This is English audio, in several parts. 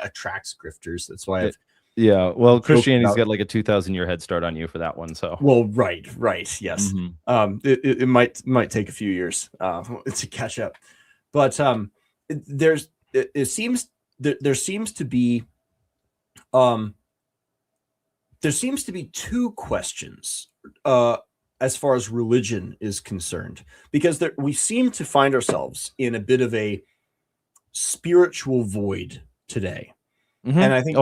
attracts grifters. That's why yeah. Well, Christianity's got like a 2,000-year head start on you for that one. So well, right, yes. It might take a few years to catch up, but there seems to be two questions as far as religion is concerned, because we seem to find ourselves in a bit of a spiritual void today. And I think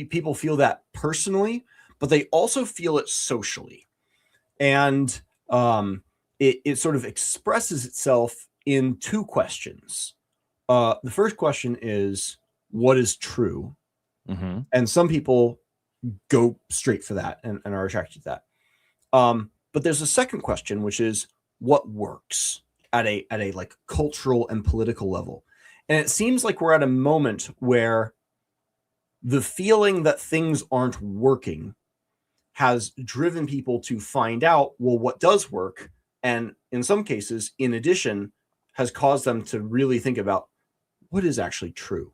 people feel that personally, but they also feel it socially. And it sort of expresses itself in two questions. The first question is, what is true? And some people go straight for that and are attracted to that. But there's a second question, which is, what works at a like cultural and political level? And it seems like we're at a moment where the feeling that things aren't working has driven people to find out, well, what does work? And in some cases, in addition, has caused them to really think about what is actually true,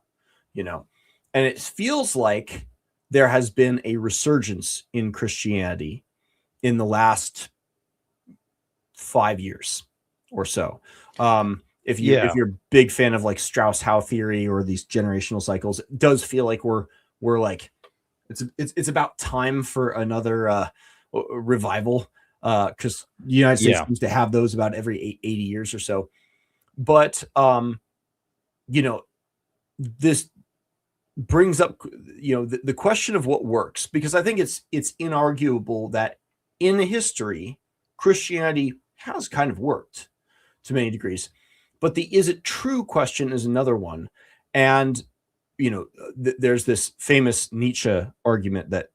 And it feels like there has been a resurgence in Christianity in the last 5 years or so. If you're a big fan of like Strauss-Howe theory or these generational cycles, it does feel like we're like it's about time for another revival, because the United States seems to have those about every 80 years or so. But this brings up the question of what works, because I think it's inarguable that in history Christianity has kind of worked to many degrees, but the is it true question is another one. And there's this famous Nietzsche argument that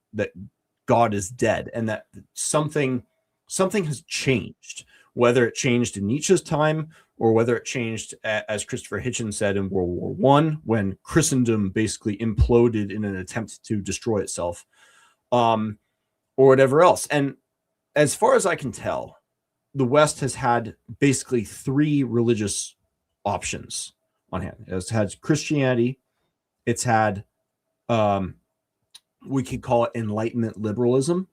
God is dead, and that something has changed, whether it changed in Nietzsche's time or whether it changed, as Christopher Hitchens said, in World War I, when Christendom basically imploded in an attempt to destroy itself, or whatever else. And as far as I can tell, the West has had basically three religious options on hand. It's had Christianity, it's had we could call it Enlightenment liberalism,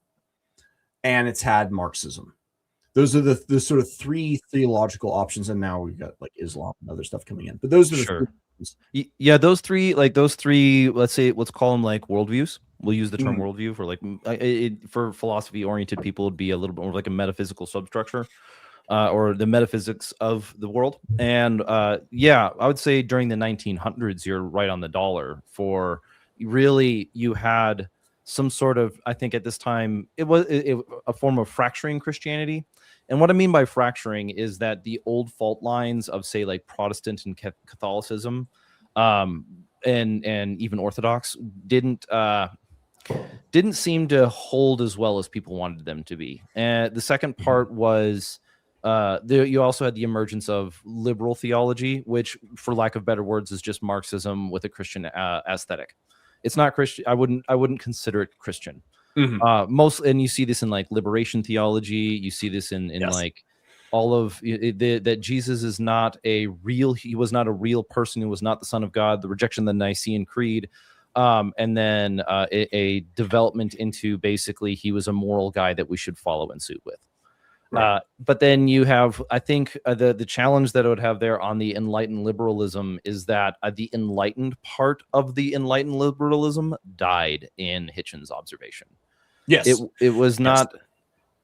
and it's had Marxism. Those are the sort of three theological options, and now we've got like Islam and other stuff coming in. But those are the three. Yeah, those three. Let's call them like worldviews. We'll use the term worldview for like for philosophy-oriented people. It'd be a little bit more like a metaphysical substructure, or the metaphysics of the world. And I would say during the 1900s, you're right on the dollar. For really, you had some sort of, I think at this time, it was a form of fracturing Christianity. And what I mean by fracturing is that the old fault lines of, say, like Protestant and Catholicism, and even Orthodox didn't seem to hold as well as people wanted them to be. And the second part was you also had the emergence of liberal theology, which, for lack of better words, is just Marxism with a Christian aesthetic. It's not Christian. I wouldn't consider it Christian. And you see this in like liberation theology. You see this in like all of that Jesus is not a real. He was not a real person. He was not the Son of God. The rejection of the Nicene Creed, and then a development into basically he was a moral guy that we should follow and suit with. Right. But then you have, I think, the challenge that I would have there on the enlightened liberalism is that the enlightened part of the enlightened liberalism died in Hitchens' observation. Yes, it was not.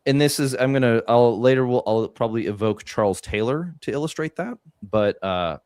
And this is I'll probably evoke Charles Taylor to illustrate that. But I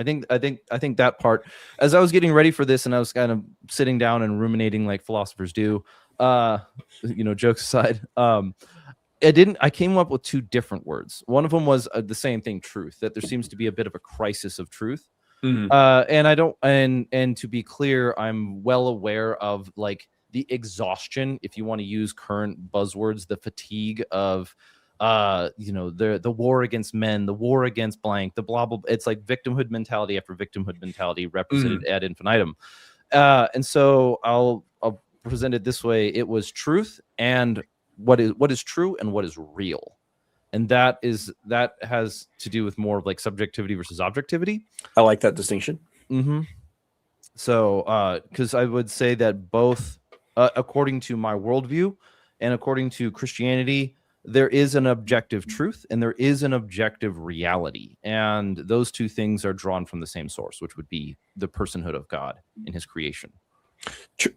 think that part, as I was getting ready for this and I was kind of sitting down and ruminating like philosophers do, jokes aside, I came up with two different words. One of them was the same thing, truth, that there seems to be a bit of a crisis of truth. And to be clear, I'm well aware of like the exhaustion, if you want to use current buzzwords, the fatigue of the war against men, the war against blank, the blah blah. It's like victimhood mentality after victimhood mentality represented ad infinitum. And so I'll present it this way: it was truth and what is true and what is real, and that has to do with more of like subjectivity versus objectivity. I like that distinction. So, because I would say that both, according to my worldview and according to Christianity, there is an objective truth and there is an objective reality. And those two things are drawn from the same source, which would be the personhood of God in his creation.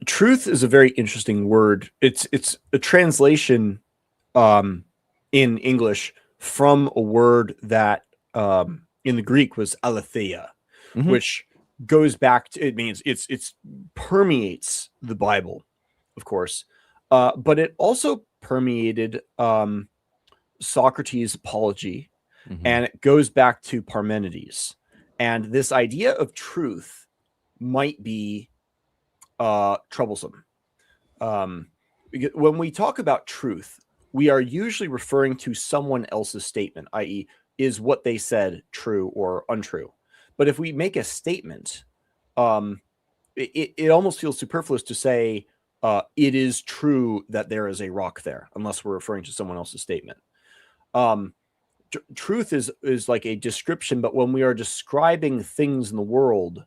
Truth is a very interesting word. It's a translation in English from a word that in the Greek was aletheia, which goes back to, it means it's permeates the Bible, of course, but it also permeated Socrates' apology, and it goes back to Parmenides. And this idea of truth might be troublesome. When we talk about truth, we are usually referring to someone else's statement, i.e., is what they said true or untrue? But if we make a statement, it almost feels superfluous to say it is true that there is a rock there, unless we're referring to someone else's statement. Truth is like a description, but when we are describing things in the world,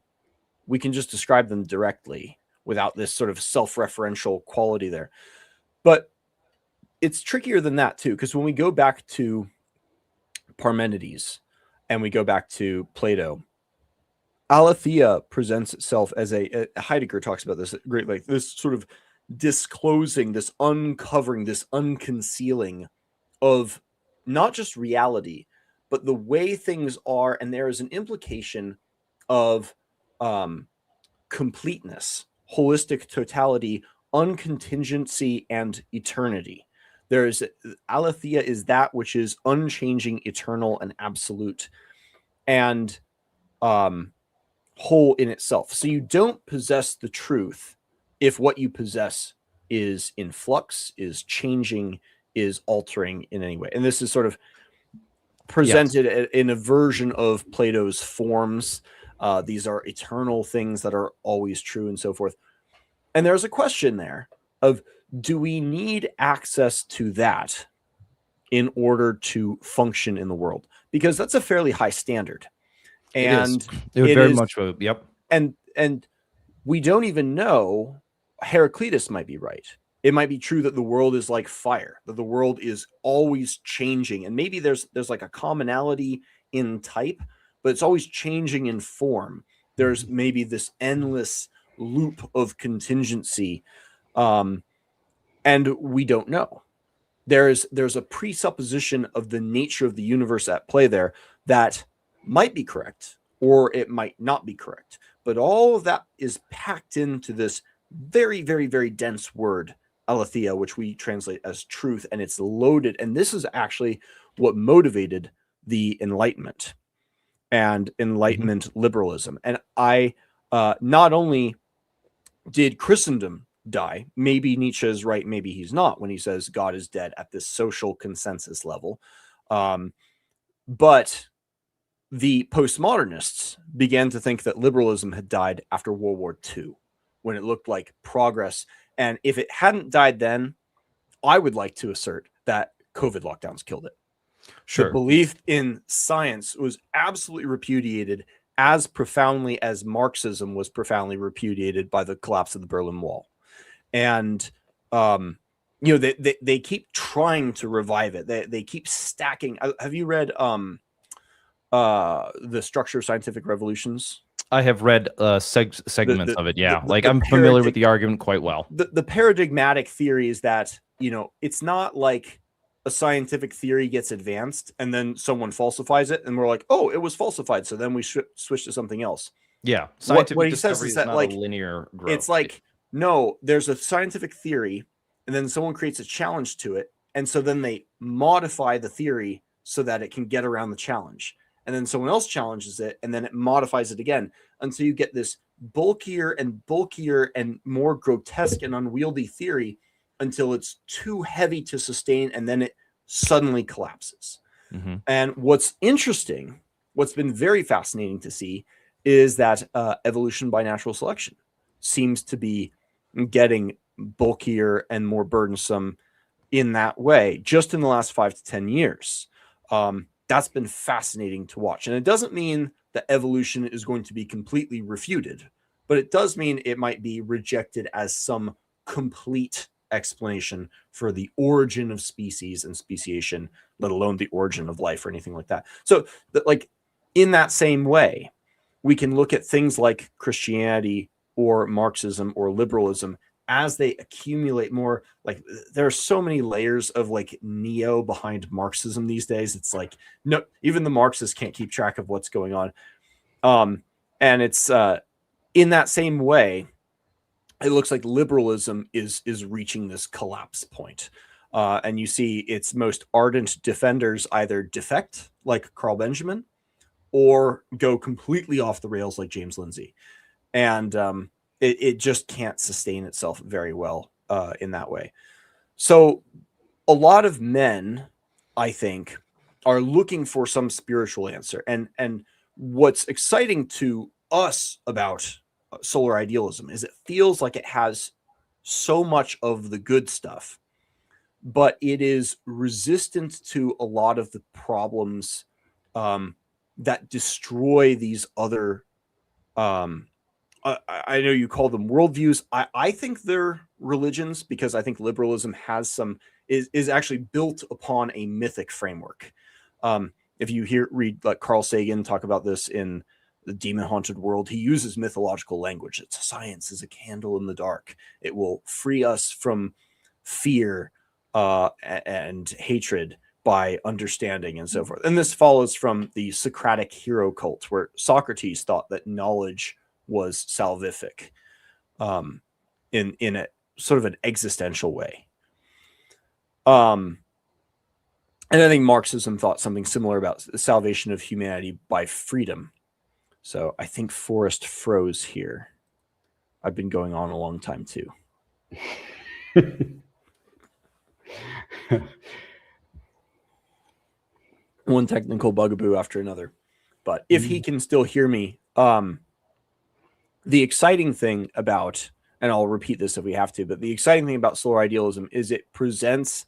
we can just describe them directly without this sort of self-referential quality there. But it's trickier than that too, because when we go back to Parmenides and we go back to Plato, aletheia presents itself as Heidegger talks about this great, like this sort of disclosing, this uncovering, this unconcealing of not just reality, but the way things are. And there is an implication of completeness, holistic totality, uncontingency, and eternity. There's aletheia is that which is unchanging, eternal, and absolute, and whole in itself. So you don't possess the truth if what you possess is in flux, is changing, is altering in any way. And this is sort of presented in a version of Plato's forms. These are eternal things that are always true and so forth. And there's a question there of, do we need access to that in order to function in the world? Because that's a fairly high standard. And it would very much, yep. And we don't even know. Heraclitus might be right. It might be true that the world is like fire, that the world is always changing. And maybe there's like a commonality in type, but it's always changing in form. There's maybe this endless loop of contingency. And we don't know. There's a presupposition of the nature of the universe at play there that might be correct, or it might not be correct. But all of that is packed into this very, very, very dense word, aletheia, which we translate as truth, and it's loaded. And this is actually what motivated the Enlightenment and Enlightenment liberalism. And not only did Christendom die, maybe Nietzsche is right, maybe he's not, when he says God is dead at this social consensus level, but the postmodernists began to think that liberalism had died after World War II, when it looked like progress. And if it hadn't died then, I would like to assert that COVID lockdowns killed it. Sure. The belief in science was absolutely repudiated, as profoundly as Marxism was profoundly repudiated by the collapse of the Berlin Wall. And they keep trying to revive it. They keep stacking. Have you read The Structure of Scientific Revolutions? I have read segments of it. Yeah, I'm familiar with the argument quite well. The paradigmatic theory is that, it's not like a scientific theory gets advanced and then someone falsifies it and we're like, oh, it was falsified, so then we switch to something else. Yeah, scientific what he says is that, like, a linear growth. It's like, no, there's a scientific theory and then someone creates a challenge to it, and so then they modify the theory so that it can get around the challenge. And then someone else challenges it, and then it modifies it again until you get this bulkier and more grotesque and unwieldy theory until it's too heavy to sustain, and then it suddenly collapses. Mm-hmm. And what's interesting, what's been very fascinating to see, is that evolution by natural selection seems to be getting bulkier and more burdensome in that way just in the last 5 to 10 years. That's been fascinating to watch. And it doesn't mean that evolution is going to be completely refuted. but it does mean it might be rejected as some complete explanation for the origin of species and speciation, let alone the origin of life or anything like that. So like in that same way, we can look at things like Christianity or Marxism or liberalism as they accumulate more. Like there are so many layers of like neo behind Marxism these days. It's like, no, even the Marxists can't keep track of what's going on. And it's in that same way, it looks like liberalism is reaching this collapse point. And you see its most ardent defenders either defect, like Carl Benjamin, or go completely off the rails, like James Lindsay. And it just can't sustain itself very well in that way. So a lot of men, I think, are looking for some spiritual answer. And what's exciting to us about solar idealism is it feels like it has so much of the good stuff, but it is resistant to a lot of the problems that destroy these other I know you call them worldviews. I think they're religions, because I think liberalism has some is actually built upon a mythic framework. If you read like Carl Sagan talk about this in The Demon Haunted World, he uses mythological language. It's science is a candle in the dark. It will free us from fear and hatred by understanding and so forth. And this follows from the Socratic hero cult, where Socrates thought that knowledge was salvific in a sort of an existential way. And I think Marxism thought something similar about the salvation of humanity by freedom. So I think Forrest froze here. I've been going on a long time too. One technical bugaboo after another. But if he can still hear me, the exciting thing about, and I'll repeat this if we have to, but the exciting thing about solar idealism is it presents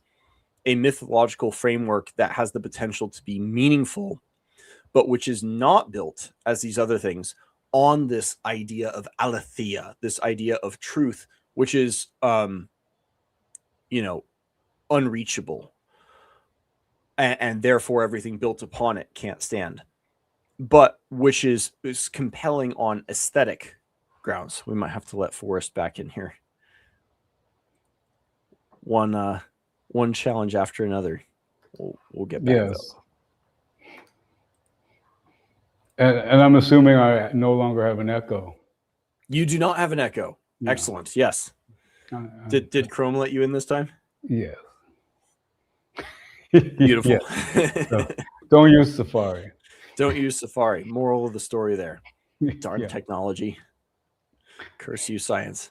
a mythological framework that has the potential to be meaningful, but which is not built, as these other things, on this idea of aletheia, this idea of truth, which is, unreachable. And therefore everything built upon it can't stand, but which is compelling on aesthetic grounds. We might have to let Forrest back in here. One challenge after another. We'll get back. Yes. And I'm assuming I no longer have an echo. You do not have an echo. No. Excellent. Yes. Did Chrome let you in this time? Yes. Beautiful. Yes. So, don't use Safari. Don't use Safari. Moral of the story there. Darn technology. Curse you, science.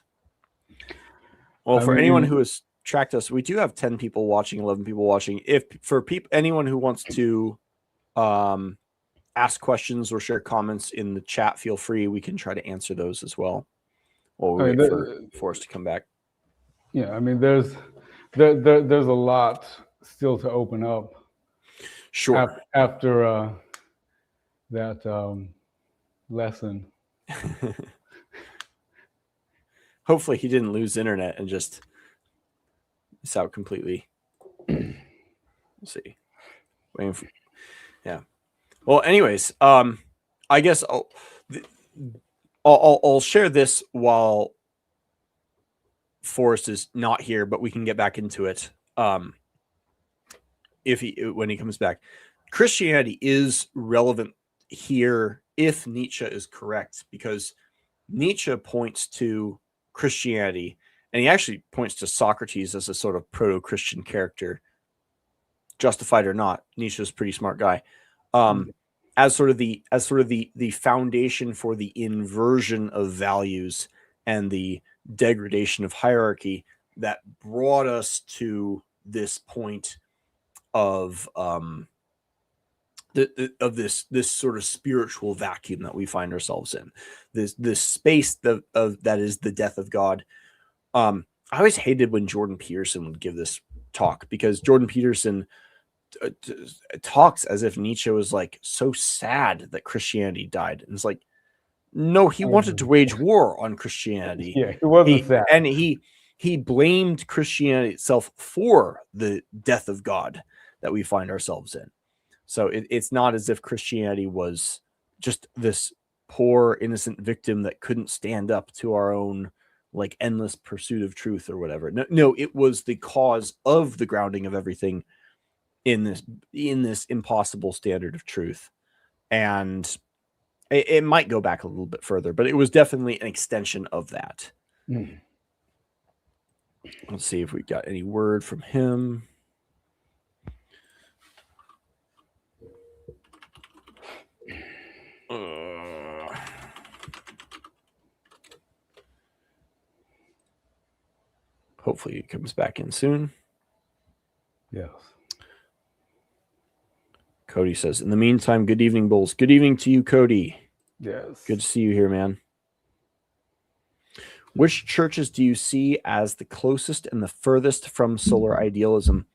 Well, for anyone who has tracked us, we do have 10 people watching, 11 people watching. If for anyone who wants to ask questions or share comments in the chat, feel free. We can try to answer those as well. While we wait for us to come back. Yeah, I mean, there's a lot still to open up. Sure. After that lesson. Hopefully he didn't lose internet and just miss out completely. We'll see. Waiting for, yeah. Well, anyways, I guess I'll share this while Forrest is not here, but we can get back into it when he comes back. Christianity is relevant here if Nietzsche is correct, because Nietzsche points to Christianity, and he actually points to Socrates as a sort of proto-Christian character, justified or not. Nietzsche's a pretty smart guy. As sort of the foundation for the inversion of values and the degradation of hierarchy that brought us to this point of this sort of spiritual vacuum that we find ourselves in, this space that is the death of God. I always hated when Jordan Peterson would give this talk, because Jordan Peterson talks as if Nietzsche was like so sad that Christianity died, and it's like, No, he wanted to wage war on Christianity. Yeah, he wasn't sad. And he blamed Christianity itself for the death of God that we find ourselves in. So it's not as if Christianity was just this poor innocent victim that couldn't stand up to our own like endless pursuit of truth or whatever. No, it was the cause of the grounding of everything in this impossible standard of truth. And it might go back a little bit further, but it was definitely an extension of that. Mm. Let's see if we got any word from him. Hopefully it comes back in soon. Yes. Cody says, in the meantime, good evening, Bulls. Good evening to you, Cody. Yes. Good to see you here, man. Which churches do you see as the closest and the furthest from solar idealism?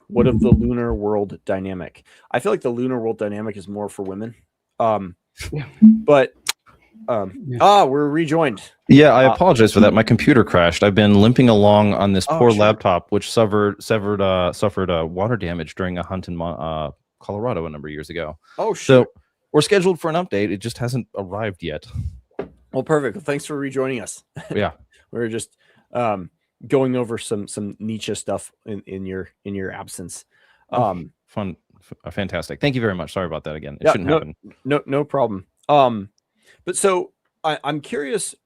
What of the lunar world dynamic? I feel like the lunar world dynamic is more for women. But we're rejoined. Yeah, I apologize for that. My computer crashed. I've been limping along on this poor laptop, which suffered water damage during a hunt in Colorado a number of years ago. Oh, sure. So we're scheduled for an update. It just hasn't arrived yet. Well, perfect. Well, thanks for rejoining us. Yeah, we were just going over some Nietzsche stuff in your absence. Fun, fantastic. Thank you very much. Sorry about that again. It shouldn't happen. No problem. But so I'm curious.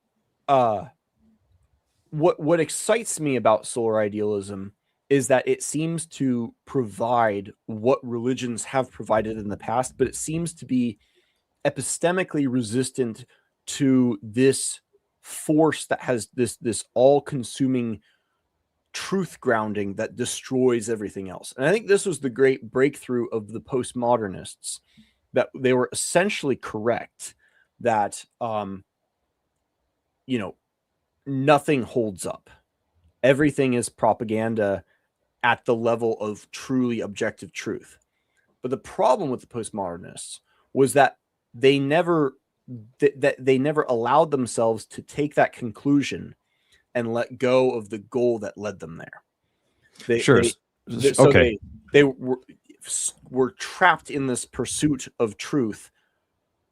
What excites me about solar idealism is that it seems to provide what religions have provided in the past, but it seems to be epistemically resistant to this force that has this all-consuming truth grounding that destroys everything else. And I think this was the great breakthrough of the postmodernists, that they were essentially correct that nothing holds up. Everything is propaganda at the level of truly objective truth. But the problem with the postmodernists was that they never allowed themselves to take that conclusion and let go of the goal that led them there. They were trapped in this pursuit of truth,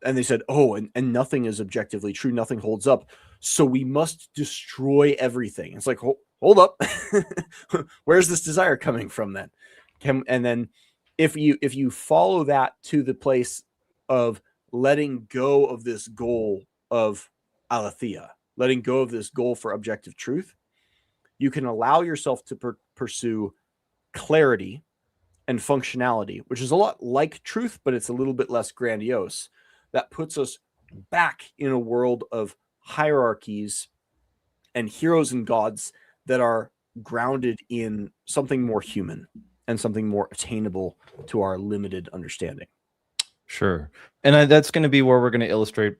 and they said, and nothing is objectively true, nothing holds up, so we must destroy everything. It's like, hold up. Where's this desire coming from then? And then if you follow that to the place of letting go of this goal of aletheia, letting go of this goal for objective truth, you can allow yourself to pursue clarity and functionality, which is a lot like truth, but it's a little bit less grandiose. That puts us back in a world of hierarchies and heroes and gods that are grounded in something more human and something more attainable to our limited understanding. Sure. And that's going to be where we're going to illustrate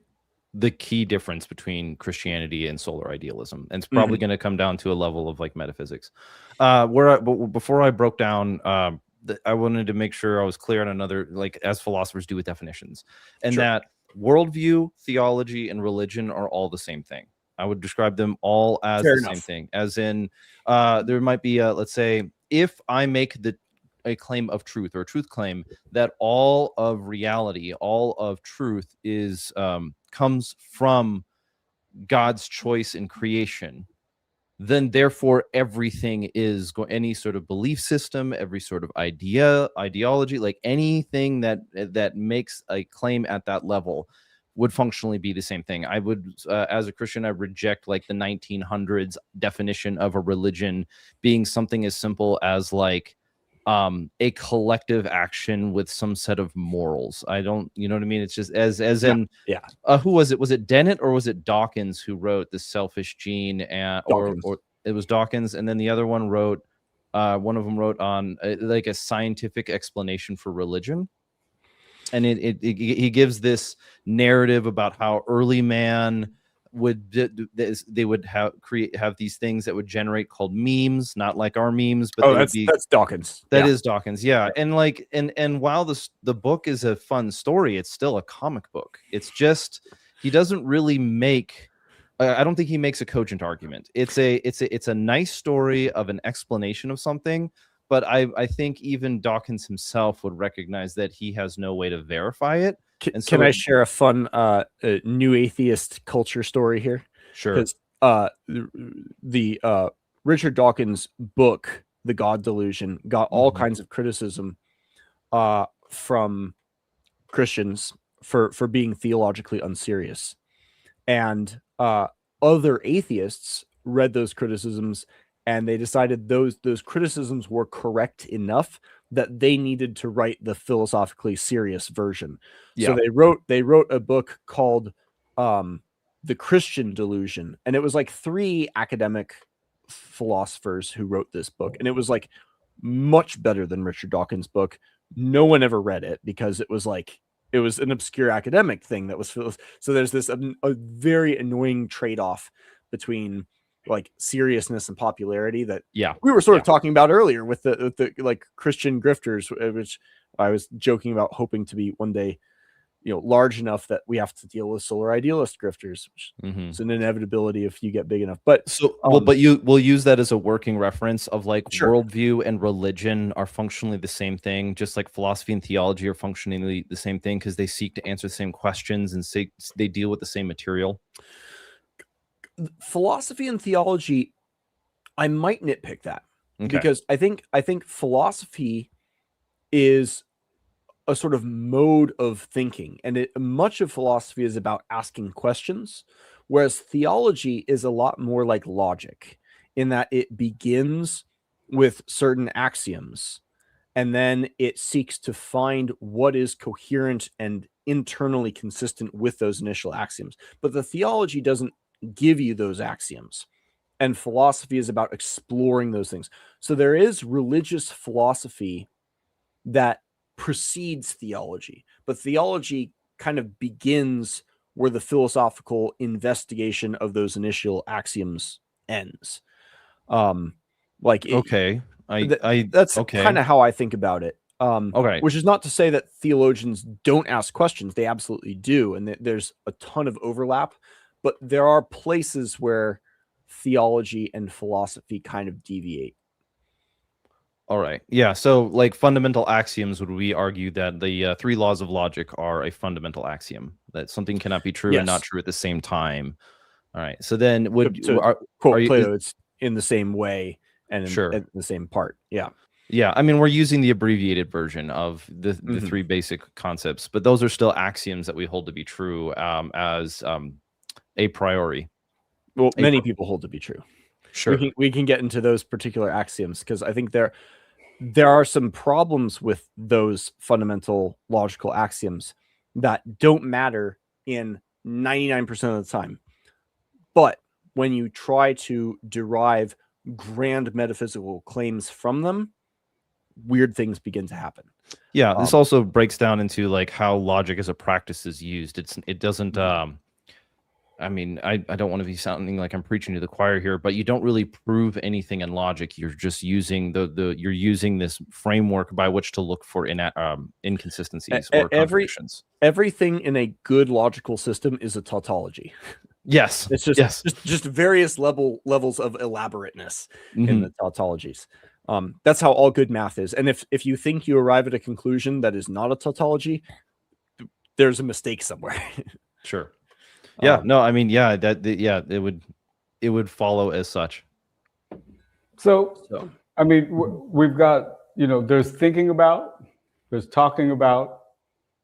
the key difference between Christianity and solar idealism. And it's probably going to come down to a level of like metaphysics. Before I broke down, I wanted to make sure I was clear on another, like as philosophers do with definitions, and that worldview, theology, and religion are all the same thing. I would describe them all as same thing, as in there might be let's say, if I make a claim of truth or a truth claim that all of reality, all of truth is comes from God's choice in creation, then therefore everything is any sort of belief system, every sort of ideology, like anything that makes a claim at that level would functionally be the same thing. I would, as a Christian, I reject like the 1900s definition of a religion being something as simple as like a collective action with some set of morals. I don't, you know what I mean? It's just who was it? Was it Dennett or was it Dawkins who wrote The Selfish Gene? Or it was Dawkins, and then the other one wrote, one of them wrote on like a scientific explanation for religion. And he gives this narrative about how early man they would have these things that would generate called memes, not like our memes, but that's Dawkins. That is Dawkins, yeah. And while the book is a fun story, it's still a comic book. It's just he doesn't really make. I don't think he makes a cogent argument. It's a nice story of an explanation of something, but I think even Dawkins himself would recognize that he has no way to verify it. And so Can I share a fun new atheist culture story here? Sure. Because the Richard Dawkins book, The God Delusion, got all kinds of criticism from Christians for being theologically unserious, and other atheists read those criticisms and they decided those criticisms were correct enough that they needed to write the philosophically serious version. So they wrote a book called The Christian Delusion, and it was like 3 academic philosophers who wrote this book, and it was like much better than Richard Dawkins' book. No one ever read it because it was an obscure academic thing that was so there's this a very annoying trade-off between like seriousness and popularity that we were sort of talking about earlier with the like Christian grifters, which I was joking about hoping to be one day, large enough that we have to deal with solar idealist grifters, which is an inevitability if you get big enough. But so, but we'll use that as a working reference of like worldview and religion are functionally the same thing, just like philosophy and theology are functionally the same thing because they seek to answer the same questions and they deal with the same material. Philosophy and theology, I might nitpick that because I think philosophy is a sort of mode of thinking, and much of philosophy is about asking questions, whereas theology is a lot more like logic in that it begins with certain axioms and then it seeks to find what is coherent and internally consistent with those initial axioms. But the theology doesn't give you those axioms, and philosophy is about exploring those things. So there is religious philosophy that precedes theology, but theology kind of begins where the philosophical investigation of those initial axioms ends. That's kind of how I think about it. Which is not to say that theologians don't ask questions. They absolutely do, and there's a ton of overlap, but there are places where theology and philosophy kind of deviate. All right. Yeah. So like fundamental axioms, would we argue that the 3 laws of logic are a fundamental axiom, that something cannot be true and not true at the same time? All right. So then quote Plato, it's in the same way and in the same part. Yeah. Yeah. I mean, we're using the abbreviated version of the 3 basic concepts, but those are still axioms that we hold to be true as a priori. Well, many people hold to be true. Sure. We can get into those particular axioms because I think there are some problems with those fundamental logical axioms that don't matter in 99% of the time. But when you try to derive grand metaphysical claims from them, weird things begin to happen. Yeah, this also breaks down into like how logic as a practice is used. It doesn't I mean, I don't want to be sounding like I'm preaching to the choir here, but you don't really prove anything in logic. You're just using you're using this framework by which to look for inconsistencies or contradictions. Everything in a good logical system is a tautology. Yes, it's just various levels of elaborateness in the tautologies. That's how all good math is. And if you think you arrive at a conclusion that is not a tautology, there's a mistake somewhere. Sure. Yeah, no, I mean, it would follow as such. So I mean, we've got, there's thinking about, there's talking about,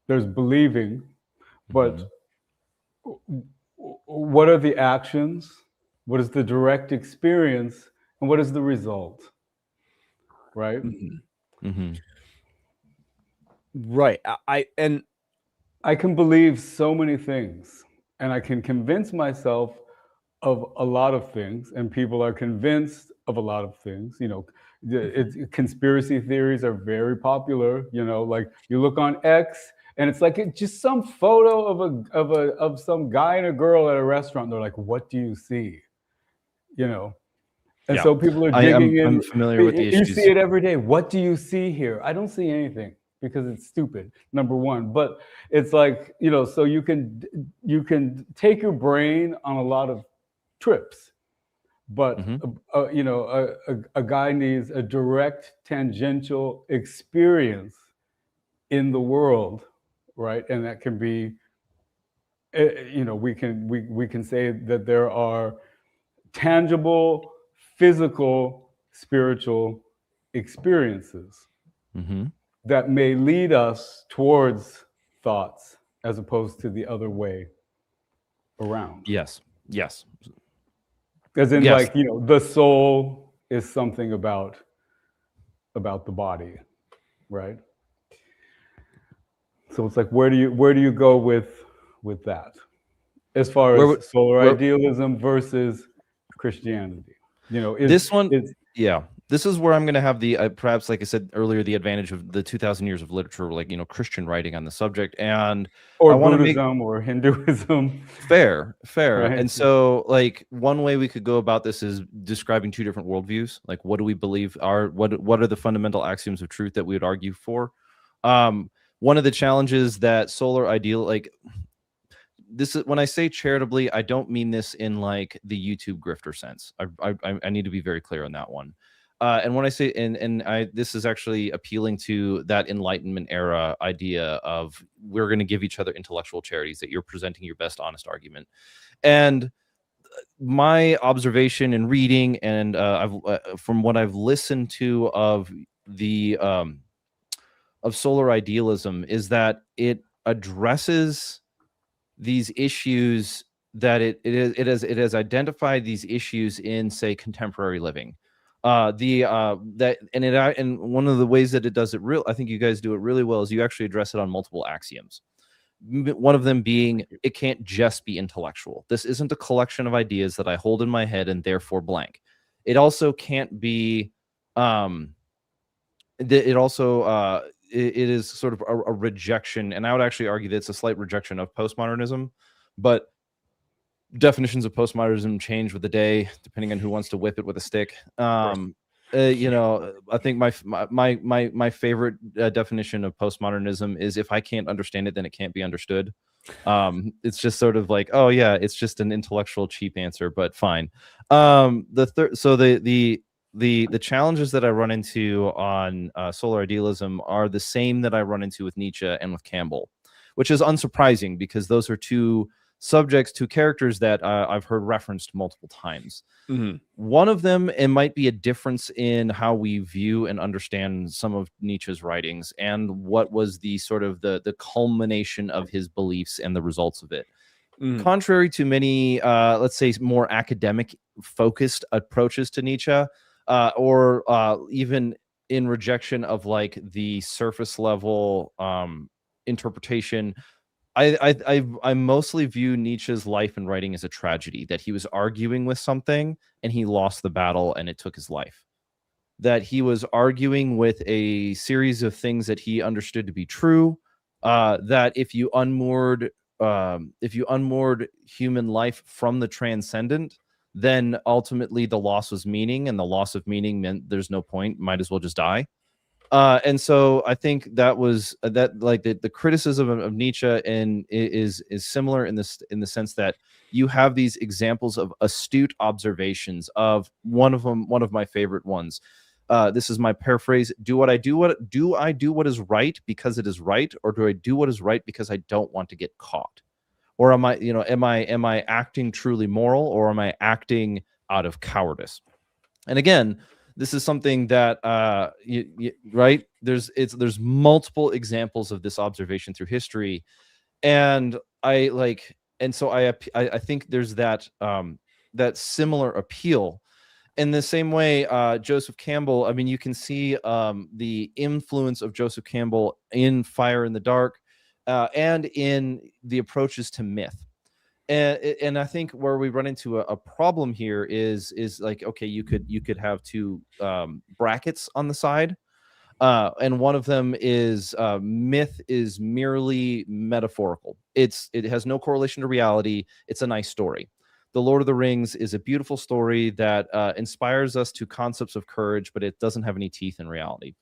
there's believing, but what are the actions? What is the direct experience? And what is the result? Right? Right. I can believe so many things. And I can convince myself of a lot of things, and people are convinced of a lot of things. Conspiracy theories are very popular. Like you look on X, and it's like just some photo of some guy and a girl at a restaurant. They're like, "What do you see?" And so people are digging in. I'm familiar with the issues. You see it every day. What do you see here? I don't see anything because it's stupid, number one. But it's like, so you can take your brain on a lot of trips, but a guy needs a direct tangential experience in the world, right? And that can be, we can say that there are tangible, physical, spiritual experiences that may lead us towards thoughts as opposed to the other way around. Yes. As in, Yes. like, the soul is something about the body, right? So it's like, where do you go with that, as far as solar idealism versus Christianity? This is where I'm going to have the perhaps, like I said earlier, the advantage of the 2,000 years of literature, like Christian writing on the subject, and or Buddhism or Hinduism. Fair. Right. And so, like, one way we could go about this is describing two different worldviews. Like, what do we believe are what are the fundamental axioms of truth that we would argue for? One of the challenges that solar ideal, like, this is, when I say charitably, I don't mean this in like the YouTube grifter sense. I need to be very clear on that one. And when I say, this is actually appealing to that Enlightenment era idea of we're going to give each other intellectual charities, that you're presenting your best honest argument. And my observation and reading, and from what I've listened to of the of solar idealism, is that it addresses these issues, that it has identified these issues in, say, contemporary living. And one of the ways that it does it I think you guys do it really well, is you actually address it on multiple axioms. One of them being, it can't just be intellectual. This isn't a collection of ideas that I hold in my head and therefore blank. It also can't be. It is sort of a rejection, and I would actually argue that it's a slight rejection of postmodernism, but definitions of postmodernism change with the day, depending on who wants to whip it with a stick. I think my favorite definition of postmodernism is, if I can't understand it, then it can't be understood. It's just sort of like, oh yeah, it's just an intellectual cheap answer, but fine. The challenges that I run into on solar idealism are the same that I run into with Nietzsche and with Campbell, which is unsurprising because those are two characters that I've heard referenced multiple times. One of them, it might be a difference in how we view and understand some of Nietzsche's writings and what was the sort of the culmination of his beliefs and the results of it. Contrary to many, let's say, more academic focused approaches to Nietzsche, or even in rejection of like the surface level interpretation, I mostly view Nietzsche's life and writing as a tragedy, that he was arguing with something and he lost the battle and it took his life. That he was arguing with a series of things that he understood to be true, that if you unmoored human life from the transcendent, then ultimately the loss was meaning, and the loss of meaning meant there's no point, might as well just die. And so I think that was like the criticism of Nietzsche is similar in the sense that you have these examples of astute observations. Of one of my favorite ones. This is my paraphrase: do I do what is right because it is right, or do I do what is right because I don't want to get caught? Or am I acting truly moral, or am I acting out of cowardice? And again, this is something that right, there's multiple examples of this observation through history, and so I think there's that similar appeal. In the same way, Joseph Campbell, I mean, you can see the influence of Joseph Campbell in Fire in the Dark, and in the approaches to myth. And I think where we run into a problem here is like, okay, you could have two brackets on the side, and one of them is myth is merely metaphorical. It has no correlation to reality. It's a nice story. The Lord of the Rings is a beautiful story that inspires us to concepts of courage, but it doesn't have any teeth in reality.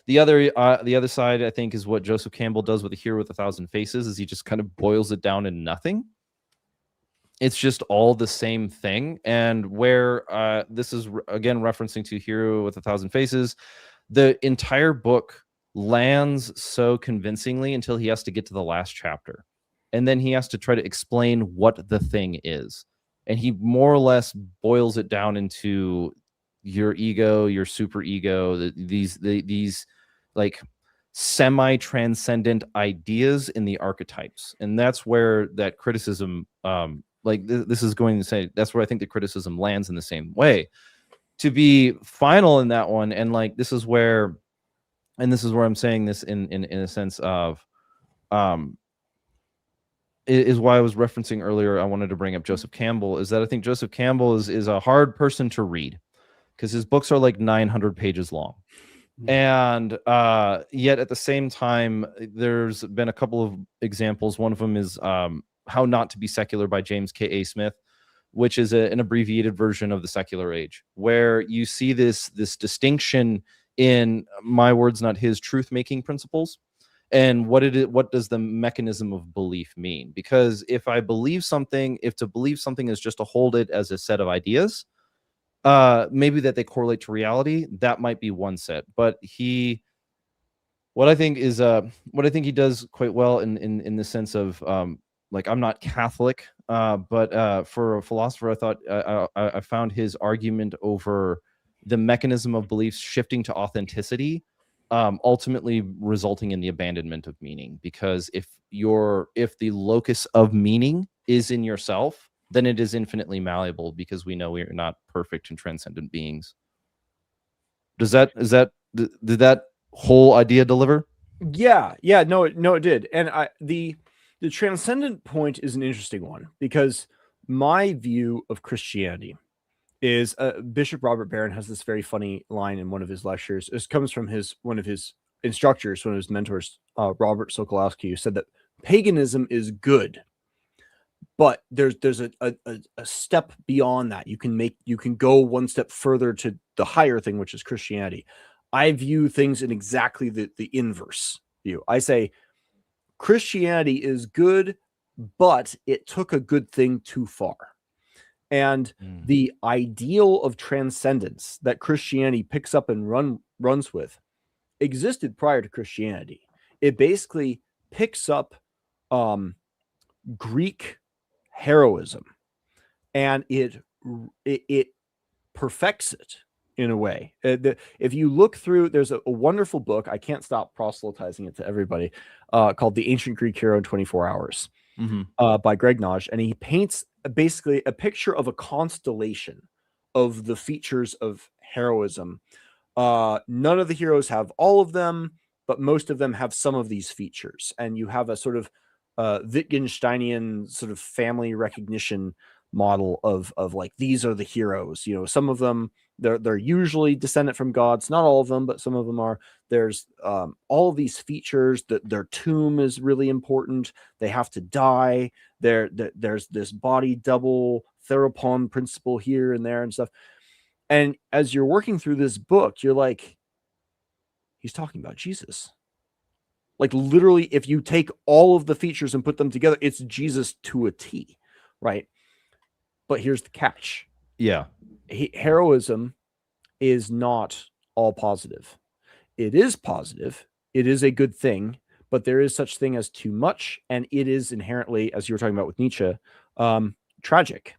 The other side, I think, is what Joseph Campbell does with A Hero with a Thousand Faces, is he just kind of boils it down in nothing. It's just all the same thing. And where this is, again, referencing to Hero with a Thousand Faces, the entire book lands so convincingly until he has to get to the last chapter. And then he has to try to explain what the thing is. And he more or less boils it down into your ego, your super ego, these like semi-transcendent ideas in the archetypes. And that's where that criticism, this is going to say, that's where I think the criticism lands in the same way. To be final in that one, and like this is where I'm saying this in a sense of is why I was referencing earlier. I wanted to bring up Joseph Campbell, is that I think Joseph Campbell is a hard person to read because his books are like 900 pages long. And yet at the same time, there's been a couple of examples. One of them is How Not to Be Secular by James K.A. Smith, which is an abbreviated version of The Secular Age, where you see this distinction in, my words, not his, truth-making principles. And what does the mechanism of belief mean? Because if I believe something, if to believe something is just to hold it as a set of ideas, maybe that they correlate to reality, that might be one set. But what I think he does quite well in the sense of like, I'm not Catholic, but for a philosopher, I thought I found his argument over the mechanism of beliefs shifting to authenticity, ultimately resulting in the abandonment of meaning. Because if the locus of meaning is in yourself, then it is infinitely malleable, because we know we are not perfect and transcendent beings. Did that whole idea deliver? Yeah, no, it did. And the transcendent point is an interesting one, because my view of Christianity is Bishop Robert Barron has this very funny line in one of his lectures. This comes from one of his instructors, one of his mentors, Robert Sokolowski, who said that paganism is good, but there's a step beyond that. You can go one step further to the higher thing, which is Christianity. I view things in exactly the inverse view. I say Christianity is good, but it took a good thing too far. And the ideal of transcendence that Christianity picks up and runs with existed prior to Christianity. It basically picks up Greek heroism, and it perfects it in a way. If you look through, there's a wonderful book, I can't stop proselytizing it to everybody, called The Ancient Greek Hero in 24 Hours, by Greg Nodge, and he paints basically a picture of a constellation of the features of heroism. None of the heroes have all of them, but most of them have some of these features, and you have a sort of Wittgensteinian sort of family recognition model of like, these are the heroes. You know, some of them they're usually descendant from gods, not all of them, but some of them are. There's all of these features. That their tomb is really important. They have to die. There's this body double therapon principle here and there and stuff. And as you're working through this book, you're like, he's talking about Jesus. Like, literally, if you take all of the features and put them together, it's Jesus to a T, right? But here's the catch. Yeah. Heroism is not all positive. It is positive. It is a good thing, but there is such thing as too much, and it is inherently, as you were talking about with Nietzsche, tragic.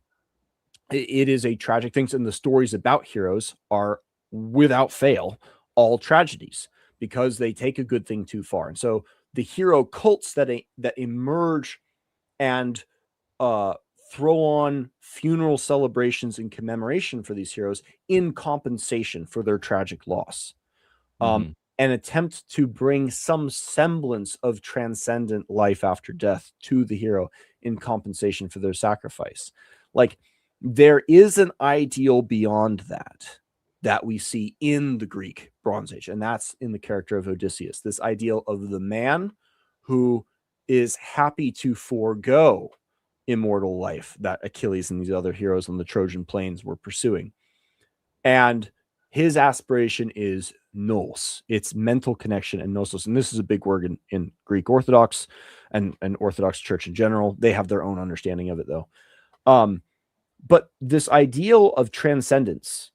It is a tragic thing, and the stories about heroes are, without fail, all tragedies, because they take a good thing too far. And so the hero cults that emerge and throw on funeral celebrations and commemoration for these heroes in compensation for their tragic loss, and attempt to bring some semblance of transcendent life after death to the hero in compensation for their sacrifice. Like, there is an ideal beyond that we see in the Greek Bronze Age, and that's in the character of Odysseus, this ideal of the man who is happy to forego immortal life that Achilles and these other heroes on the Trojan plains were pursuing. And his aspiration is nous. It's mental connection and gnosis. And this is a big word in Greek Orthodox and Orthodox Church in general. They have their own understanding of it, though. But this ideal of transcendence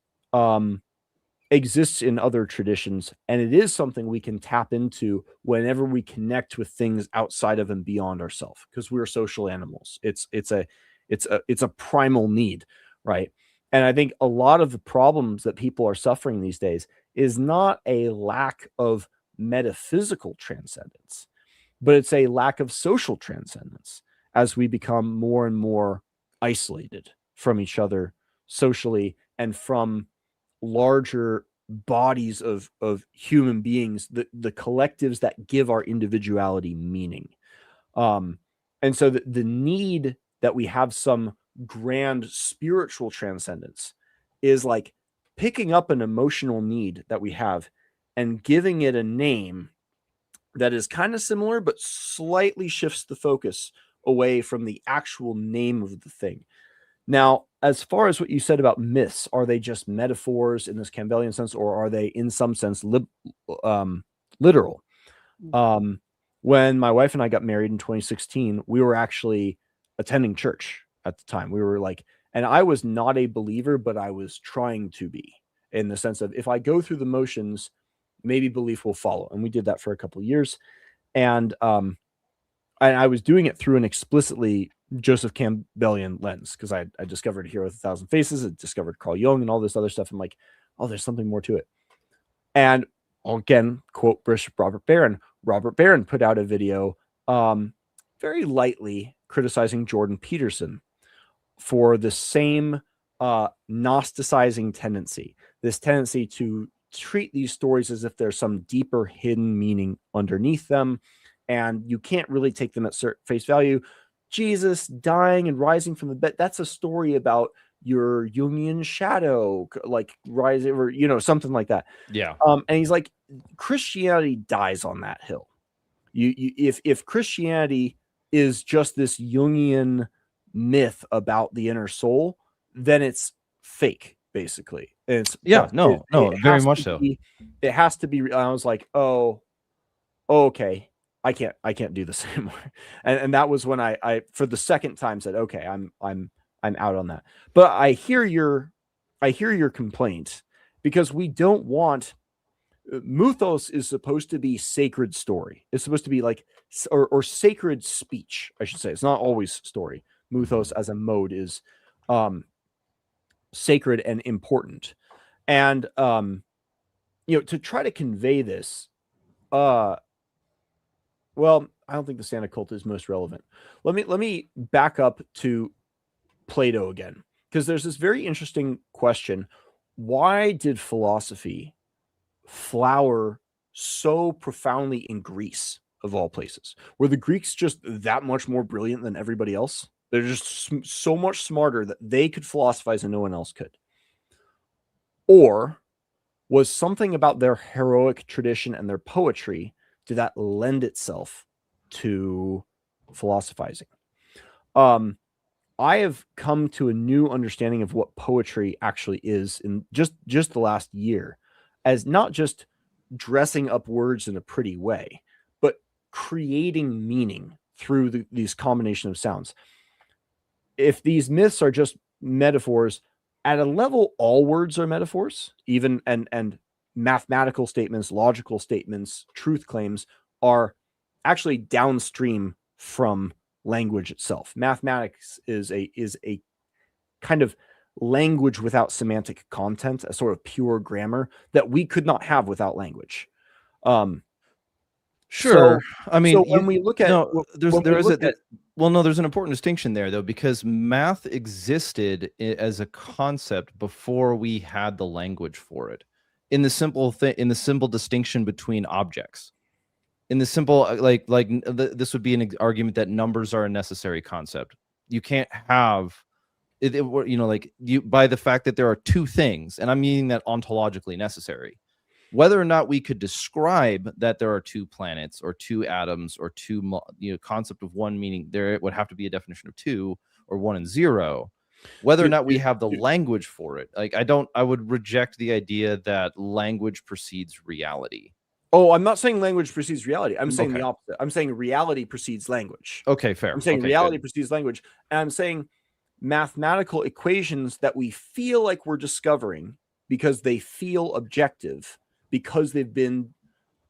exists in other traditions, and it is something we can tap into whenever we connect with things outside of and beyond ourselves, because we're social animals. It's a primal need, right? And I think a lot of the problems that people are suffering these days is not a lack of metaphysical transcendence, but it's a lack of social transcendence as we become more and more isolated from each other socially and from larger bodies of human beings, the collectives that give our individuality meaning. And so the need that we have some grand spiritual transcendence is like picking up an emotional need that we have and giving it a name that is kind of similar, but slightly shifts the focus away from the actual name of the thing. Now, as far as what you said about myths, are they just metaphors in this Campbellian sense, or are they in some sense literal? When my wife and I got married in 2016, we were actually attending church at the time. We were like, and I was not a believer, but I was trying to be, in the sense of, if I go through the motions, maybe belief will follow. And we did that for a couple of years. And I was doing it through an explicitly Joseph Campbellian lens, because I discovered Hero with a Thousand Faces, I discovered Carl Jung and all this other stuff. I'm like, oh, there's something more to it. And I'll again quote Bishop Robert Barron. Robert Barron put out a video very lightly criticizing Jordan Peterson for the same Gnosticizing tendency, this tendency to treat these stories as if there's some deeper hidden meaning underneath them, and you can't really take them at face value. Jesus dying and rising from the dead, that's a story about your Jungian shadow, like rising, or, you know, something like that. Yeah. And he's like, Christianity dies on that hill. If Christianity is just this Jungian myth about the inner soul, then it's fake, basically. It's very much so. It has to be. I was like, oh, okay. I can't do this anymore. And that was when I for the second time said, okay, I'm out on that. But I hear your complaint, because we don't want, mythos is supposed to be sacred story. It's supposed to be like, or sacred speech, I should say. It's not always story. Mythos as a mode is sacred and important. And to try to convey this, well, I don't think the Santa cult is most relevant. Let me back up to Plato again, because there's this very interesting question. Why did philosophy flower so profoundly in Greece, of all places? Were the Greeks just that much more brilliant than everybody else? They're just so much smarter that they could philosophize and no one else could. Or was something about their heroic tradition and their poetry, did that lend itself to philosophizing? I have come to a new understanding of what poetry actually is in just the last year, as not just dressing up words in a pretty way, but creating meaning through these combination of sounds. If these myths are just metaphors, at a level, all words are metaphors, even and mathematical statements, logical statements, truth claims are actually downstream from language itself. Mathematics is a kind of language without semantic content, a sort of pure grammar that we could not have without language. Sure. I mean, so when we look at there's an important distinction there, though, because math existed as a concept before we had the language for it. In the simple distinction between objects, in the simple this would be an argument that numbers are a necessary concept. You can't have it, by the fact that there are two things, and I'm meaning that ontologically necessary. Whether or not we could describe that there are two planets or two atoms or concept of one, meaning there would have to be a definition of two or one and zero. Whether or not we have the language for it, like I would reject the idea that language precedes reality. Oh, I'm not saying language precedes reality. I'm saying Okay. the opposite. I'm saying reality precedes language. Okay, fair. I'm saying Okay, reality good. precedes language. And I'm saying mathematical equations that we feel like we're discovering because they feel objective, because they've been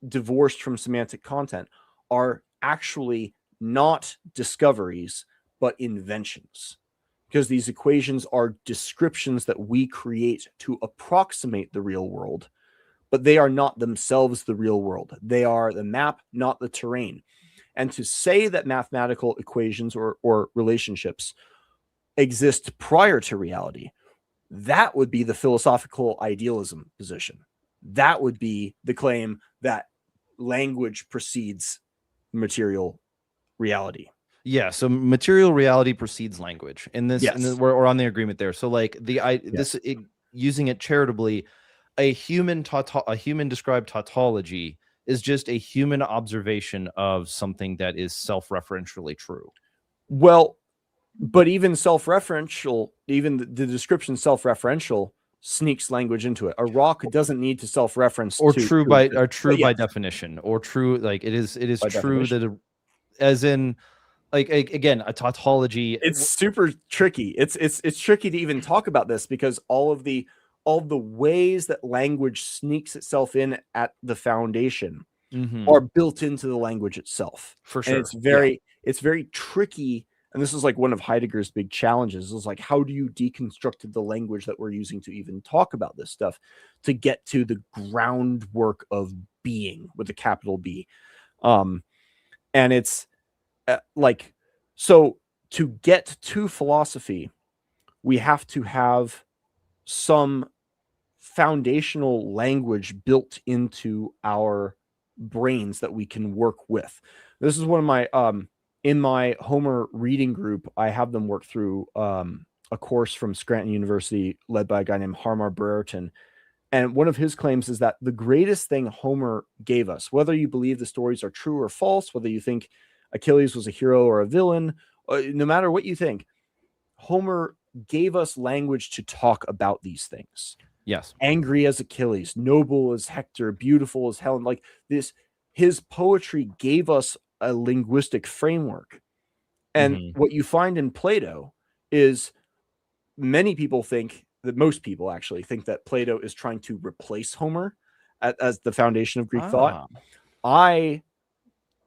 divorced from semantic content, are actually not discoveries, but inventions. Because these equations are descriptions that we create to approximate the real world, but they are not themselves the real world. They are the map, not the terrain. And to say that mathematical equations or relationships exist prior to reality, that would be the philosophical idealism position. That would be the claim that language precedes material reality. Yeah, so material reality precedes language. In this, Yes. we're on the agreement there. So like using it charitably, a human described tautology is just a human observation of something that is self-referentially true. Well, but even self-referential, even the description self-referential sneaks language into it. A rock doesn't need to self-reference Or to, true to by exist. or true But by yes, definition, or true like it is by true definition. that as in like again a tautology. It's super tricky. It's tricky to even talk about this because all the ways that language sneaks itself in at the foundation are built into the language itself. For And sure. it's very tricky. And this is like one of Heidegger's big challenges is like, how do you deconstruct the language that we're using to even talk about this stuff to get to the groundwork of being with a capital B? And it's like, so to get to philosophy, we have to have some foundational language built into our brains that we can work with. This is one of my in my Homer reading group, I have them work through a course from Scranton University led by a guy named Harmar Brereton. And one of his claims is that the greatest thing Homer gave us, whether you believe the stories are true or false, whether you think Achilles was a hero or a villain, no matter what you think, Homer gave us language to talk about these things. Yes. Angry as Achilles, noble as Hector, beautiful as Helen. Like this, his poetry gave us a linguistic framework. And what you find in Plato is many people think that most people actually think that Plato is trying to replace Homer as the foundation of Greek thought. I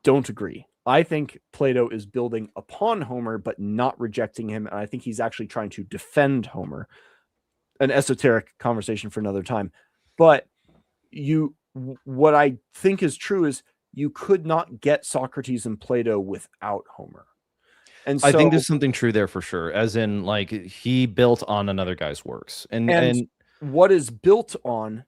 don't agree. I think Plato is building upon Homer, but not rejecting him. And I think he's actually trying to defend Homer. An esoteric conversation for another time. But what I think is true is you could not get Socrates and Plato without Homer. And so, I think there's something true there for sure, as in like he built on another guy's works. And what is built on,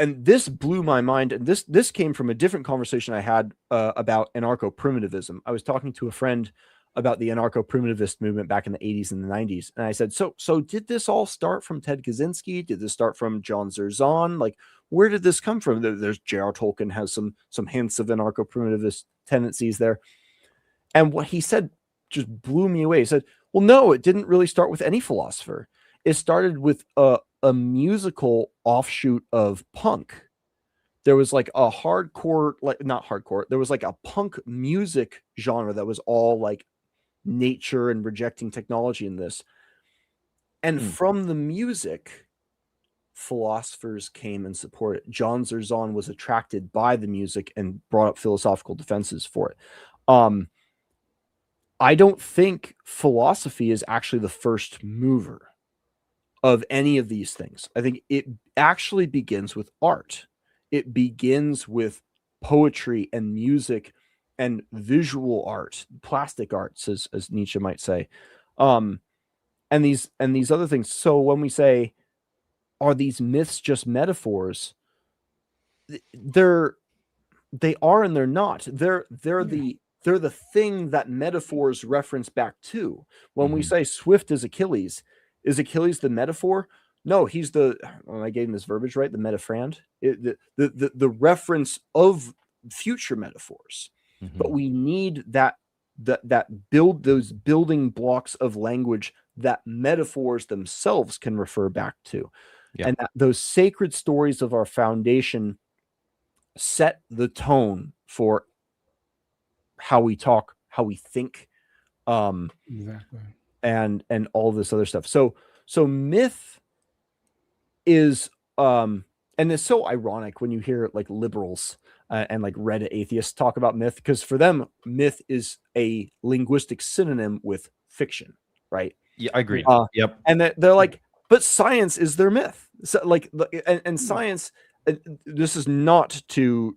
and this blew my mind, and this came from a different conversation I had about anarcho-primitivism. I was talking to a friend about the anarcho-primitivist movement back in the 80s and the 90s. And I said, so did this all start from Ted Kaczynski? Did this start from John Zerzan? Like, where did this come from? There's J.R. Tolkien has some hints of anarcho-primitivist tendencies there. And what he said just blew me away. He said, well, no, it didn't really start with any philosopher. It started with a musical offshoot of punk. There was like a hardcore, like not hardcore, there was like a punk music genre that was all like nature and rejecting technology in this. And from the music, philosophers came and supported it. John Zerzan was attracted by the music and brought up philosophical defenses for it. I don't think philosophy is actually the first mover of any of these things. I think it actually begins with art. It begins with poetry and music and visual art, plastic arts, as Nietzsche might say, and these other things. So when we say, are these myths just metaphors? They are and they're not. They're the thing that metaphors reference back to. When we say Swift is Achilles Achilles the metaphor? No, he's the. I gave him this verbiage right. The metaphrand, the reference of future metaphors. But we need that build those building blocks of language that metaphors themselves can refer back to. Yeah. And that those sacred stories of our foundation set the tone for how we talk, how we think, Exactly. and all this other stuff. So myth is and it's so ironic when you hear like liberals and like Reddit atheists talk about myth, because for them myth is a linguistic synonym with fiction, right? Yeah, I agree. Yep. And they're like, but science is their myth. So like, and science, this is not to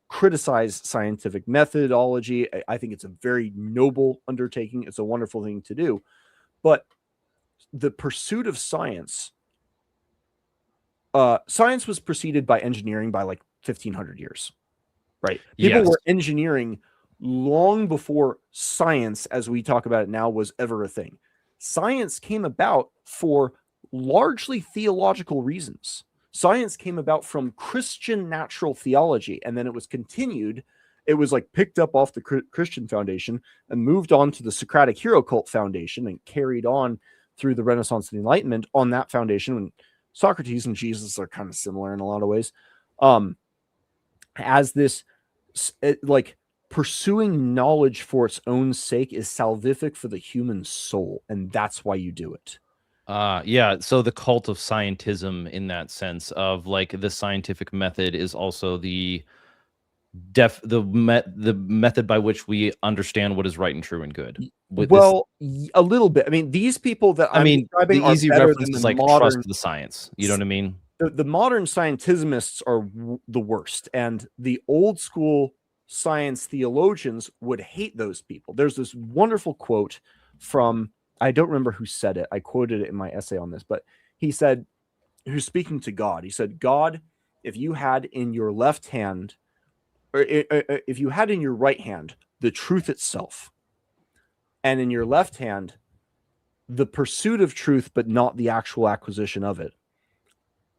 criticize scientific methodology. I think it's a very noble undertaking. It's a wonderful thing to do, but the pursuit of science, science was preceded by engineering by like 1500 years, right? People Yes. were engineering long before science, as we talk about it now, was ever a thing. Science came about for largely theological reasons. Science came about from Christian natural theology, and then it was continued. It was like picked up off the Christian foundation and moved on to the Socratic hero cult foundation and carried on through the Renaissance and the Enlightenment on that foundation. And Socrates and Jesus are kind of similar in a lot of ways. As this, like, pursuing knowledge for its own sake is salvific for the human soul, and that's why you do it. Yeah, so the cult of scientism, in that sense of like the scientific method, is also the method by which we understand what is right and true and good. Well, a little bit. I mean, these people that I mean, describing the easy are better reference than is the like modern, trust the science. You know what I mean? The modern scientismists are the worst, and the old school science theologians would hate those people. There's this wonderful quote from, I don't remember who said it. I quoted it in my essay on this, but he said, who's speaking to God, he said, God, if you had in your left hand, or if you had in your right hand the truth itself, and in your left hand the pursuit of truth but not the actual acquisition of it,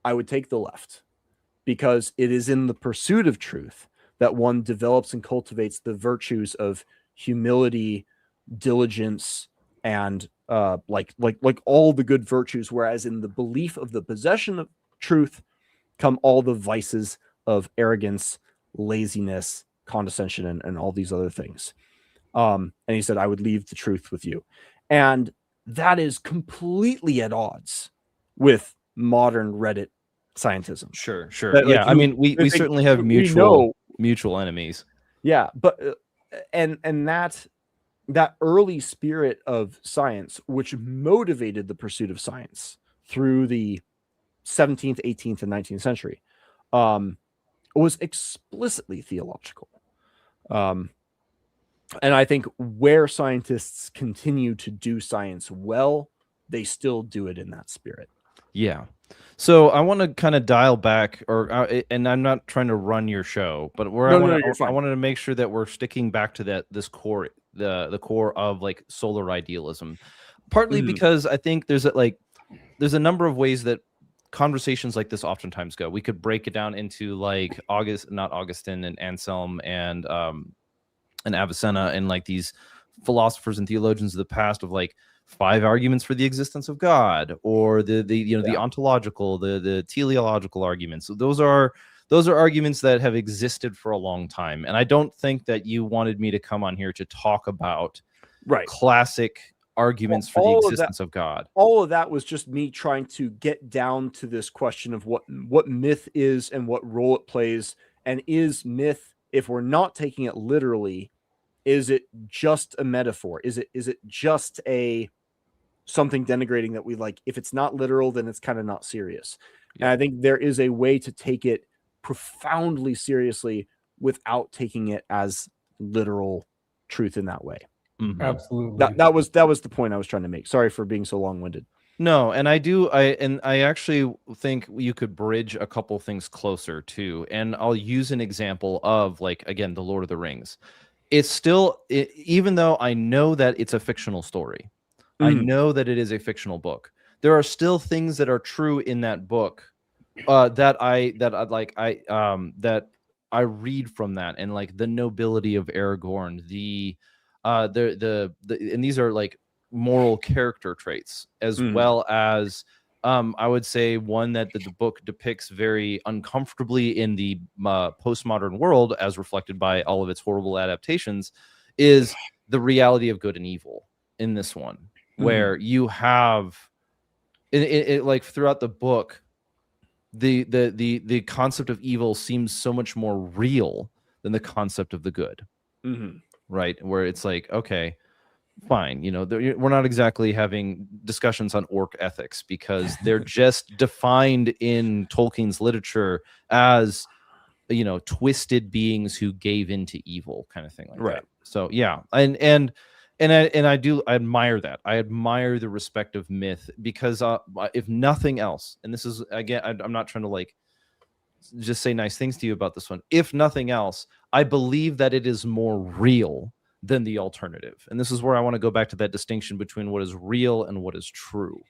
I would take the left, because it is in the pursuit of truth that one develops and cultivates the virtues of humility, diligence, and like all the good virtues, whereas in the belief of the possession of truth come all the vices of arrogance, laziness, condescension, and all these other things. And he said, I would leave the truth with you. And that is completely at odds with modern Reddit scientism. Sure. That, like, Yeah, I mean, we certainly have mutual enemies. Yeah, but and that early spirit of science, which motivated the pursuit of science through the 17th, 18th, and 19th century, was explicitly theological. And I think where scientists continue to do science well, they still do it in that spirit. Yeah. So I want to kind of dial back, and I'm not trying to run your show, but I wanted to make sure that we're sticking back to this core, the core of like solar idealism, partly because I think there's a number of ways that conversations like this oftentimes go. We could break it down into like not Augustine and Anselm and Avicenna and like these philosophers and theologians of the past of like 5 arguments for the existence of God, or the ontological, the teleological arguments. So those are arguments that have existed for a long time. And I don't think that you wanted me to come on here to talk about classic arguments for the existence of God. All of that was just me trying to get down to this question of what myth is and what role it plays. And is myth, if we're not taking it literally, is it just a metaphor? Is it just something denigrating that we like? If it's not literal, then it's kind of not serious. Yeah. And I think there is a way to take it profoundly seriously without taking it as literal truth in that way. Mm-hmm. Absolutely. That was the point I was trying to make. Sorry for being so long-winded. No, and I actually think you could bridge a couple things closer too. And I'll use an example of, like, again, the Lord of the Rings. It's still, even though I know that it's a fictional story, I know that it is a fictional book, there are still things that are true in that book that I read from that, and like the nobility of Aragorn, and these are like moral character traits, as well as I would say one that the book depicts very uncomfortably in the postmodern world, as reflected by all of its horrible adaptations, is the reality of good and evil in this one, where you have it like throughout the book, the concept of evil seems so much more real than the concept of the good, right? Where it's like, okay, fine, you know, we're not exactly having discussions on orc ethics because they're just defined in Tolkien's literature as, you know, twisted beings who gave into evil, kind of thing like that. So yeah, and I admire that. I admire the respect of myth because if nothing else, and this is again, I'm not trying to like just say nice things to you about this one. If nothing else, I believe that it is more real than the alternative. And this is where I want to go back to that distinction between what is real and what is true,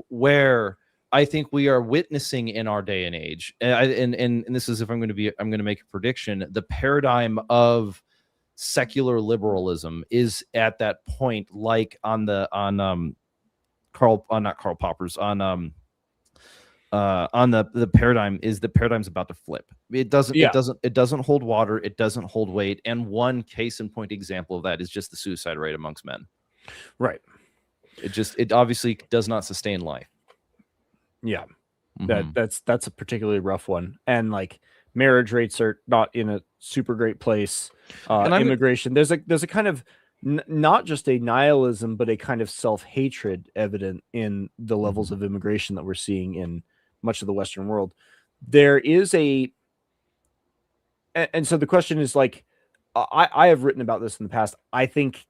where I think we are witnessing in our day and age. And this is, if I'm going to make a prediction, the paradigm of secular liberalism is at that point, like not Karl Popper's the paradigm is the paradigm's about to flip. It doesn't hold water. It doesn't hold weight. And one case in point example of that is just the suicide rate amongst men. Right. It obviously does not sustain life. Yeah. That's a particularly rough one. And like marriage rates are not in a super great place. Immigration, there's a kind of not just a nihilism, but a kind of self-hatred evident in the levels of immigration that we're seeing in much of the Western world. There is and so the question is like, I have written about this in the past. I think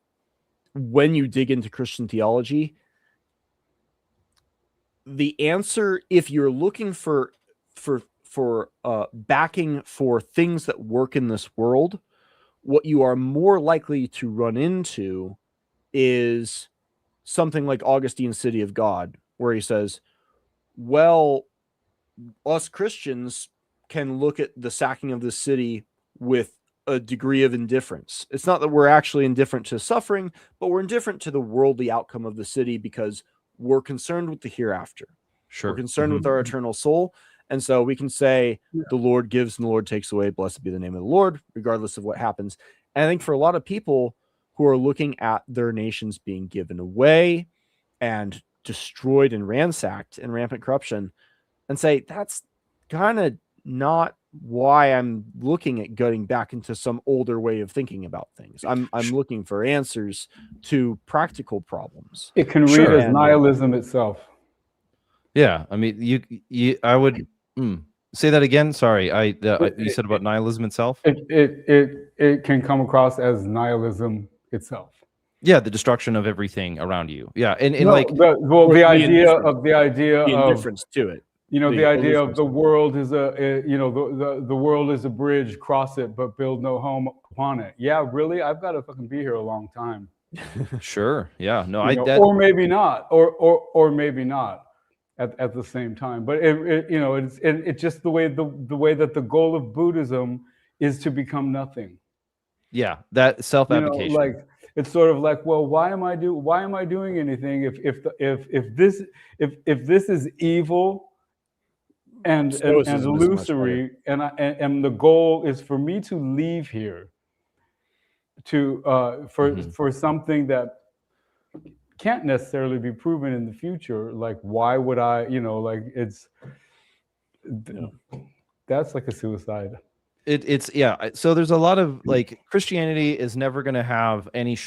when you dig into Christian theology, the answer, if you're looking for backing for things that work in this world, what you are more likely to run into is something like Augustine's City of God, where he says, well, us Christians can look at the sacking of this city with a degree of indifference. It's not that we're actually indifferent to suffering, but we're indifferent to the worldly outcome of the city because we're concerned with the hereafter. Sure. We're concerned with our eternal soul. And so we can say the Lord gives and the Lord takes away. Blessed be the name of the Lord, regardless of what happens. And I think for a lot of people who are looking at their nations being given away and destroyed and ransacked and rampant corruption, and say, that's kind of not why I'm looking at getting back into some older way of thinking about things. I'm looking for answers to practical problems. It can read as nihilism itself. Yeah, I mean, I would say that again. Sorry, you said about nihilism itself. It can come across as nihilism itself. Yeah, the destruction of everything around you. Yeah, and no, like the idea of indifference to it. You know, the idea of the world is the world is a bridge, cross it, but build no home upon it. Yeah, really? I've got to fucking be here a long time. Sure. Yeah. No, or maybe not, or maybe not at the same time. But it's just the way that the goal of Buddhism is to become nothing. Yeah, that self-abdication. Like it's sort of like, well, why am I doing anything if this is evil and illusory, and the goal is for me to leave here for something that can't necessarily be proven in the future. Like, why would I? That's like a suicide. It's so there's a lot of like Christianity is never going to have any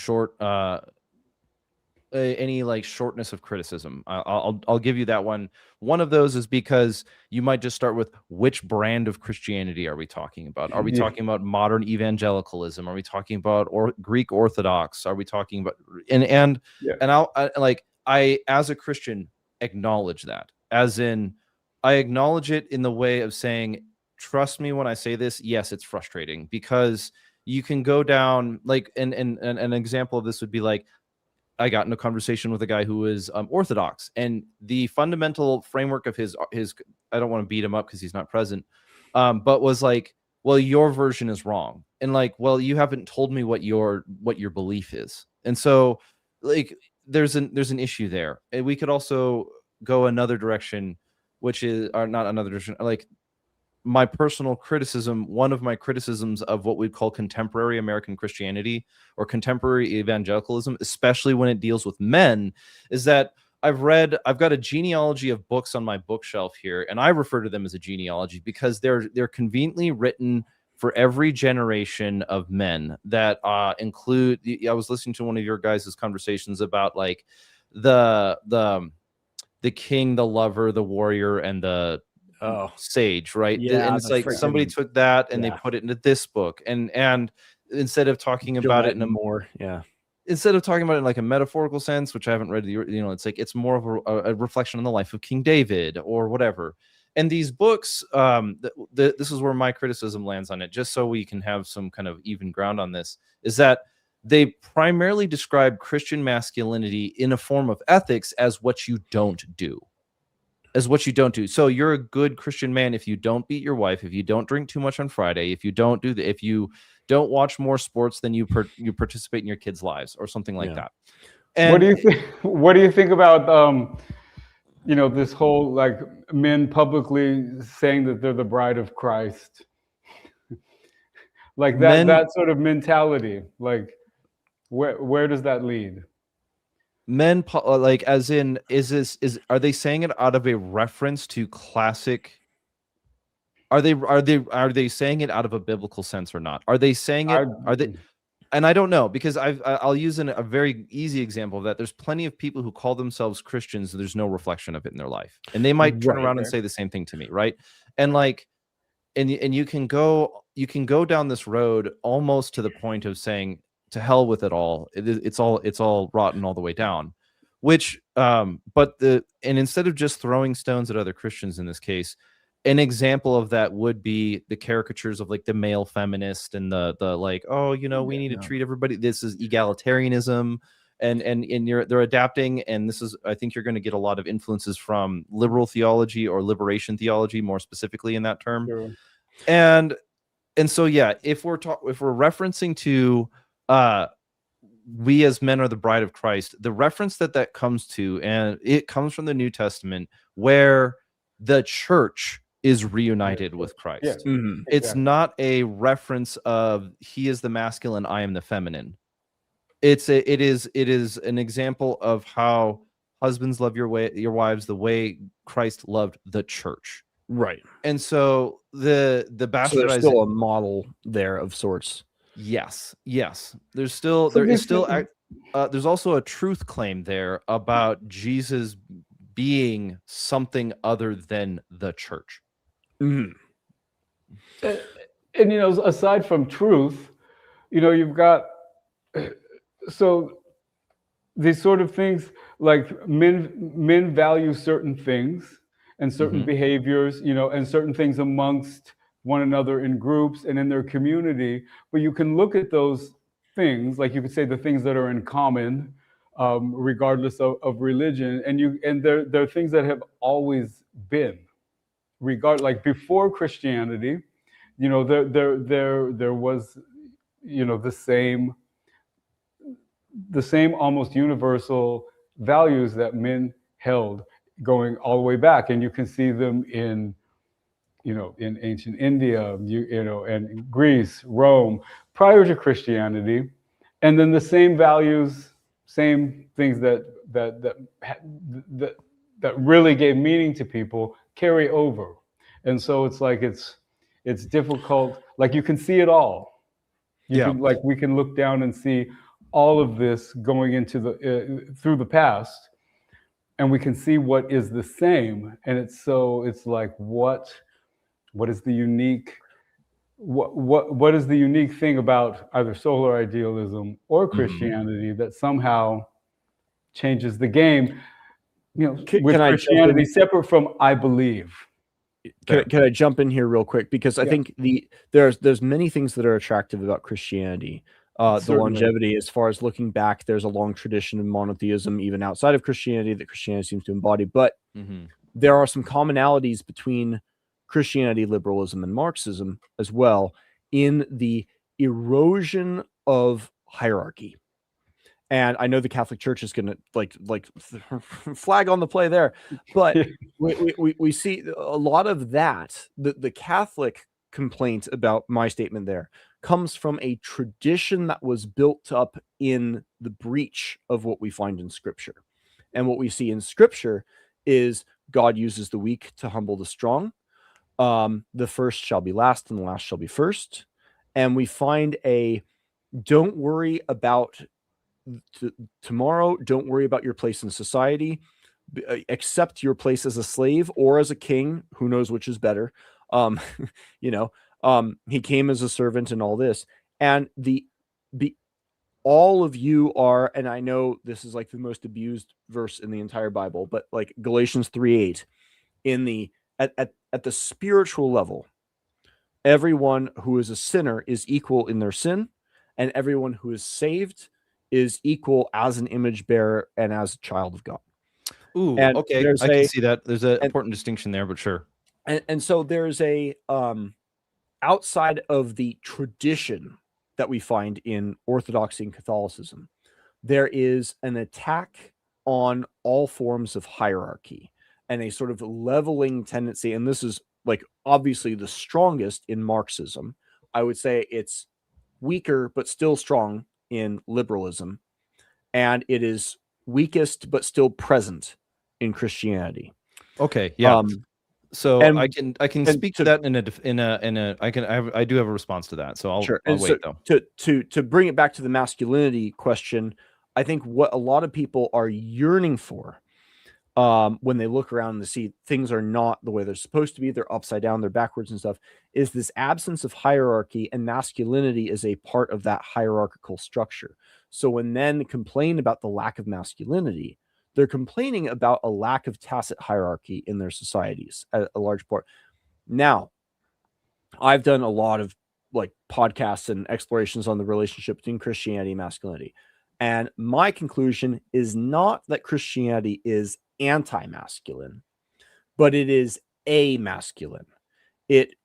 like shortness of criticism. I'll give you that one. One of those is because you might just start with, which brand of Christianity are we talking about? Are we talking about modern evangelicalism? Are we talking about Greek Orthodox? Are we talking about and I as a Christian acknowledge that, as in I acknowledge it in the way of saying, trust me when I say this. Yes, it's frustrating because you can go down like and an example of this would be like, I got in a conversation with a guy who is Orthodox, and the fundamental framework of his I don't want to beat him up because he's not present, but was like, well, your version is wrong, and like, well, you haven't told me what your belief is, and so like there's an issue there. And we could also go another direction, which is, or not another direction, like my personal criticism, one of my criticisms of what we'd call contemporary American Christianity or contemporary evangelicalism, especially when it deals with men, is that I've got a genealogy of books on my bookshelf here, and I refer to them as a genealogy because they're conveniently written for every generation of men that include. I was listening to one of your guys' conversations about like the king, the lover, the warrior, and the sage, right? Yeah, And it's like somebody took that and they put it into this book, and instead of talking about it in a more, instead of talking about it in like a metaphorical sense, which I haven't read, it's like it's more of a reflection on the life of King David or whatever. And these books, this is where my criticism lands on it, just so we can have some kind of even ground on this, is that they primarily describe Christian masculinity in a form of ethics as what you don't do. So you're a good Christian man if you don't beat your wife, if you don't drink too much on Friday, if you don't if you don't watch more sports than you participate in your kids' lives or something like that. And what do you think? What do you think about this whole like men publicly saying that they're the bride of Christ, like that sort of mentality? Like, where does that lead? Men, like, as in, are they saying it out of a reference to classic? Are they saying it out of a biblical sense or not? Are they saying it? Are they? And I don't know, because I'll use a very easy example of that. There's plenty of people who call themselves Christians and there's no reflection of it in their life, and they might turn around and say the same thing to me, right? And like, and you can go down this road almost to the point of saying, to hell with it all. It's all rotten all the way down. Which, and instead of just throwing stones at other Christians in this case, an example of that would be the caricatures of like the male feminist and the like, we need to treat everybody. This is egalitarianism, and they're adapting. And this is, I think you're going to get a lot of influences from liberal theology or liberation theology, more specifically in that term. Sure. And so, yeah, if we're referencing to, we as men are the bride of Christ, the reference that comes to, and it comes from the New Testament, where the church is reunited with Christ. Yeah. Mm-hmm. It's not a reference of he is the masculine, I am the feminine. It is an example of how husbands love your wives the way Christ loved the church. Right. And so the bastardizing, so there's still a model there of sorts. Yes. There's also a truth claim there about Jesus being something other than the church. Mm-hmm. And aside from truth, you've got so these sort of things like men value certain things and certain behaviors, and certain things amongst one another in groups and in their community. But you can look at those things, like you could say the things that are in common, regardless of religion, and they're things that have always been, like before Christianity, there was, the same almost universal values that men held going all the way back, and you can see them in ancient India, and Greece, Rome, prior to Christianity, and then the same values, same things that really gave meaning to people carry over. And so it's like it's difficult. Like you can see it all. We can look down and see all of this going into through the past, and we can see what is the same. And it's like what is the unique what is the unique thing about either solar idealism or Christianity that somehow changes the game? With Christianity separate from I believe. Can I jump in here real quick? Because I think there's many things that are attractive about Christianity. The longevity, as far as looking back, there's a long tradition of monotheism even outside of Christianity that Christianity seems to embody. But there are some commonalities between Christianity, liberalism, and Marxism as well in the erosion of hierarchy. And I know the Catholic Church is going to like flag on the play there, but we see a lot of that. The Catholic complaint about my statement there comes from a tradition that was built up in the breach of what we find in Scripture. And what we see in Scripture is God uses the weak to humble the strong. The first shall be last and the last shall be first. And we find a don't worry about tomorrow. Don't worry about your place in society. Accept your place as a slave or as a king. Who knows which is better? He came as a servant and all this. And all of you are, and I know this is like the most abused verse in the entire Bible, but like Galatians 3:8, at the spiritual level, everyone who is a sinner is equal in their sin, and everyone who is saved is equal as an image bearer and as a child of God. Ooh, And okay, I can see that. There's an important distinction there, but sure. And so there's a outside of the tradition that we find in Orthodoxy and Catholicism, there is an attack on all forms of hierarchy and a sort of leveling tendency. And this is like obviously the strongest in Marxism. I would say it's weaker but still strong in liberalism, and it is weakest but still present in Christianity. Okay, yeah. So and- I can speak to that I do have a response to that. So I'll wait though. To bring it back to the masculinity question, I think what a lot of people are yearning for when they look around and see things are not the way they're supposed to be, they're upside down, they're backwards and stuff, is this absence of hierarchy, and masculinity is a part of that hierarchical structure. So when men complain about the lack of masculinity, they're complaining about a lack of tacit hierarchy in their societies, a large part. Now, I've done a lot of like podcasts and explorations on the relationship between Christianity and masculinity. And my conclusion is not that Christianity is anti-masculine, but it is amasculine. It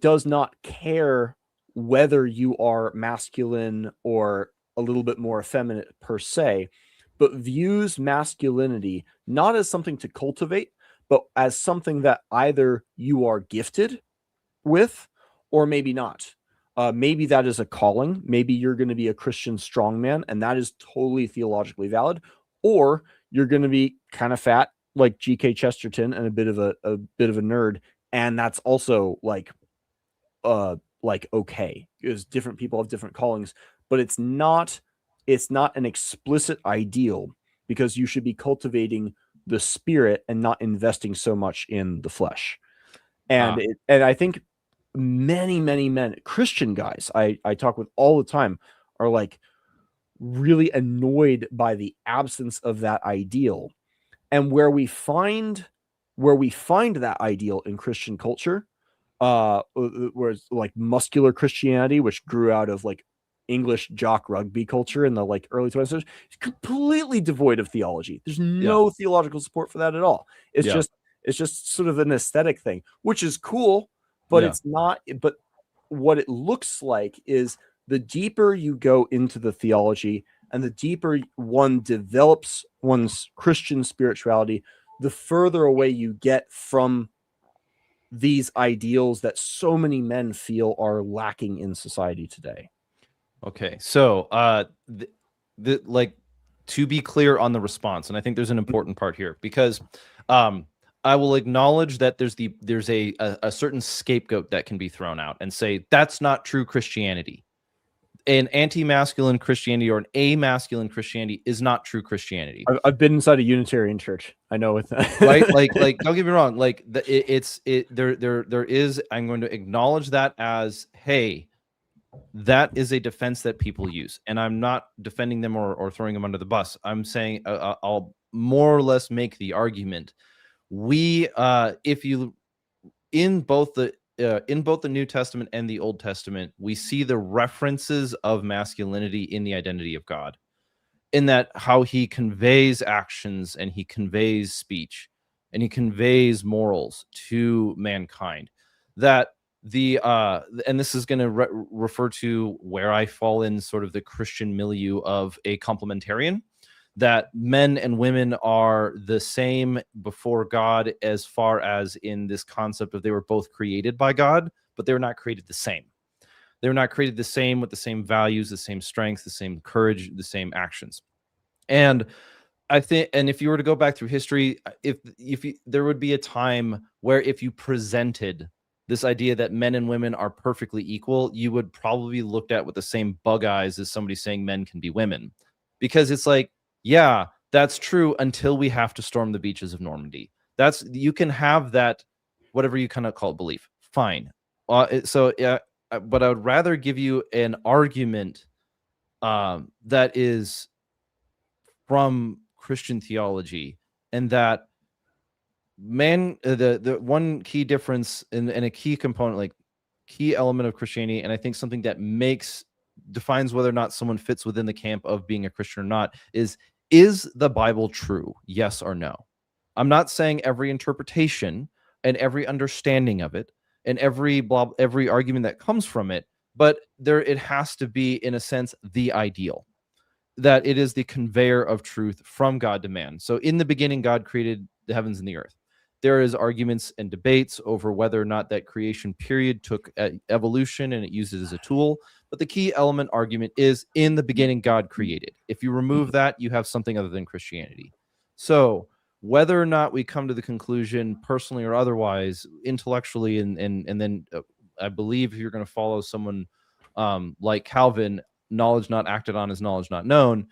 does not care whether you are masculine or a little bit more effeminate per se, but views masculinity not as something to cultivate, but as something that either you are gifted with or maybe not. Maybe that is a calling. Maybe you're going to be a Christian strongman, and that is totally theologically valid. Or you're going to be kind of fat, like G.K. Chesterton, and a bit of a nerd, and that's also like okay, because different people have different callings, but it's not an explicit ideal, because you should be cultivating the spirit and not investing so much in the flesh. And I think many men, Christian guys I talk with all the time, are like really annoyed by the absence of that ideal. And where we find that ideal in Christian culture, whereas like muscular Christianity, which grew out of like English jock rugby culture in the like early 20th century, is completely devoid of theology. There's no theological support for that at all. It's just sort of an aesthetic thing, which is cool, but it's not. But what it looks like is the deeper you go into the theology and the deeper one develops one's Christian spirituality, the further away you get from these ideals that so many men feel are lacking in society today. Okay, so like, to be clear on the response, and I think there's an important part here, because I will acknowledge that there's a certain scapegoat that can be thrown out and say that's not true Christianity. An anti-masculine Christianity or an amasculine Christianity is not true Christianity. I've been inside a Unitarian church. I know with that. Right? Like don't get me wrong. Like there is. I'm going to acknowledge that as, hey, that is a defense that people use, and I'm not defending them or throwing them under the bus. I'm saying I'll more or less make the argument. If you in both the New Testament and the Old Testament, we see the references of masculinity in the identity of God, in that how he conveys actions and he conveys speech and he conveys morals to mankind, that and this is going to refer to where I fall in sort of the Christian milieu of a complementarian, that men and women are the same before God, as far as in this concept of they were both created by God, but they were not created the same. They were not created the same, with the same values, the same strengths, the same courage, the same actions. And I think, and if you were to go back through history, there would be a time where if you presented this idea that men and women are perfectly equal, you would probably be looked at with the same bug eyes as somebody saying men can be women. Because it's like, yeah, that's true until we have to storm the beaches of Normandy. You can have that, whatever you kind of call it, belief. Fine. But I would rather give you an argument that is from Christian theology, and that the one key difference and a key component, like key element of Christianity, and I think something that defines whether or not someone fits within the camp of being a Christian or not, is the Bible true? Yes or no? I'm not saying every interpretation and every understanding of it and every argument that comes from it, but it has to be, in a sense, the ideal, that it is the conveyor of truth from God to man. So in the beginning, God created the heavens and the earth. There is arguments and debates over whether or not that creation period took evolution and it used it as a tool. But the key element argument is, in the beginning, God created. If you remove that, you have something other than Christianity. So whether or not we come to the conclusion, personally or otherwise, intellectually, and then I believe if you're going to follow someone like Calvin, knowledge not acted on is knowledge not known,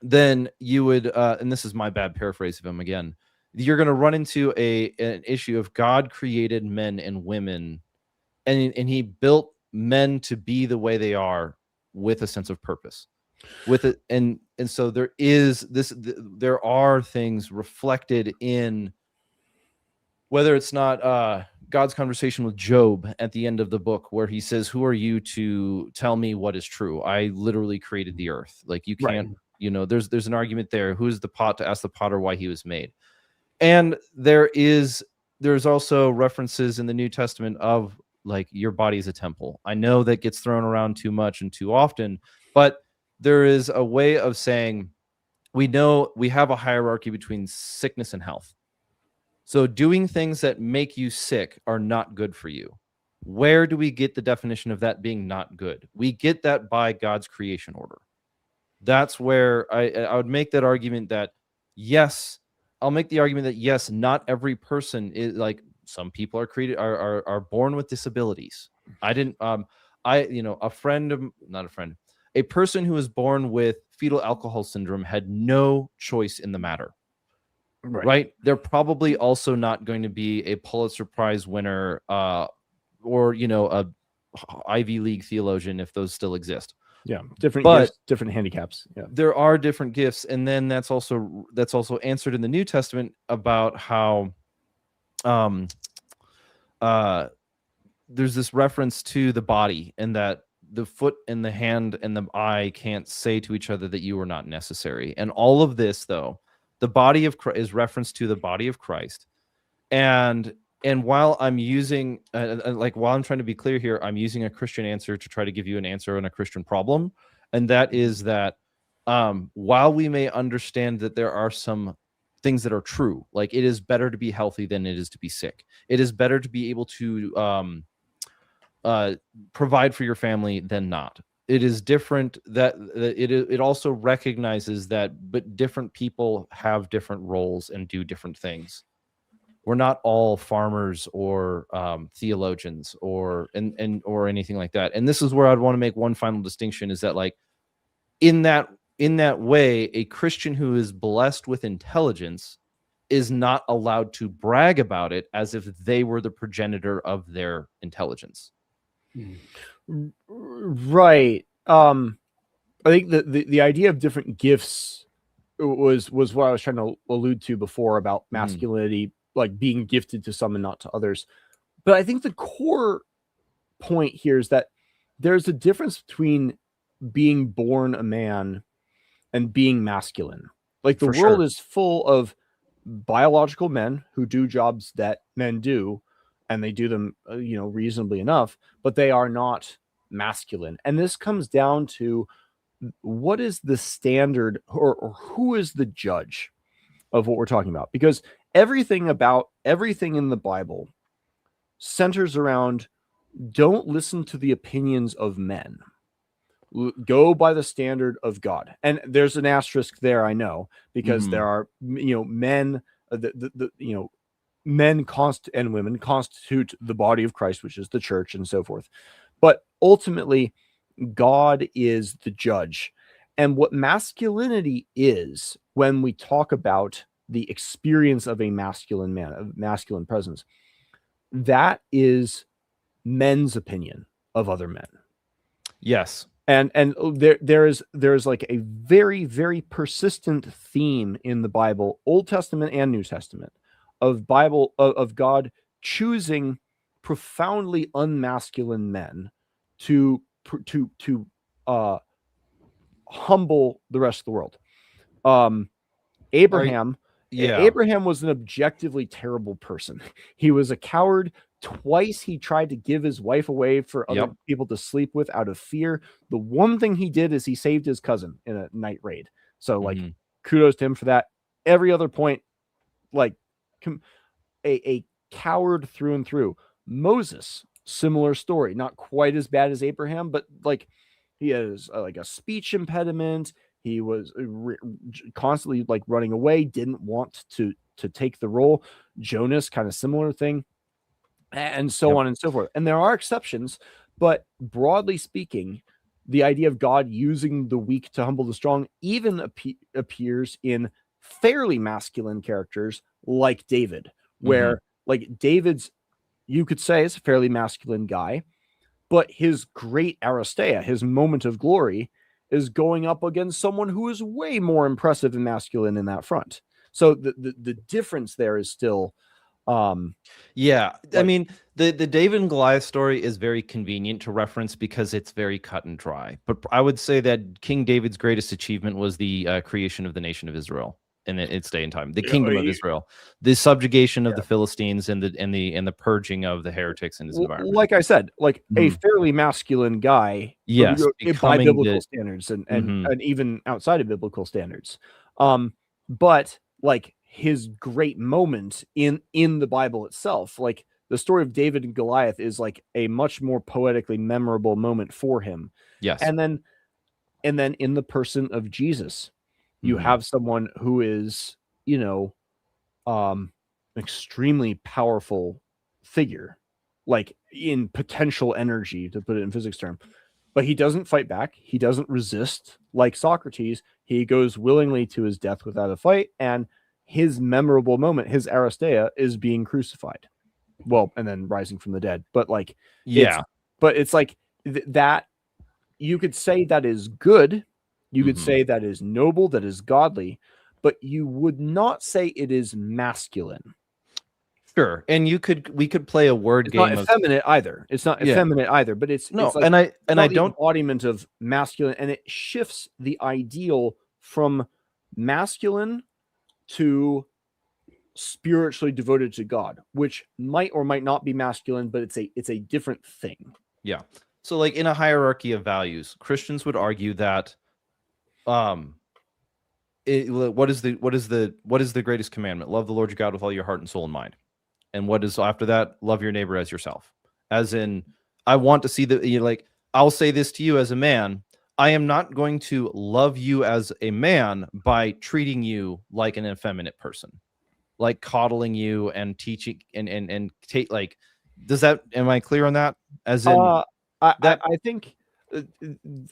then you would, and this is my bad paraphrase of him again, you're going to run into an issue of God created men and women, and he built men to be the way they are with a sense of purpose. With it, and so there are things reflected in, whether it's not God's conversation with Job at the end of the book, where he says, "Who are you to tell me what is true? I literally created the earth." Like, you can't, there's an argument there. Who's the pot to ask the potter why he was made? And there's also references in the New Testament of, like, your body is a temple. I know that gets thrown around too much and too often, but there is a way of saying, we know we have a hierarchy between sickness and health. So doing things that make you sick are not good for you. Where do we get the definition of that being not good? We get that by God's creation order. That's where I would make that argument that, yes, I'll make the argument that, yes, not every person is, like, some people are created, are born with disabilities. A person who was born with fetal alcohol syndrome had no choice in the matter. Right? They're probably also not going to be a Pulitzer Prize winner or a Ivy League theologian, if those still exist. Yeah, gifts, different handicaps. Yeah, there are different gifts, and then that's also answered in the New Testament about how there's this reference to the body, and that the foot and the hand and the eye can't say to each other that you are not necessary. And all of this, though, the body of Christ is reference to the body of Christ. And while I'm using, while I'm trying to be clear here, I'm using a Christian answer to try to give you an answer on a Christian problem. And that is that while we may understand that there are some things that are true, like it is better to be healthy than it is to be sick. It is better to be able to provide for your family than not. It is different that it also recognizes that, but different people have different roles and do different things. We're not all farmers or theologians or anything like that. And this is where I'd want to make one final distinction, is that, like, in that way, a Christian who is blessed with intelligence is not allowed to brag about it as if they were the progenitor of their intelligence. Right. I think the idea of different gifts was what I was trying to allude to before about masculinity, like being gifted to some and not to others. But I think the core point here is that there's a difference between being born a man and being masculine. Like, the world is full of biological men who do jobs that men do, and they do them, reasonably enough, but they are not masculine. And this comes down to what is the standard, or who is the judge of what we're talking about? Because everything in the Bible centers around, don't listen to the opinions of men. Go by the standard of God. And there's an asterisk there, I know, because there are, men, men and women constitute the body of Christ, which is the church, and so forth. But ultimately, God is the judge. And what masculinity is, when we talk about the experience of a masculine man, of masculine presence, that is men's opinion of other men. Yes. And there's like a very, very persistent theme in the Bible, Old Testament and New Testament, of God choosing profoundly unmasculine men to humble the rest of the world. Abraham was an objectively terrible person. He was a coward. Twice he tried to give his wife away for other people to sleep with out of fear. The one thing he did is he saved his cousin in a night raid. So kudos to him for that. Every other point, a coward through and through. Moses, similar story, not quite as bad as Abraham, but he has a speech impediment. He was constantly running away, didn't want to take the role. Jonas, kind of similar thing, and so on and so forth. And there are exceptions, but broadly speaking, the idea of God using the weak to humble the strong even appears in fairly masculine characters like David, where David's, you could say, is a fairly masculine guy, but his great Aristeia, his moment of glory, is going up against someone who is way more impressive and masculine in that front. So the difference there is still, I mean, the David and Goliath story is very convenient to reference because it's very cut and dry. But I would say that King David's greatest achievement was the creation of the nation of Israel in its day and time, the kingdom of Israel, the subjugation of the Philistines, and the purging of the heretics in his environment. Like I said, a fairly masculine guy, by biblical standards and even outside of biblical standards. But his great moment in the Bible itself, the story of David and Goliath, is a much more poetically memorable moment for him. Yes. And then in the person of Jesus, you have someone who is, extremely powerful figure, in potential energy, to put it in physics term, but he doesn't fight back. He doesn't resist like Socrates. He goes willingly to his death without a fight. And his memorable moment, his Aristeia, is being crucified. Well, and then rising from the dead. But it's that you could say that is good. You could say that is noble, that is godly, but you would not say it is masculine. Sure. And we could play a word game. Not effeminate either. It's not effeminate either, but it's I don't embodiment of masculine, and it shifts the ideal from masculine to spiritually devoted to God, which might or might not be masculine, but it's a different thing. Yeah. So in a hierarchy of values, Christians would argue that what is the greatest commandment? Love the Lord your God with all your heart and soul and mind. And what is after that? Love your neighbor as yourself. As in, I want to see I'll say this to you as a man. I am not going to love you as a man by treating you like an effeminate person, like coddling you and teaching and take does that, am I clear on that? As in I think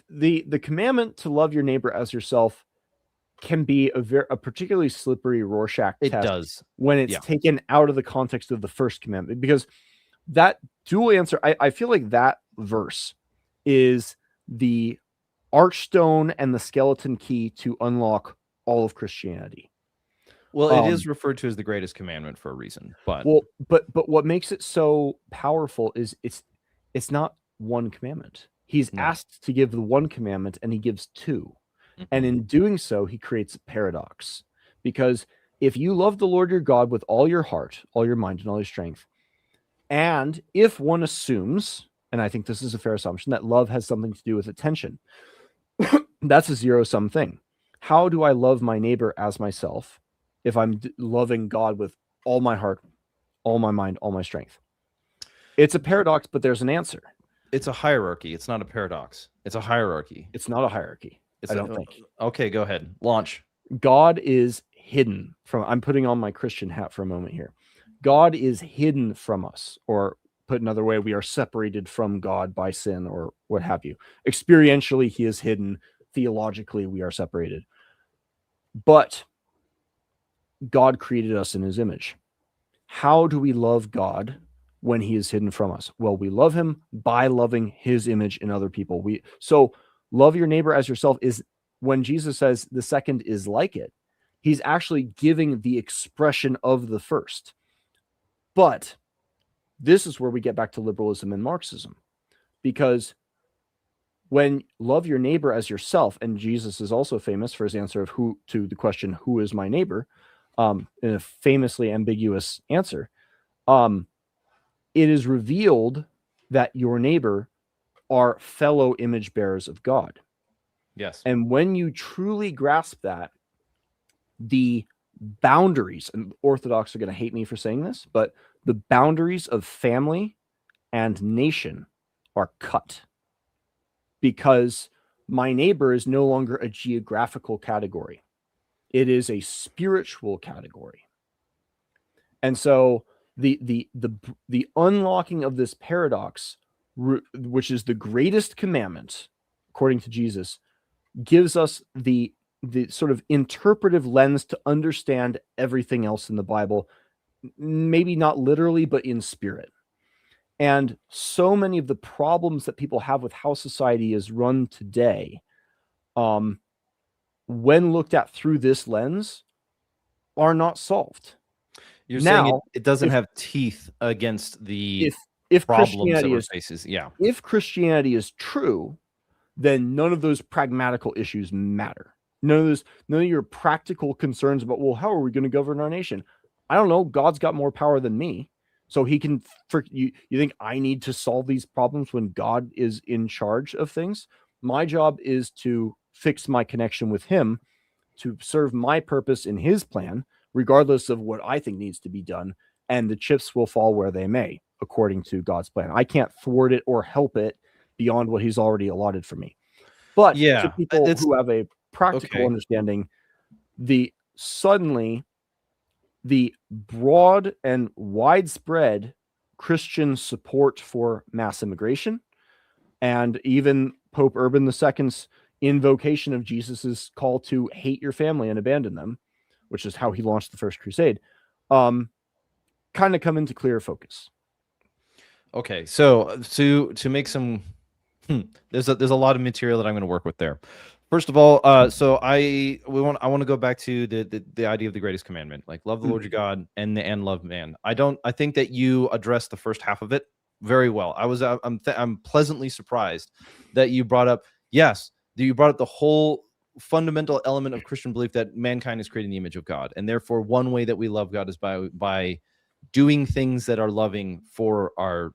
the commandment to love your neighbor as yourself can be a particularly slippery Rorschach test. It does when it's taken out of the context of the first commandment, because that dual answer, I feel like that verse is the archstone and the skeleton key to unlock all of Christianity. Well, it is referred to as the greatest commandment for a reason, but what makes it so powerful is it's not one commandment. He's asked to give the one commandment, and he gives two. And in doing so, he creates a paradox. Because if you love the Lord your God with all your heart, all your mind, and all your strength, And if one assumes, and I think this is a fair assumption, that love has something to do with attention, that's a zero-sum thing. How do I love my neighbor as myself if I'm loving God with all my heart, all my mind, all my strength? It's a paradox, but there's an answer. It's a hierarchy. It's not a paradox. It's a hierarchy. It's not a hierarchy. I don't think. Okay, go ahead. Launch. God is hidden from, I'm putting on my Christian hat for a moment here. God is hidden from us, or put another way, we are separated from God by sin or what have you. Experientially, he is hidden. Theologically, we are separated. But God created us in his image. How do we love God when he is hidden from us? Well, we love him by loving his image in other people. So love your neighbor as yourself is, when Jesus says the second is like it, he's actually giving the expression of the first. But this is where we get back to liberalism and Marxism, because when love your neighbor as yourself, and Jesus is also famous for his answer of who to the question, who is my neighbor, in a famously ambiguous answer, it is revealed that your neighbor are fellow image bearers of God. Yes. And when you truly grasp that, the boundaries, and Orthodox are going to hate me for saying this, but the boundaries of family and nation are cut, because my neighbor is no longer a geographical category. It is a spiritual category. And so the unlocking of this paradox, which is the greatest commandment, according to Jesus, gives us the sort of interpretive lens to understand everything else in the Bible, maybe not literally, but in spirit. And so many of the problems that people have with how society is run today, when looked at through this lens, are not solved. You're now, saying it doesn't have teeth against the if problems that Christianity faces. Yeah. If Christianity is true, then none of those pragmatical issues matter. None of your practical concerns about, well, how are we going to govern our nation? I don't know. God's got more power than me. So he can, you think I need to solve these problems when God is in charge of things? My job is to fix my connection with him, to serve my purpose in his plan, regardless of what I think needs to be done. And the chips will fall where they may, according to God's plan. I can't thwart it or help it beyond what he's already allotted for me. But to people who have a practical understanding, suddenly the broad and widespread Christian support for mass immigration, and even Pope Urban II's invocation of Jesus's call to hate your family and abandon them, which is how he launched the First Crusade, kind of come into clear focus. Okay, so to make some, there's a lot of material that I'm going to work with there. First of all, so I want to go back to the idea of the greatest commandment, like love the Lord your God and love man. I think that you addressed the first half of it very well. I'm pleasantly surprised that you brought up the whole fundamental element of Christian belief that mankind is created in the image of God, and therefore one way that we love God is by doing things that are loving for our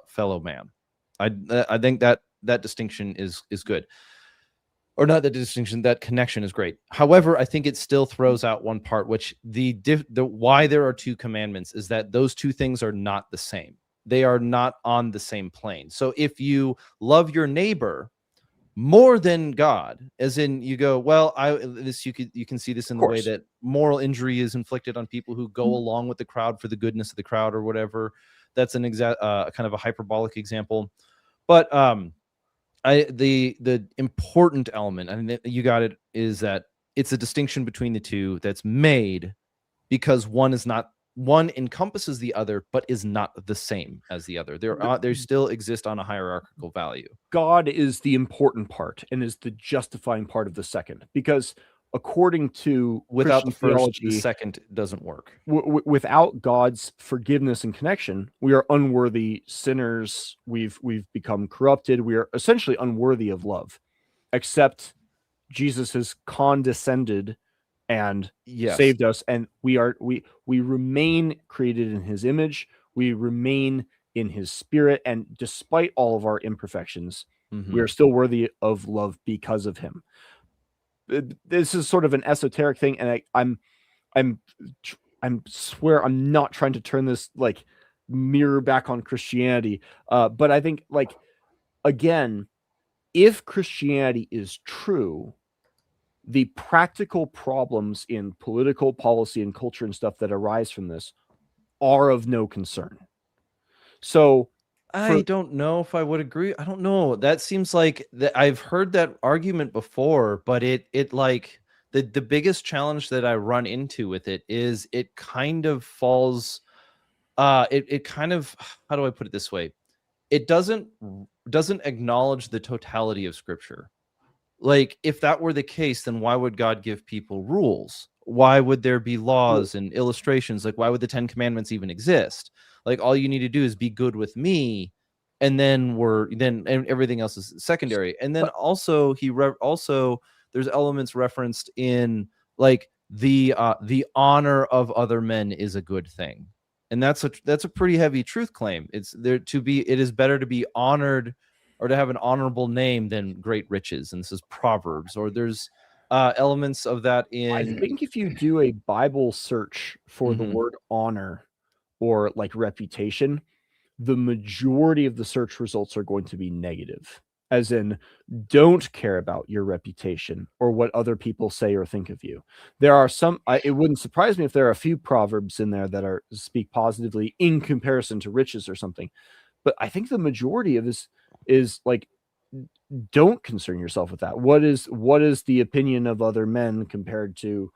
fellow man. I think that distinction is good. Or not that distinction, that connection is great. However, I think it still throws out one part, which the why there are two commandments is that those two things are not the same. They are not on the same plane. So if you love your neighbor more than God, as in you go, well, you can see this in the way that moral injury is inflicted on people who go along with the crowd for the goodness of the crowd or whatever. That's an kind of a hyperbolic example, but the important element, and you got it, is that it's a distinction between the two that's made because one encompasses the other, but is not the same as the other. They still exist on a hierarchical value. God is the important part and is the justifying part of the second, because according to without Christian the first, theology, the second doesn't work. Without God's forgiveness and connection, we are unworthy sinners. We've become corrupted. We are essentially unworthy of love, except Jesus has condescended and Yes. saved us, and we remain created in his image, we remain in his spirit, and despite all of our imperfections, we are still worthy of love because of him. This is sort of an esoteric thing, and I'm swear I'm not trying to turn this like mirror back on Christianity, but I think, like, again, if Christianity is true, the practical problems in political policy and culture and stuff that arise from this are of no concern. So I don't know if I would agree. I don't know. That seems like that I've heard that argument before, but it like the biggest challenge that I run into with it is it kind of falls it kind of, how do I put it this way? It doesn't acknowledge the totality of scripture. Like, if that were the case, then why would God give people rules? Why would there be laws and illustrations? Like, why would the 10 Commandments even exist? Like, all you need to do is be good with me, and then and everything else is secondary. And then also also there's elements referenced in like the honor of other men is a good thing, and that's a pretty heavy truth claim. It is better to be honored or to have an honorable name than great riches. And this is Proverbs, or there's elements of that in. I think if you do a Bible search for the word honor or like reputation, the majority of the search results are going to be negative, as in don't care about your reputation or what other people say or think of you. There are some, it wouldn't surprise me if there are a few proverbs in there that speak positively in comparison to riches or something. But I think the majority of this is like, don't concern yourself with that. What is the opinion of other men compared to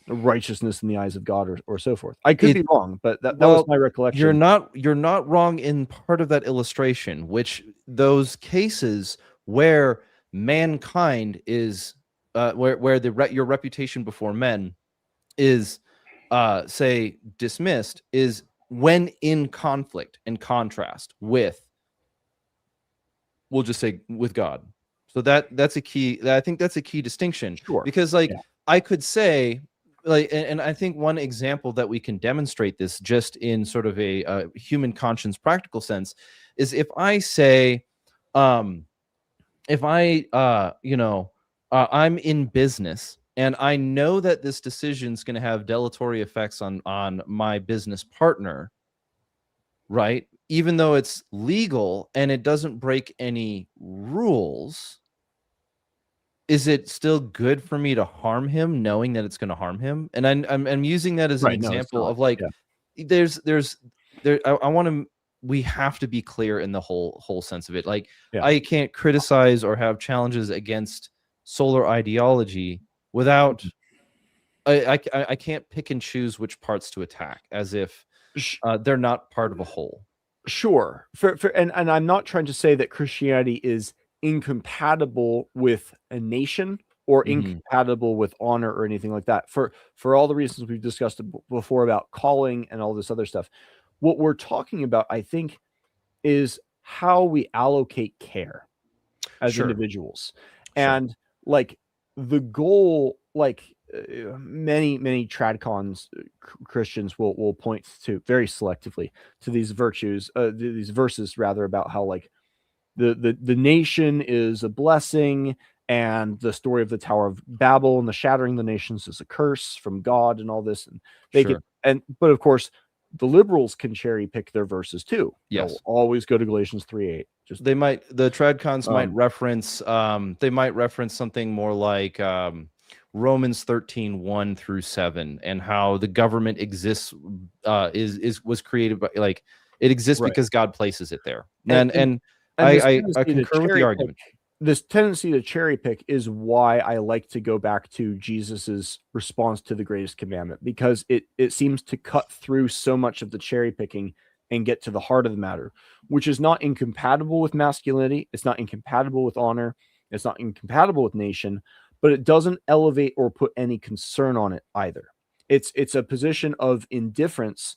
righteousness in the eyes of God, or so forth? I could be wrong, but that was my recollection. You're not wrong in part of that illustration, which those cases where mankind is where your reputation before men is say dismissed, is when in conflict and contrast with, we'll just say, with God. So that's a key. I think that's a key distinction. Sure. Because I could say, like, and I think one example that we can demonstrate this just in sort of a human conscience practical sense is if I say, if I I'm in business and I know that this decision is going to have dilatory effects on my business partner, right? Even though it's legal and it doesn't break any rules, is it still good for me to harm him, knowing that it's going to harm him? And I'm using that as an example of like, I want to. We have to be clear in the whole sense of it. Like, I can't criticize or have challenges against solar ideology without. I can't pick and choose which parts to attack, as if they're not part of a whole. Sure. And I'm not trying to say that Christianity is incompatible with a nation or incompatible with honor or anything like that. For all the reasons we've discussed before about calling and all this other stuff. What we're talking about, I think, is how we allocate care as individuals. And like the goal, like many tradcons Christians will point to very selectively to these virtues, these verses rather, about how like the nation is a blessing, and the story of the Tower of Babel and the shattering the nations is a curse from God, and all this. And they but of course the liberals can cherry pick their verses too. Yes. They'll always go to Galatians 3:8. The tradcons might reference something more like Romans 13:1 through 7, and how the government exists, was created by, like, it exists because God places it there. And I concur with the argument. This tendency to cherry pick is why I like to go back to Jesus's response to the greatest commandment, because it seems to cut through so much of the cherry picking and get to the heart of the matter, which is not incompatible with masculinity. It's not incompatible with honor. It's not incompatible with nation, but it doesn't elevate or put any concern on it either. It's a position of indifference.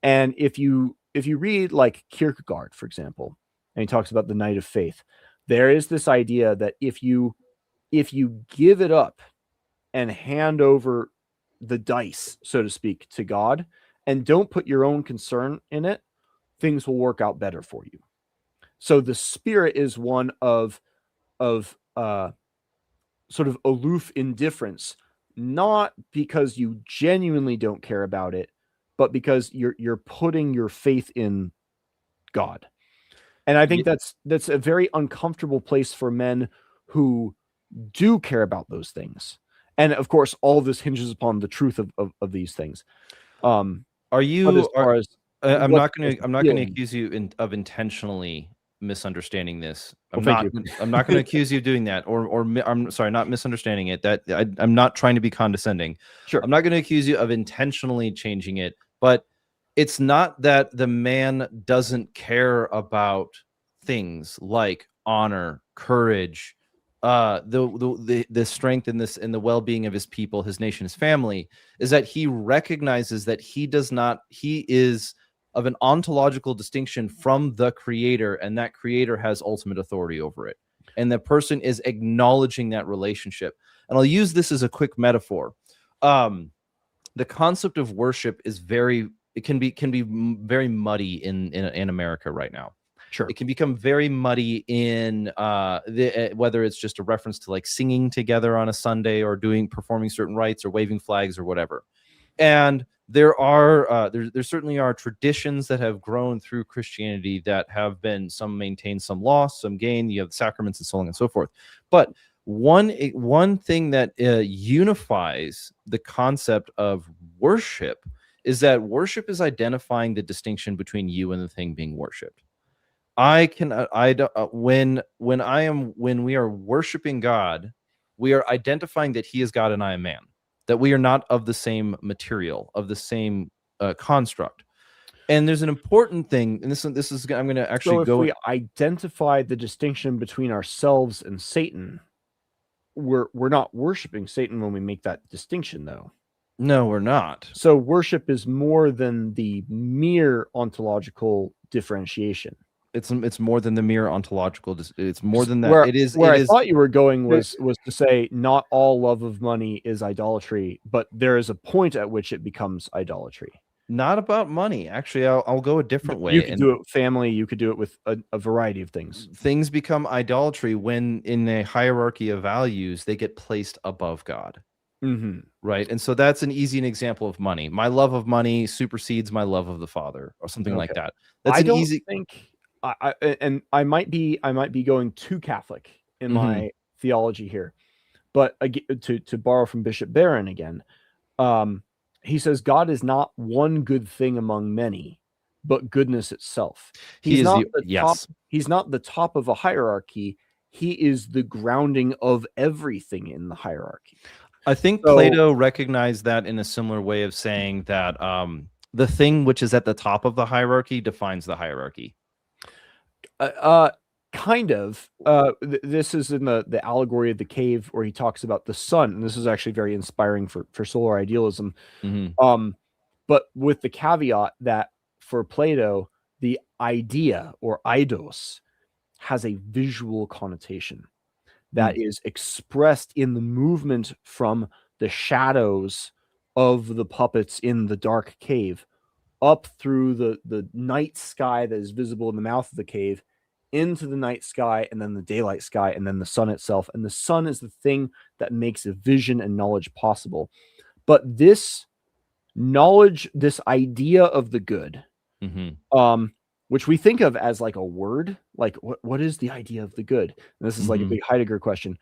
And if you read like Kierkegaard, for example, and he talks about the night of faith, there is this idea that if you give it up and hand over the dice, so to speak, to God, and don't put your own concern in it, things will work out better for you. So the spirit is one of sort of aloof indifference, not because you genuinely don't care about it, but because you're putting your faith in God. And I think that's a very uncomfortable place for men who do care about those things. And of course, all of this hinges upon the truth of these things. Are you? I'm not going to feeling, accuse you of intentionally misunderstanding this. well, thank you. I'm not going to accuse you of doing that, or I'm sorry, not misunderstanding it. That I'm not trying to be condescending. Sure. I'm not going to accuse you of intentionally changing it, but it's not that the man doesn't care about things like honor, courage, the strength in this, in the well-being of his people, his nation, his family, is that he recognizes that he is of an ontological distinction from the creator, and that creator has ultimate authority over it, and the person is acknowledging that relationship. And I'll use this as a quick metaphor. The concept of worship is can be very muddy in America right now. Sure. It can become very muddy in whether it's just a reference to like singing together on a Sunday, or performing certain rites, or waving flags, or whatever. And there certainly are traditions that have grown through Christianity that have been, some maintained, some lost, some gained. You have the sacraments and so on and so forth. But one thing that unifies the concept of worship is that worship is identifying the distinction between you and the thing being worshipped. When we are worshiping God, we are identifying that He is God and I am man, that we are not of the same material, of the same construct. And there's an important thing, and this is I'm going to actually So if we identify the distinction between ourselves and Satan, we're not worshiping Satan when we make that distinction, though. No, we're not. So worship is more than the mere ontological differentiation. It's more than the mere ontological. It's more than that. Where I thought you were going was to say not all love of money is idolatry, but there is a point at which it becomes idolatry. Not about money. Actually, I'll go a different way. You could do it with family. You could do it with a variety of things. Things become idolatry when, in a hierarchy of values, they get placed above God. Mm-hmm. Right. And so that's an easy example of money. My love of money supersedes my love of the Father, or something like that. That's I might be going too Catholic in my theology here, but to borrow from Bishop Barron again, he says God is not one good thing among many, but goodness itself. He's not the top of a hierarchy. He is the grounding of everything in the hierarchy. I think Plato recognized that in a similar way of saying that the thing which is at the top of the hierarchy defines the hierarchy. Kind of. This is in the allegory of the cave, where he talks about the sun, and this is actually very inspiring for solar idealism. But with the caveat that for Plato, the idea, or eidos, has a visual connotation that is expressed in the movement from the shadows of the puppets in the dark cave up through the night sky that is visible in the mouth of the cave, into the night sky, and then the daylight sky, and then the sun itself. And the sun is the thing that makes a vision and knowledge possible. But this knowledge, this idea of the good, which we think of as like a word, like what is the idea of the good? And this is like a big Heidegger question,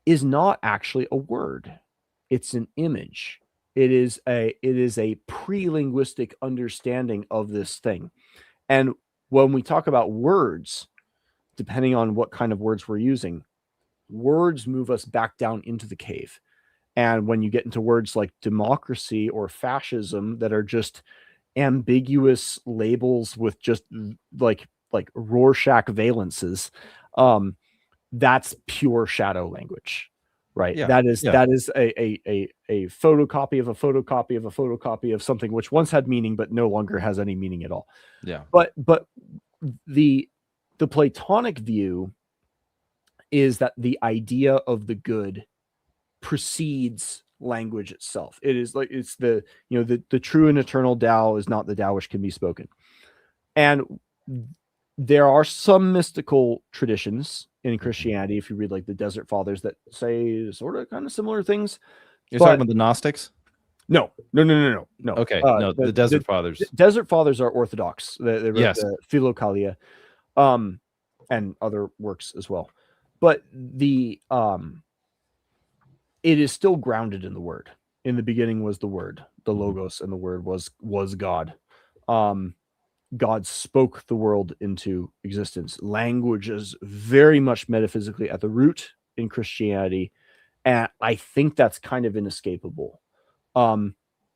is not actually a word. It's an image. It is a pre-linguistic understanding of this thing. And when we talk about words, depending on what kind of words we're using, words move us back down into the cave. And when you get into words like democracy or fascism that are just ambiguous labels with just like Rorschach valences, that's pure shadow language, right? That is a photocopy of a photocopy of a photocopy of something which once had meaning but no longer has any meaning at all. But the Platonic view is that the idea of the good precedes language itself. It is like it's the the true and eternal Tao is not the Tao which can be spoken. And there are some mystical traditions in Christianity, if you read like the Desert Fathers, that say sort of kind of similar things. You're talking about the Gnostics? No. Okay, no, the Desert Fathers. The Desert Fathers are Orthodox. They wrote Yes. the Philokalia, and other works as well. But the it is still grounded in the Word. In the beginning was the Word, the Logos, and the Word was God. God spoke the world into existence. Language is very much metaphysically at the root in Christianity, and I think that's kind of inescapable.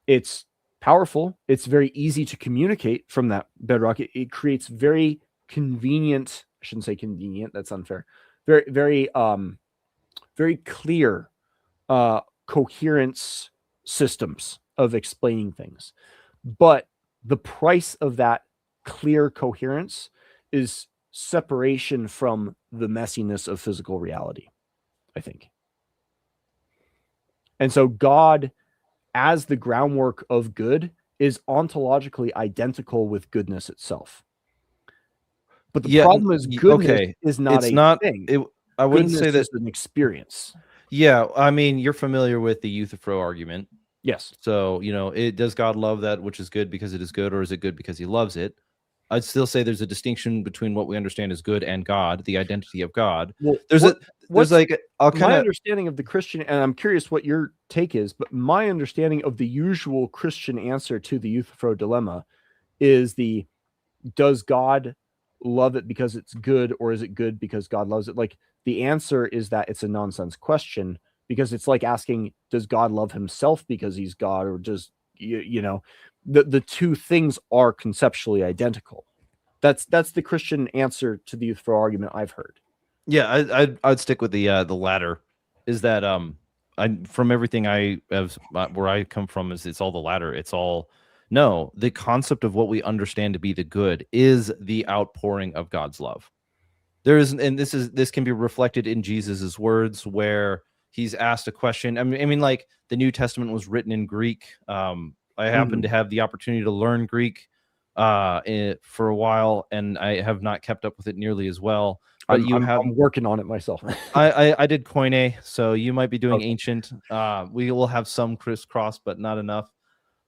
It's powerful. It's very easy to communicate from that bedrock. It creates very convenient. I shouldn't say convenient. That's unfair. Very, very clear, coherence systems of explaining things. But the price of that clear coherence is separation from the messiness of physical reality, I think. And so God, as the groundwork of good, is ontologically identical with goodness itself. But the problem is goodness is not a thing. I wouldn't say that it's an experience. Yeah, I mean, you're familiar with the Euthyphro argument. Yes. So, does God love that which is good because it is good, or is it good because he loves it? I'd still say there's a distinction between what we understand as good and God, the identity of God. Well, my understanding of the Christian, and I'm curious what your take is, but my understanding of the usual Christian answer to the Euthyphro dilemma is does God love it because it's good, or is it good because God loves it? Like, the answer is that it's a nonsense question, because it's like asking, does God love himself because he's God, or does the two things are conceptually identical? That's the Christian answer to the Euthyphro argument I've heard. Yeah, I'd stick with the latter. Is that from everything I have, where I come from, is it's all the latter. It's all no. The concept of what we understand to be the good is the outpouring of God's love. There is, and this can be reflected in Jesus's words, where he's asked a question. I mean, like, the New Testament was written in Greek. I happen to have the opportunity to learn Greek for a while, and I have not kept up with it nearly as well. But I'm working on it myself. I did Koine, so you might be doing ancient. We will have some crisscross, but not enough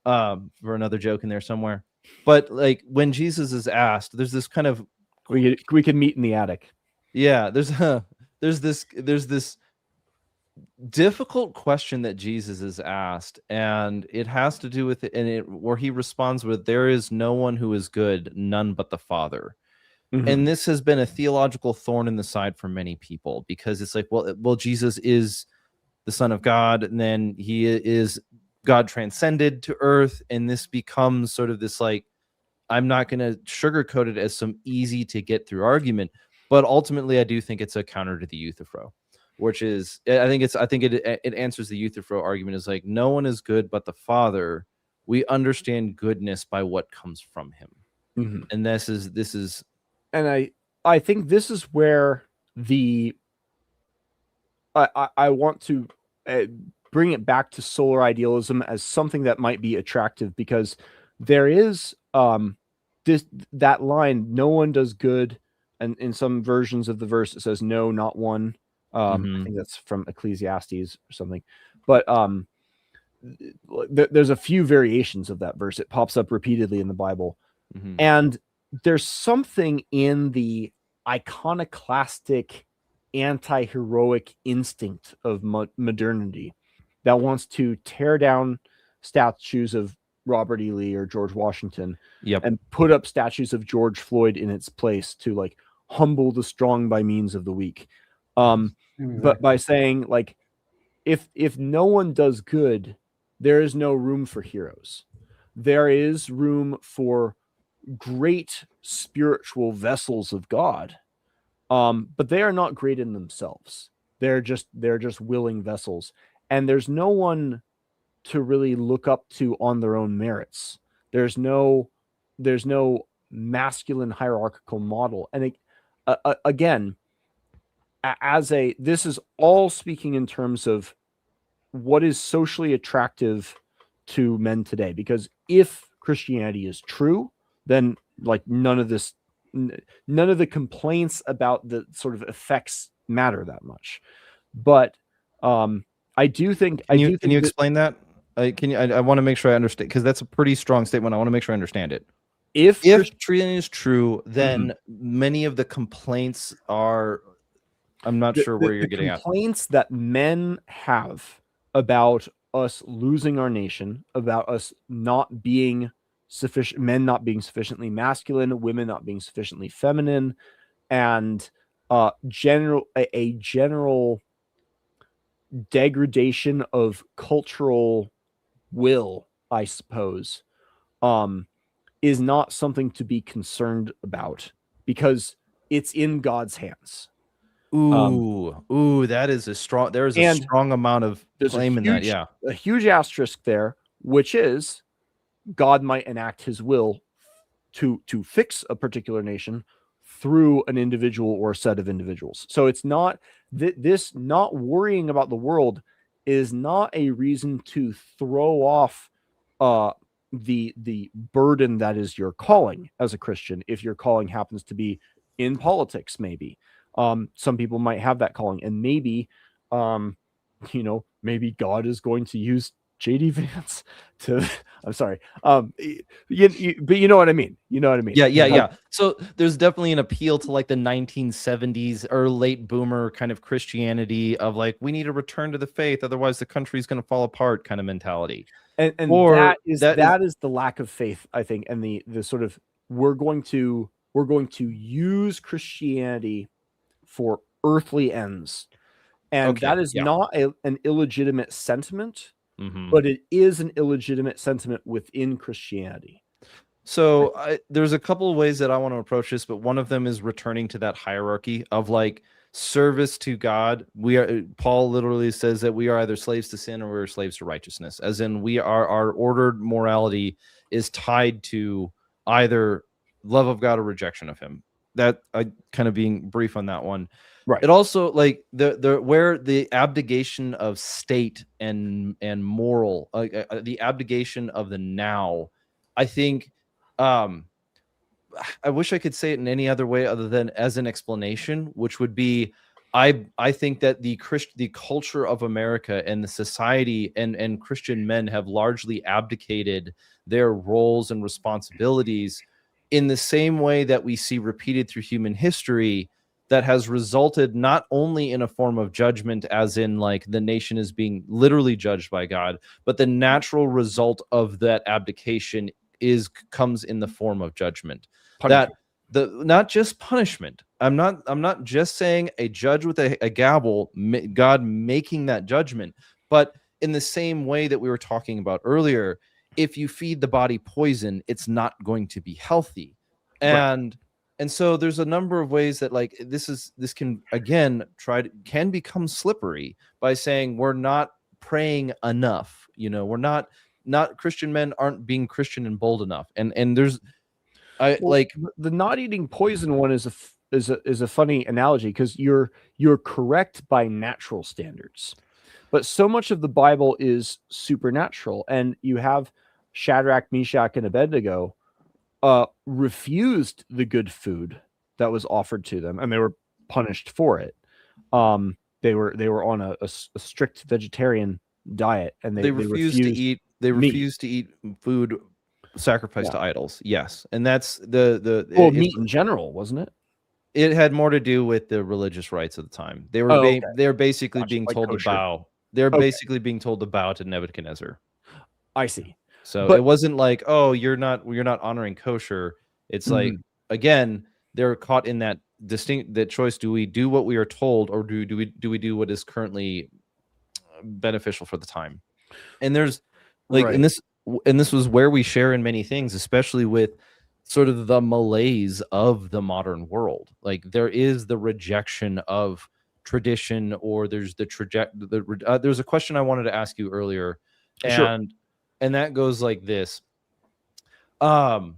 for another joke in there somewhere. But like, when Jesus is asked, there's this kind of we can meet in the attic. Yeah, there's this difficult question that Jesus is asked, and it has to do with it, where he responds with, "There is no one who is good, none but the Father." And this has been a theological thorn in the side for many people, because it's like, well, Jesus is the Son of God, and then he is God transcended to earth, and this becomes sort of this, like, I'm not going to sugarcoat it as some easy to get through argument, but ultimately I do think it's a counter to the Euthyphro, which is, I think it answers the Euthyphro argument, is like, no one is good but the Father. We understand goodness by what comes from him. And this is and I think this is where I want to bring it back to solar idealism as something that might be attractive, because there is that line, no one does good, and in some versions of the verse it says no, not one. I think that's from Ecclesiastes or something, but there's a few variations of that verse. It pops up repeatedly in the Bible, and there's something in the iconoclastic, anti-heroic instinct of modernity that wants to tear down statues of Robert E. Lee or George Washington, and put up statues of George Floyd in its place, to like humble the strong by means of the weak. But by saying, like, if no one does good, there is no room for heroes. There is room for great spiritual vessels of God, but they are not great in themselves. They're just willing vessels, and there's no one to really look up to on their own merits. There's no masculine hierarchical model. And again, this is all speaking in terms of what is socially attractive to men today. Because if Christianity is true, then like none of the complaints about the sort of effects matter that much. But I do think Can you explain that? I want to make sure I understand, because that's a pretty strong statement. I want to make sure I understand it. If Christianity is true, then many of the complaints are, I'm not sure where you're getting at. Complaints that men have about us losing our nation, about us not being sufficient, men not being sufficiently masculine, women not being sufficiently feminine, and a general degradation of cultural will, I suppose, is not something to be concerned about, because it's in God's hands. That is a strong. There is a strong amount of claim in that. Yeah, a huge asterisk there, which is God might enact His will to fix a particular nation through an individual or a set of individuals. So it's not this not worrying about the world is not a reason to throw off the burden that is your calling as a Christian. If your calling happens to be in politics, maybe some people might have that calling, and maybe maybe God is going to use JD Vance to I'm sorry. But you know what I mean. You know what I mean. Yeah. So there's definitely an appeal to like the 1970s or late boomer kind of Christianity of like, we need to return to the faith, otherwise the country's going to fall apart kind of mentality. And that is the lack of faith, I think, and the sort of we're going to use Christianity for earthly ends, and that is not an illegitimate sentiment, but it is an illegitimate sentiment within Christianity. So there's a couple of ways that I want to approach this, but one of them is returning to that hierarchy of like service to God. Paul literally says that we are either slaves to sin or we're slaves to righteousness, as in our ordered morality is tied to either love of God or rejection of Him. That I kind of being brief on that one. Right. It also like where the abdication of state and moral, the abdication of the now. I think, I wish I could say it in any other way other than as an explanation, which would be, I think that the culture of America and the society and Christian men have largely abdicated their roles and responsibilities in the same way that we see repeated through human history, that has resulted not only in a form of judgment, as in like the nation is being literally judged by God, but the natural result of that abdication comes in the form of judgment. Punishment. Not just punishment. I'm not just saying a judge with a gavel, God making that judgment, but in the same way that we were talking about earlier, if you feed the body poison, it's not going to be healthy. And so there's a number of ways that like this can again can become slippery by saying we're not praying enough. We're not Christian men aren't being Christian and bold enough. And there's like the not eating poison one is a funny analogy, because you're correct by natural standards, but so much of the Bible is supernatural, and you have Shadrach, Meshach, and Abednego refused the good food that was offered to them, and they were punished for it. They were on a strict vegetarian diet, and they refused to eat. They refused to eat food sacrificed to idols. Yes, and that's meat in general, wasn't it? It had more to do with the religious rites of the time. They were basically being told to bow. They're basically being told to bow to Nebuchadnezzar. I see. So it wasn't like, oh, you're not honoring kosher. It's like, again, they're caught in that choice. Do we do what we are told, or do we do what is currently beneficial for the time? And there's like, and this was where we share in many things, especially with sort of the malaise of the modern world. Like there is the rejection of tradition, or there's there's a question I wanted to ask you earlier. And that goes like this. So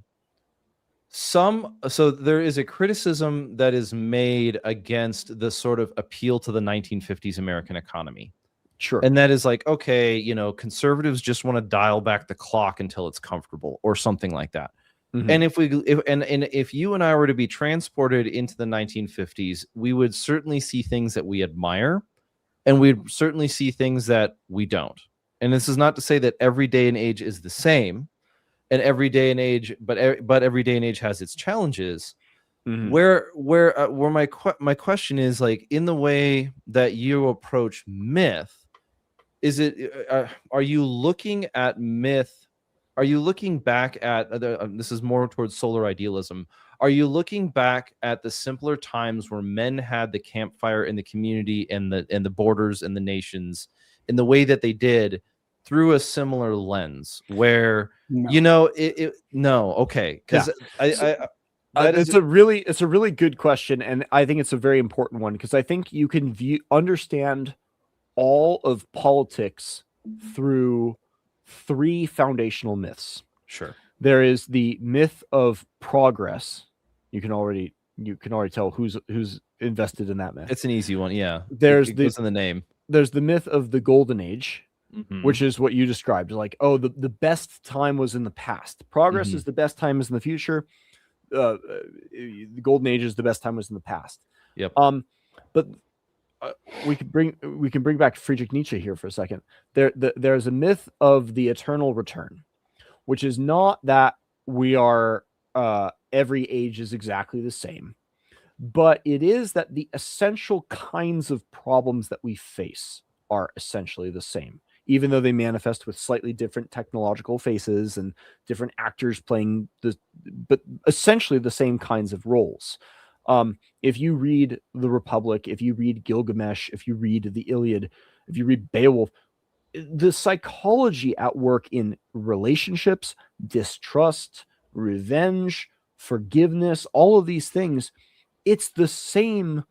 there is a criticism that is made against the sort of appeal to the 1950s American economy. Sure. And that is like, okay, conservatives just want to dial back the clock until it's comfortable or something like that. Mhm. And if you and I were to be transported into the 1950s, we would certainly see things that we admire, and we'd certainly see things that we don't. And this is not to say that every day and age is the same, and every day and age, but every day and age has its challenges. Mhm. Where my question is, like, in the way that you approach myth, is it are you looking at myth? Are you looking back at this is more towards solar idealism? Are you looking back at the simpler times where men had the campfire in the community and the borders and the nations in the way that they did through a similar lens where No. no, okay, because It's a really good question, and I think it's a very important one, because I think you can understand all of politics through three foundational myths. Sure. There is the myth of progress. You can already tell who's invested in that myth. It's an easy one, yeah. There's it goes in the name. There's the myth of the golden age, Mhm. which is what you described. Like, oh, the best time was in the past. Progress is the best time is in the future. The golden age is the best time was in the past. Yep. But we can bring back Friedrich Nietzsche here for a second. There's a myth of the eternal return, which is not that we are every age is exactly the same, but it is that the essential kinds of problems that we face are essentially the same, even though they manifest with slightly different technological faces and different actors playing but essentially the same kinds of roles. If you read The Republic, if you read Gilgamesh, if you read the Iliad, if you read Beowulf, the psychology at work in relationships, distrust, revenge, forgiveness, all of these things, it's the same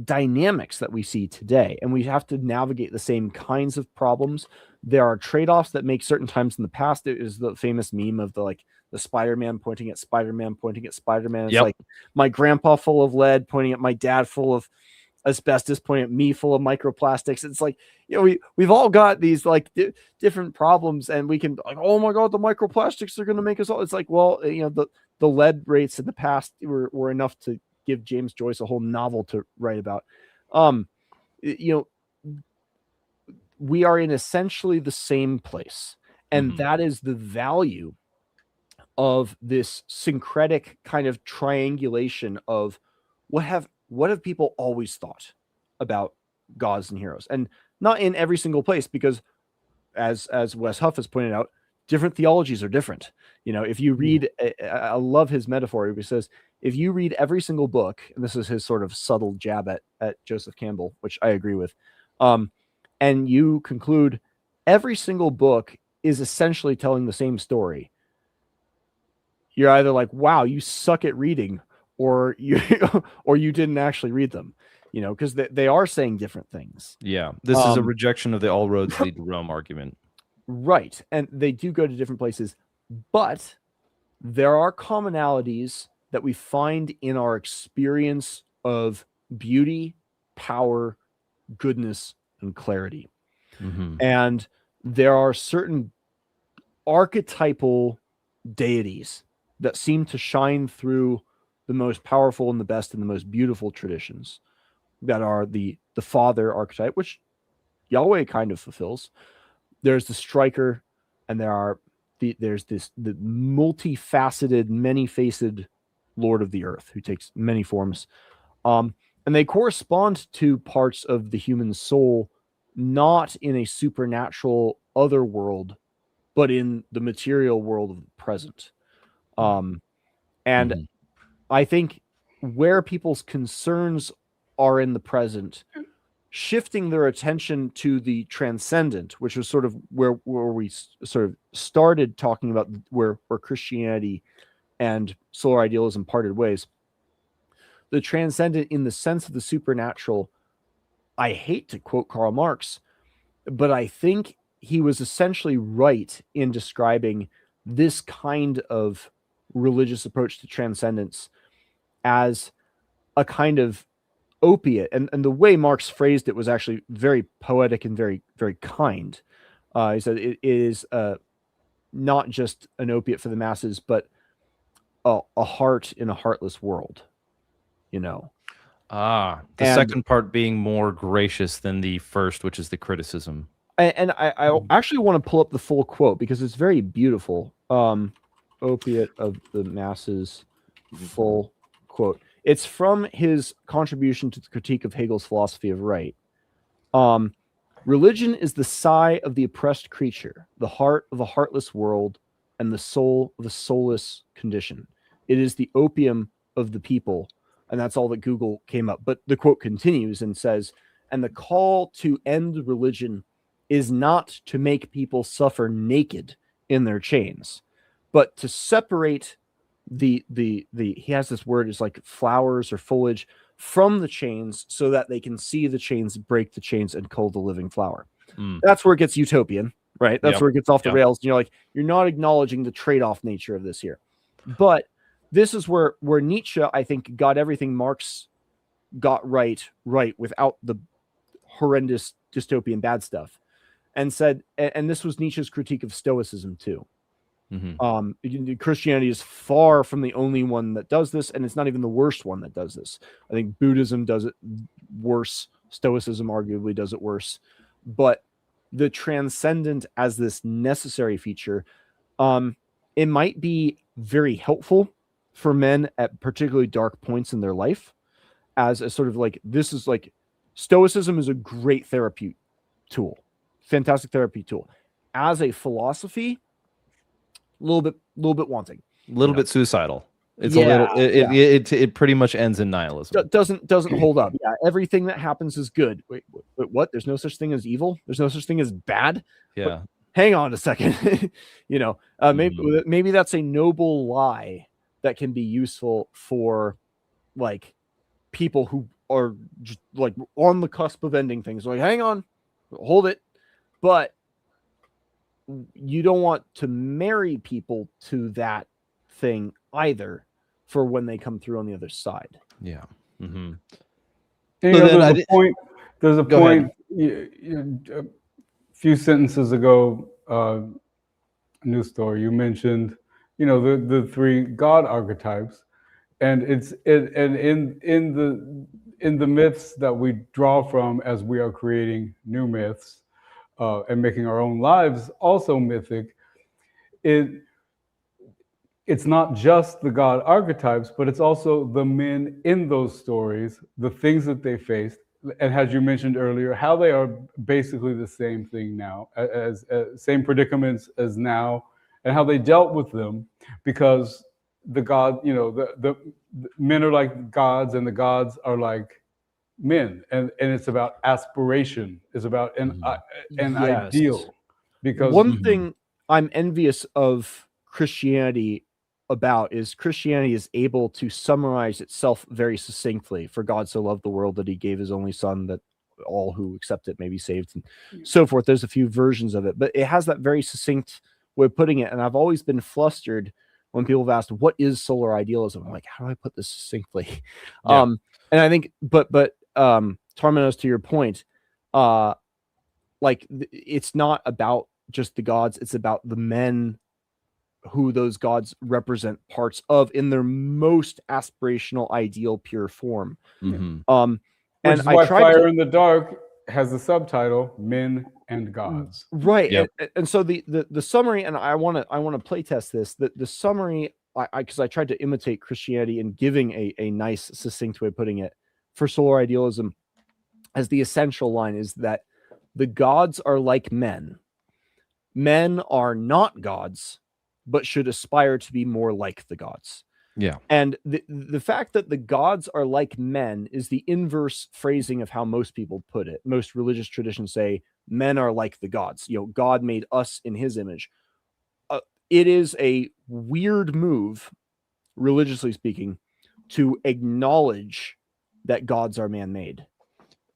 dynamics that we see today, and we have to navigate the same kinds of problems. There are trade-offs that make certain times in the past. It is the famous meme of the Spider-Man pointing at Spider-Man pointing at Spider-Man. It's like my grandpa full of lead pointing at my dad full of asbestos pointing at me full of microplastics. It's like, we've all got these like different problems, and we can like, oh my god, the microplastics are going to make us all. It's like, well, the lead rates in the past were enough to give James Joyce a whole novel to write about. We are in essentially the same place, and that is the value of this syncretic kind of triangulation of what have people always thought about gods and heroes, and not in every single place, because as Wes Huff has pointed out, different theologies are different. If you read, I love his metaphor. He says, if you read every single book, and this is his sort of subtle jab at Joseph Campbell, which I agree with, and you conclude every single book is essentially telling the same story, you're either like, wow, you suck at reading, or you didn't actually read them, because they are saying different things. Yeah, this is a rejection of the all roads lead to Rome argument. Right, and they do go to different places, but there are commonalities that we find in our experience of beauty, power, goodness, and clarity. And there are certain archetypal deities that seem to shine through the most powerful and the best and the most beautiful traditions, that are the father archetype, which Yahweh kind of fulfills. There's the striker, and there's the multifaceted, many-faced Lord of the Earth, who takes many forms. And they correspond to parts of the human soul, not in a supernatural other world, but in the material world of the present. And I think where people's concerns are in the present, shifting their attention to the transcendent, which was sort of where we sort of started talking about, where Christianity and solar idealism parted ways. The transcendent, in the sense of the supernatural, I hate to quote Karl Marx, but I think he was essentially right in describing this kind of religious approach to transcendence as a kind of opiate, and the way Marx phrased it was actually very poetic and very, very kind. He said it is not just an opiate for the masses, but a heart in a heartless world, you know. The And- second part being more gracious than the first, which is the criticism. And I actually want to pull up the full quote because it's very beautiful. Opiate of the masses, full quote. It's from his contribution to the critique of Hegel's philosophy of right. Religion is the sigh of the oppressed creature, the heart of a heartless world, and the soul of a soulless condition. It is the opium of the people. And that's all that Google came up. But the quote continues and says, and the call to end religion is not to make people suffer naked in their chains, but to separate the he has this word, is like flowers or foliage, from the chains so that they can see the chains, break the chains, and cull the living flower. That's where it gets utopian, right? That's where it gets off the rails. And you're like, you're not acknowledging the trade-off nature of this here. But this is where Nietzsche, I think, got everything Marx got right without the horrendous dystopian bad stuff, and said, and this was Nietzsche's critique of Stoicism too. Christianity is far from the only one that does this, and it's not even the worst one that does this. I think Buddhism does it worse. Stoicism arguably does it worse. But the transcendent as this necessary feature, it might be very helpful for men at particularly dark points in their life, as a sort of like, this is like, Stoicism is a great therapy tool, fantastic therapy tool. As a philosophy, a little bit wanting, a little bit suicidal. It's Yeah, a little, it pretty much ends in nihilism. doesn't hold up. Yeah, everything that happens is good. Wait, what? There's no such thing as evil. There's no such thing as bad. Yeah. Hang on a second. You know, maybe that's a noble lie that can be useful for like people who are just like on the cusp of ending things. Like, hang on, hold it. But you don't want to marry people to that thing either for when they come through on the other side. Yeah. Mm-hmm. You know, there's a point a few sentences ago, New Story, you mentioned, you know, the three God archetypes, and in the myths that we draw from as we are creating new myths and making our own lives also mythic, it's not just the God archetypes, but it's also the men in those stories, the things that they faced, and as you mentioned earlier, how they are basically the same thing now, as same predicaments as now, and how they dealt with them, because the God, you know, the men are like gods, and the gods are like men, and it's about aspiration, it's about an ideal. Because one thing I'm envious of Christianity about is Christianity is able to summarize itself very succinctly. For God so loved the world that he gave his only son, that all who accept it may be saved, and so forth. There's a few versions of it, but it has that very succinct way of putting it. And I've always been flustered when people have asked, what is solar idealism? I'm like, how do I put this succinctly? And I think, but Tarmanos, to your point, like it's not about just the gods, it's about the men who those gods represent parts of in their most aspirational, ideal, pure form. and I tried Fire in the Dark has the subtitle Men and Gods. Right. And so the summary, and I want to play test this, the summary, because I tried to imitate Christianity in giving a nice, succinct way of putting it for solar idealism, as the essential line is that the gods are like men. Men are not gods, but should aspire to be more like the gods. Yeah. And the fact that the gods are like men is the inverse phrasing of how most people put it. Most religious traditions say men are like the gods. You know, God made us in his image. It is a weird move, religiously speaking, to acknowledge that gods are man-made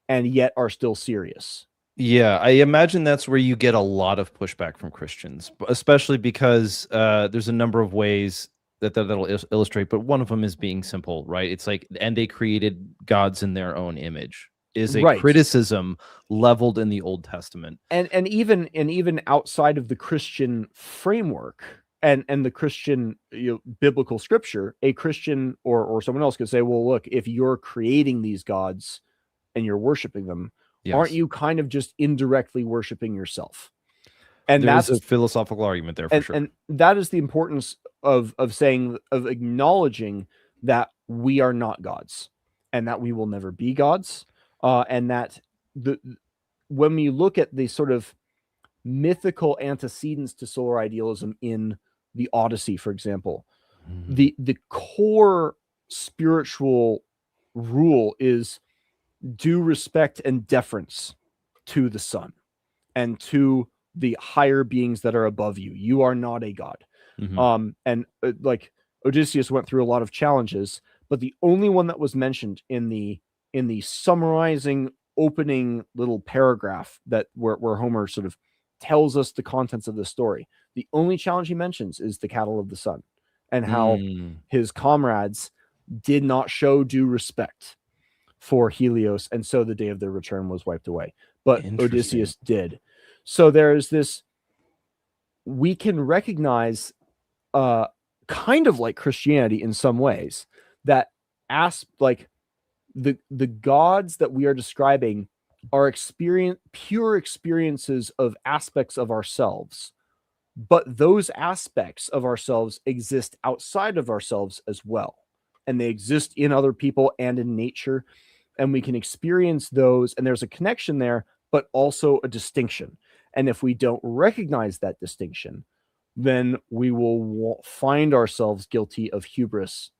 and yet are still serious. Yeah, I imagine that's where you get a lot of pushback from Christians, especially because there's a number of ways that'll illustrate, but one of them is being simple, right? It's like, and they created gods in their own image, is a Right. criticism leveled in the Old Testament. And even outside of the Christian framework and the Christian biblical scripture, a Christian or someone else could say, well, look, if you're creating these gods and you're worshiping them, aren't you kind of just indirectly worshiping yourself? And there's a philosophical argument there for sure. And that is the importance of acknowledging that we are not gods and that we will never be gods, and that when we look at the sort of mythical antecedents to solar idealism in the Odyssey, for example, the core spiritual rule is due respect and deference to the sun and to the higher beings that are above you. You are not a god. And like Odysseus went through a lot of challenges, but the only one that was mentioned in the summarizing opening little paragraph that where Homer sort of tells us the contents of the story, the only challenge he mentions is the cattle of the sun and how his comrades did not show due respect for Helios, and so the day of their return was wiped away. But Odysseus did. So there is this, we can recognize kind of like Christianity in some ways, that like the gods that we are describing are pure experiences of aspects of ourselves, but those aspects of ourselves exist outside of ourselves as well, and they exist in other people and in nature, and we can experience those, and there's a connection there, but also a distinction. And if we don't recognize that distinction, then we will find ourselves guilty of hubris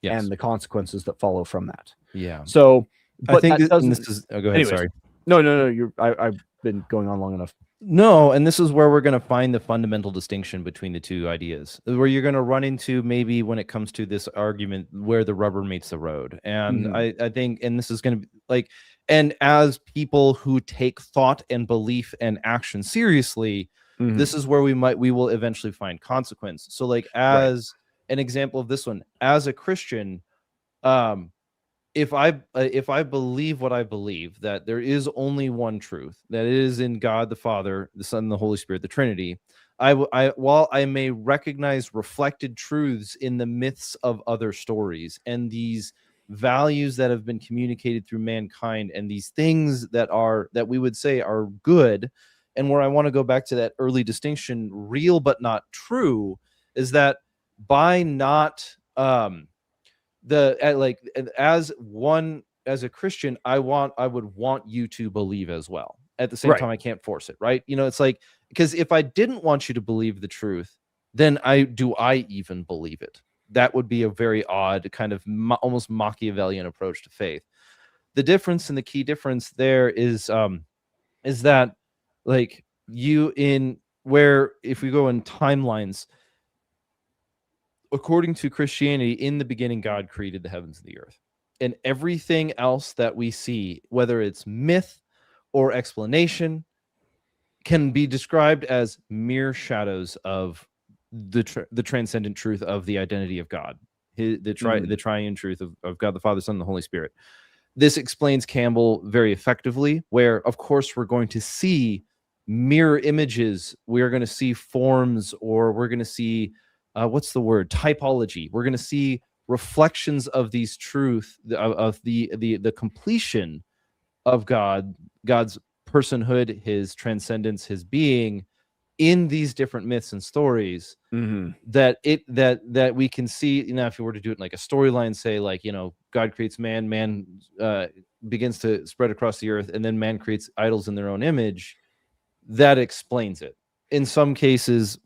and the consequences that follow from that. Yeah. So, but I think this is. Oh, go ahead. anyways, Sorry. No. I've been going on long enough. No, and this is where we're going to find the fundamental distinction between the two ideas, where you're going to run into maybe when it comes to this argument where the rubber meets the road. And I think, and this is going to be like, and as people who take thought and belief and action seriously, this is where we will eventually find consequence. So like, as an example of this one, as a Christian, if I believe what I believe, that there is only one truth, that it is in God the Father, the Son, and the Holy Spirit, the Trinity, while I may recognize reflected truths in the myths of other stories and these values that have been communicated through mankind and these things that we would say are good, and where I want to go back to that early distinction, real but not true, is that by not as a Christian, I would want you to believe as well. At the same time, I can't force it, right? It's like, because if I didn't want you to believe the truth, then I even believe it? That would be a very odd kind of almost Machiavellian approach to faith. The difference, and the key difference there is that, like, if we go in timelines, according to Christianity, in the beginning, God created the heavens and the earth. And everything else that we see, whether it's myth or explanation, can be described as mere shadows of the transcendent truth of the identity of God, the triune truth of God the Father, Son, and the Holy Spirit. This explains Campbell very effectively, where, of course, we're going to see mirror images. We're going to see forms, or we're going to see what's the word? Typology. We're going to see reflections of these truth, of the completion of God's personhood, his transcendence, his being, in these different myths and stories. That we can see. If you were to do it in like a storyline, say like, God creates man begins to spread across the earth, and then man creates idols in their own image. That explains it. In some cases,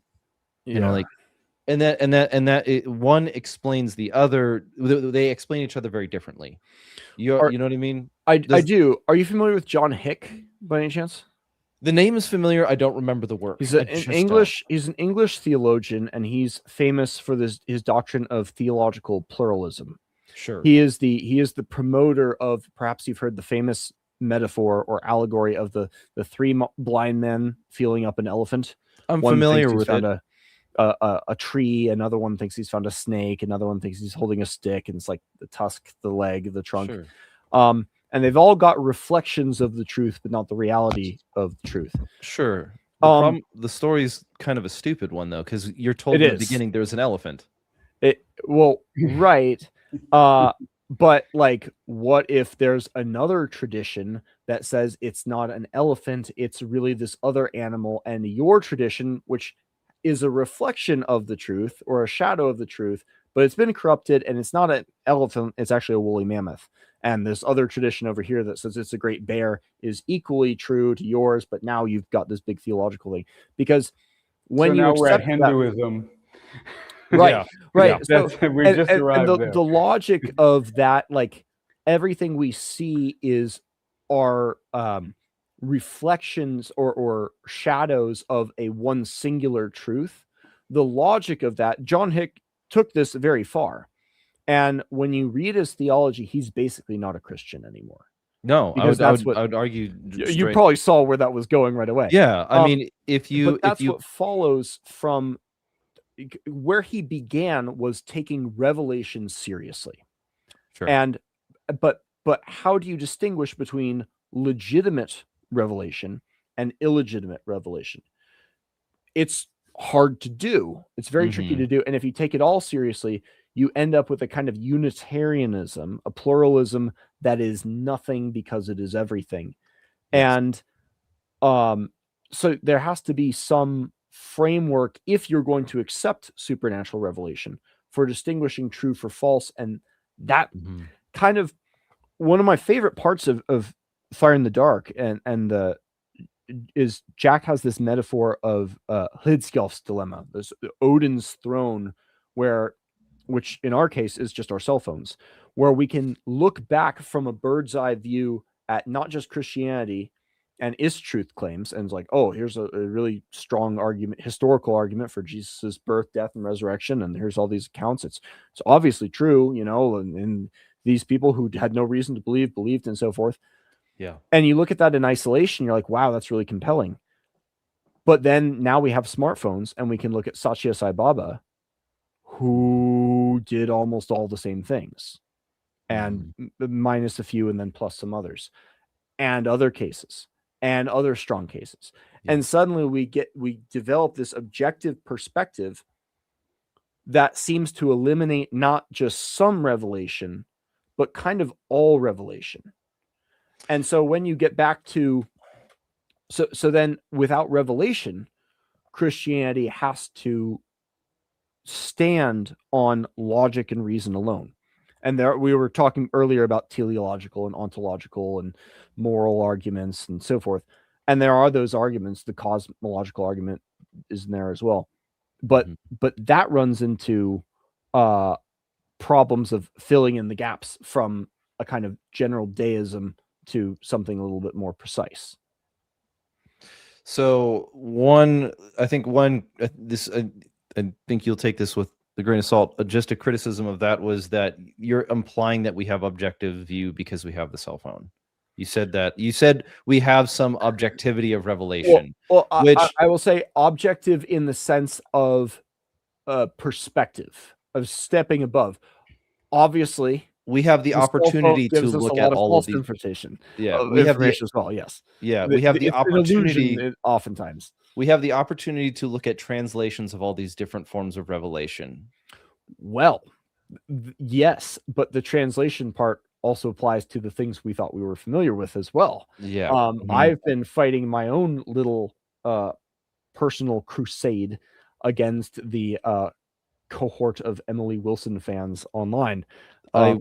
and that one explains the other. They explain each other very differently. You know what I mean? I do. Are you familiar with John Hick by any chance? The name is familiar. I don't remember the work. He's an English theologian, and he's famous for his doctrine of theological pluralism. Sure. He is the promoter of, perhaps you've heard the famous metaphor or allegory of the three blind men feeling up an elephant. I'm familiar with it. a tree, another one thinks he's found a snake, another one thinks he's holding a stick, and it's like the tusk, the leg, the trunk. Sure. And they've all got reflections of the truth, but not the reality of the truth. Sure. The story's kind of a stupid one though, because you're told in the beginning there's an elephant. Right. But like, what if there's another tradition that says it's not an elephant, it's really this other animal, and your tradition, which is a reflection of the truth or a shadow of the truth, but it's been corrupted and it's not an elephant, it's actually a woolly mammoth. And this other tradition over here that says it's a great bear is equally true to yours, but now you've got this big theological thing. Because when you we're at accept Hinduism. Right. So, we just arrived there. The logic of that, like everything we see is our reflections or shadows of a one singular truth. The logic of that, John Hick took this very far. And when you read his theology, he's basically not a Christian anymore. No, I would argue. You probably saw where that was going right away. Yeah, I mean, what follows from where he began was taking revelation seriously. Sure. And but how do you distinguish between legitimate revelation and illegitimate revelation? It's hard to do. It's very tricky to do. And if you take it all seriously, you end up with a kind of Unitarianism, a pluralism that is nothing because it is everything. Yes. And so there has to be some framework if you're going to accept supernatural revelation for distinguishing true for false. And that kind of one of my favorite parts of Fire in the Dark and is Jack has this metaphor of Hlidskjalf's dilemma, this Odin's throne, which in our case is just our cell phones, where we can look back from a bird's eye view at not just Christianity and its truth claims, and it's like, oh, here's a really strong argument, historical argument for Jesus's birth, death, and resurrection, and here's all these accounts. It's obviously true, and these people who had no reason to believe believed, and so forth. Yeah. And you look at that in isolation, you're like, wow, that's really compelling. But then now we have smartphones, and we can look at Satya Sai Baba, who did almost all the same things, and minus a few, and then plus some others, and other cases, and other strong cases. Yeah. And suddenly we develop this objective perspective that seems to eliminate not just some revelation, but kind of all revelation. And so when you get back to, so then without revelation, Christianity has to stand on logic and reason alone. And there we were talking earlier about teleological and ontological and moral arguments and so forth. And there are those arguments. The cosmological argument is in there as well. But that runs into problems of filling in the gaps from a kind of general deism to something a little bit more precise. So I think you'll take this with a grain of salt. Just a criticism of that was that you're implying that we have objective view because we have the cell phone. You said we have some objectivity of revelation. Well, I will say objective in the sense of perspective, of stepping above. Obviously, we have the opportunity to look at all of these information. Yeah, we have as well. Yes. Yeah, we have the opportunity. Oftentimes, we have the opportunity to look at translations of all these different forms of revelation. Well, yes, but the translation part also applies to the things we thought we were familiar with as well. Yeah. I've been fighting my own little personal crusade against the cohort of Emily Wilson fans online. I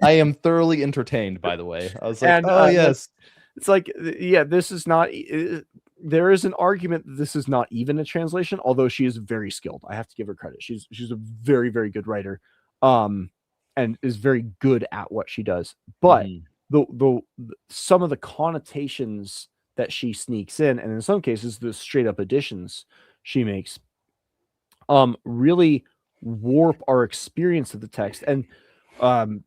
am thoroughly entertained, by the way. I was like, yes. It's like, yeah, this is not, there is an argument that this is not even a translation, although she is very skilled. I have to give her credit. She's a very, very good writer, and is very good at what she does. But the some of the connotations that she sneaks in, and in some cases the straight up additions she makes, really warp our experience of the text. And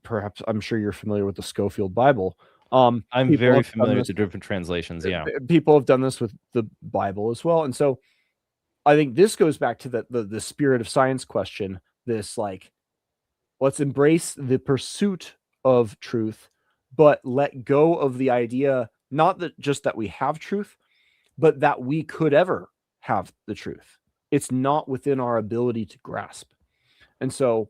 perhaps, I'm sure you're familiar with the Schofield Bible. I'm very familiar with the different translations. Yeah, people have done this with the Bible as well. And so I think this goes back to the spirit of science question. This, like, let's embrace the pursuit of truth, but let go of the idea, not that just that we have truth, but that we could ever have the truth. It's not within our ability to grasp. And so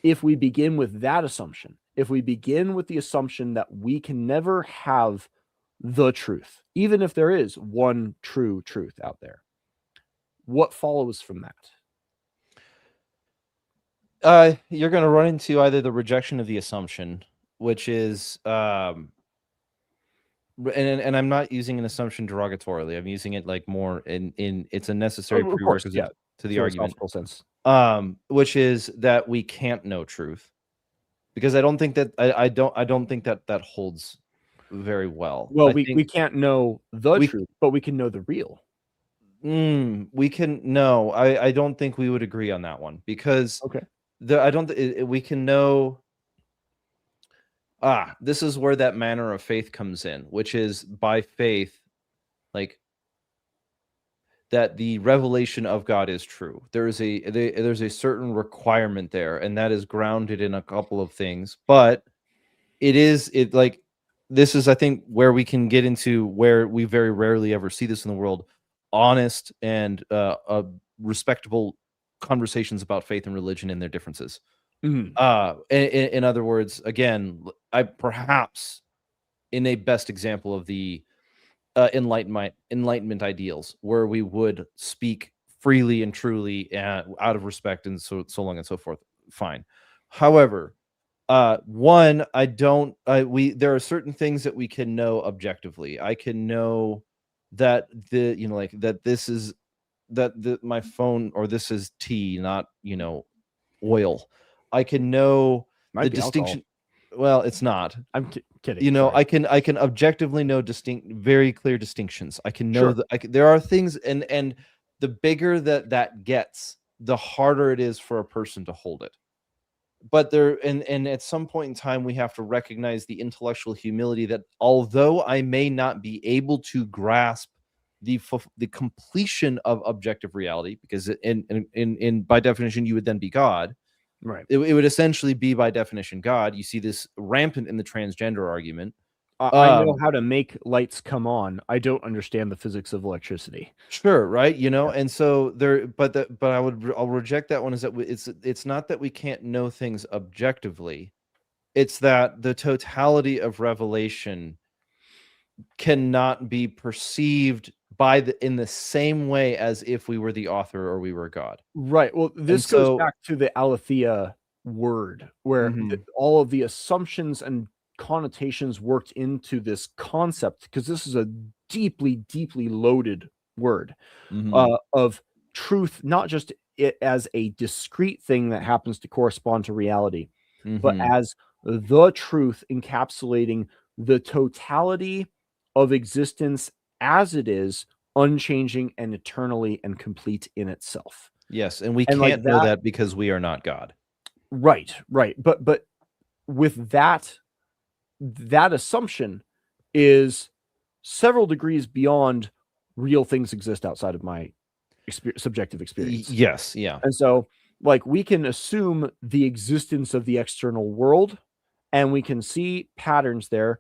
if we begin with that assumption, if we begin with the assumption that we can never have the truth, even if there is one true truth out there, what follows from that? You're going to run into either the rejection of the assumption, which is, and I'm not using an assumption derogatorily. I'm using it like more in it's a necessary Of course, prerequisite to the argument, sense. which is that we can't know truth, because I don't think that I don't think that that holds very well. Well, I we think can't know the truth, but we can know the real. we can no. I don't think we would agree on that one, because Okay. I don't. We can know. This is where that manner of faith comes in, which is by faith, like that the revelation of God is true. There's a certain requirement there, and that is grounded in a couple of things. But this is, I think, where we can get into where we very rarely ever see this in the world: honest and respectable conversations about faith and religion and their differences. In other words, again, I perhaps in a best example of the enlightenment ideals, where we would speak freely and truly out of respect and so long and so forth. Fine. However, one, I don't. There are certain things that we can know objectively. I can know that my phone, or this is tea, not oil. I can know the distinction. Well, it's not. I'm kidding. I can objectively know very clear distinctions. I can know that there are things, and the bigger that gets, the harder it is for a person to hold it. But and at some point in time, we have to recognize the intellectual humility that although I may not be able to grasp the completion of objective reality, because in by definition you would then be God. Right. It would essentially be, by definition, God. You see this rampant in the transgender argument. I know how to make lights come on. I don't understand the physics of electricity. Sure, right? And so I'll reject that one. Is that it's not that we can't know things objectively. It's that the totality of revelation cannot be perceived in the same way as if we were the author or we were God. Right. Well, this goes back to the aletheia word, where all of the assumptions and connotations worked into this concept, because this is a deeply, deeply loaded word of truth, not just it as a discrete thing that happens to correspond to reality, but as the truth encapsulating the totality of existence as it is, unchanging and eternally and complete in itself. Yes, and we can't know that because we are not God. Right. But with that assumption is several degrees beyond real things exist outside of my subjective experience. Yes, yeah. And so, like, we can assume the existence of the external world, and we can see patterns there.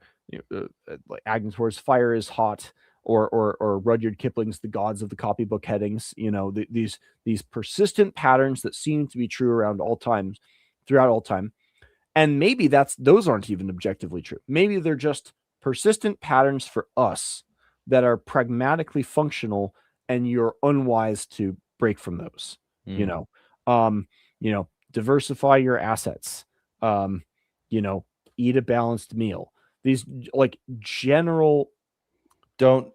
Like Agnes Moore's "Fire is Hot," or Rudyard Kipling's "The Gods of the Copybook Headings." These persistent patterns that seem to be true throughout all time. And maybe those aren't even objectively true. Maybe they're just persistent patterns for us that are pragmatically functional, and you're unwise to break from those. Diversify your assets. Eat a balanced meal. These, like, general don't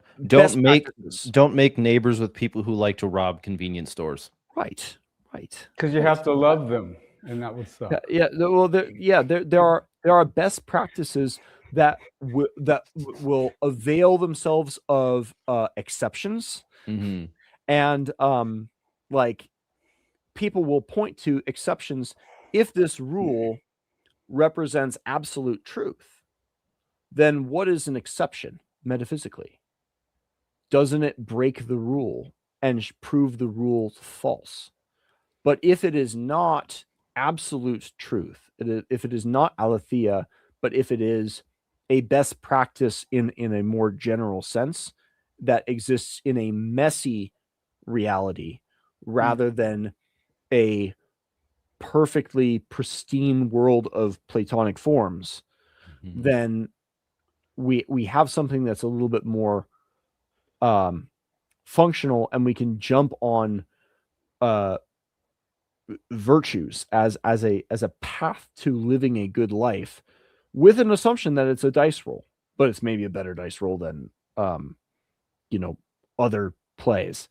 make neighbors with people who like to rob convenience stores. Right. Because you have to love them, and that would suck. Yeah. Well, there are best practices that will avail themselves of exceptions, and like, people will point to exceptions if this rule represents absolute truth. Then what is an exception metaphysically? Doesn't it break the rule and prove the rule false. But if it is not absolute truth, if it is not aletheia, but if it is a best practice in a more general sense that exists in a messy reality rather than a perfectly pristine world of Platonic forms, then we have something that's a little bit more functional, and we can jump on virtues as a path to living a good life, with an assumption that it's a dice roll, but it's maybe a better dice roll than other plays.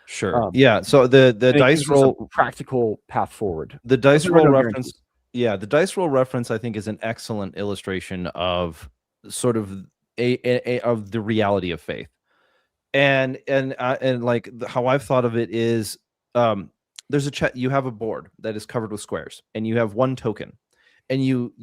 Sure. Yeah. So the dice roll practical path forward. The dice roll reference. Yeah, the dice roll reference I think is an excellent illustration of sort of of the reality of faith. And like how I've thought of it is there's you have a board that is covered with squares and you have one token, and you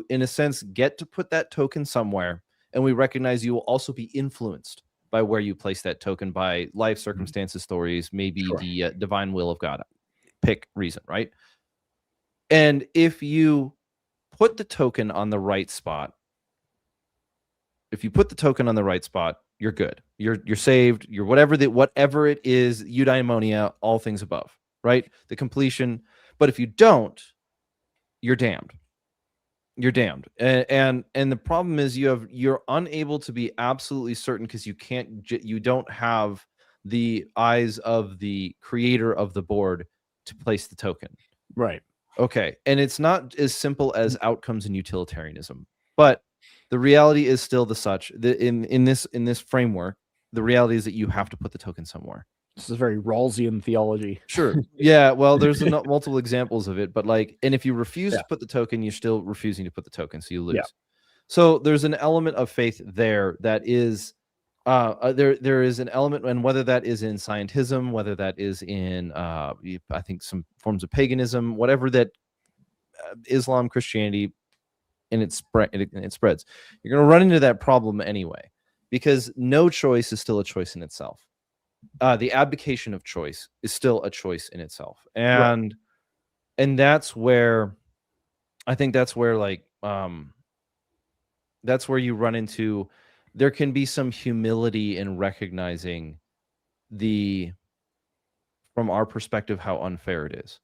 in a sense get to put that token somewhere, and we recognize you will also be influenced by where you place that token by life circumstances, stories, maybe the divine will of God. Pick reason, right? And if you put the token on the right spot, you're good. You're saved. You're whatever it is, eudaimonia, all things above, right? The completion. But if you don't, you're damned. You're damned. And the problem is you're unable to be absolutely certain because you don't have the eyes of the creator of the board to place the token. Right. Okay. And it's not as simple as outcomes and utilitarianism, but the reality is still in this framework, the reality is that you have to put the token somewhere. This is very Rawlsian theology. Sure. Yeah. Well, there's multiple examples of it, but and if you refuse to put the token, you're still refusing to put the token, so you lose. Yeah. So there's an element of faith there that is, there is an element, and whether that is in scientism, whether that is in, I think some forms of paganism, whatever that Islam, Christianity, and it spreads, you're going to run into that problem anyway, because no choice is still a choice in itself. The abdication of choice is still a choice in itself, and that's where I think that's where you run into, there can be some humility in recognizing from our perspective, how unfair it is.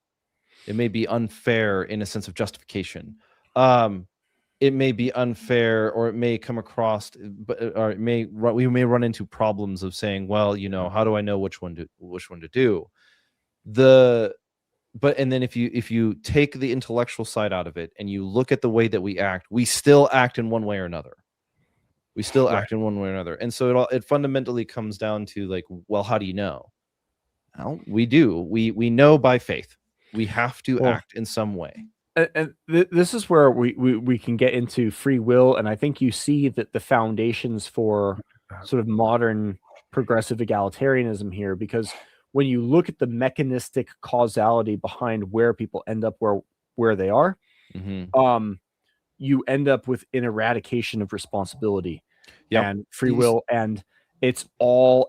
It may be unfair in a sense of justification. It may be unfair, or it may come across, or we may run into problems of saying, well, how do I know which one to do? And then if you take the intellectual side out of it and you look at the way that we act, we still act in one way or another. And so it fundamentally comes down to well, how do you know? Well, we do. We know by faith. We have to act in some way. And this is where we can get into free will, and I think you see that the foundations for sort of modern progressive egalitarianism here, because when you look at the mechanistic causality behind where people end up where they are, you end up with an eradication of responsibility and free will, and it's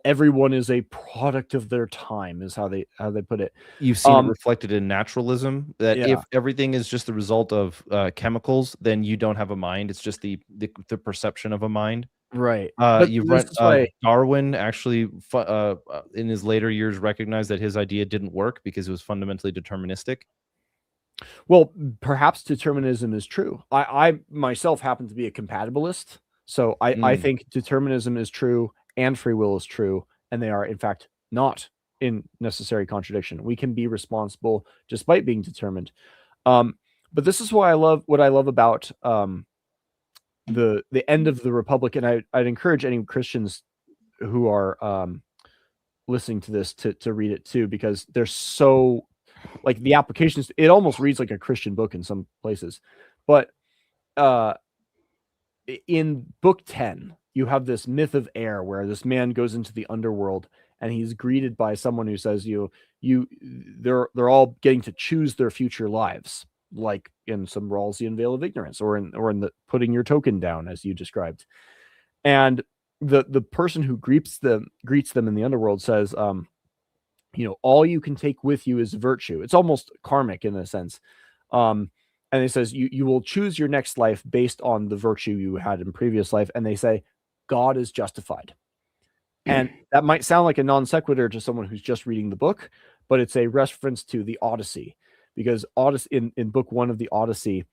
everyone is a product of their time, is how they put it. You've seen it reflected in naturalism, that if everything is just the result of chemicals, then you don't have a mind. It's just the perception of a mind. Right. Darwin actually in his later years recognized that his idea didn't work because it was fundamentally deterministic. Well, perhaps determinism is true. I myself happen to be a compatibilist, so I think determinism is true and free will is true, and they are in fact not in necessary contradiction. We can be responsible despite being determined. But this is what I love about the end of the Republic, and I'd encourage any Christians who are listening to this to read it too, because they're so the applications. It almost reads like a Christian book in some places, but in book 10. You have this myth of air where this man goes into the underworld and he's greeted by someone who says they're all getting to choose their future lives, like in some Rawlsian veil of ignorance, or in the putting your token down, as you described. And the person who greets them in the underworld says, all you can take with you is virtue. It's almost karmic in a sense. And it says you will choose your next life based on the virtue you had in previous life. And they say God is justified. And that might sound like a non sequitur to someone who's just reading the book, but it's a reference to the Odyssey, because in book 1 of the Odyssey,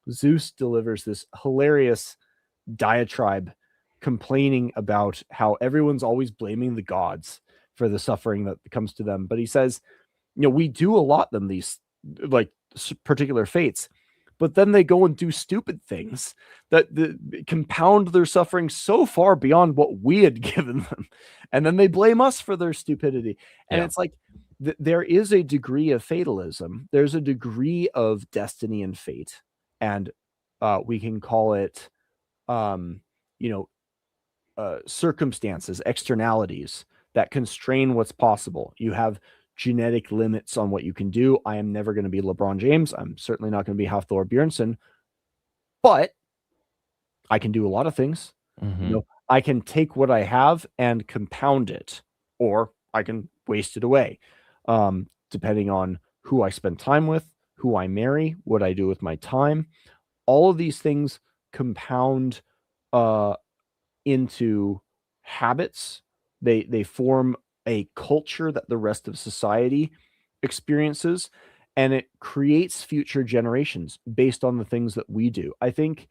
Zeus delivers this hilarious diatribe complaining about how everyone's always blaming the gods for the suffering that comes to them. But he says, we do allot them these like particular fates, but then they go and do stupid things that compound their suffering so far beyond what we had given them. And then they blame us for their stupidity. And it's like, there is a degree of fatalism. There's a degree of destiny and fate. And we can call it, circumstances, externalities that constrain what's possible. You have genetic limits on what you can do. I am never going to be LeBron James. I'm certainly not going to be Hafthor Bjornsson, but I can do a lot of things. I can take what I have and compound it, or I can waste it away, depending on who I spend time with, who I marry, what I do with my time. All of these things compound into habits. They form a culture that the rest of society experiences, and it creates future generations based on the things that we do. I think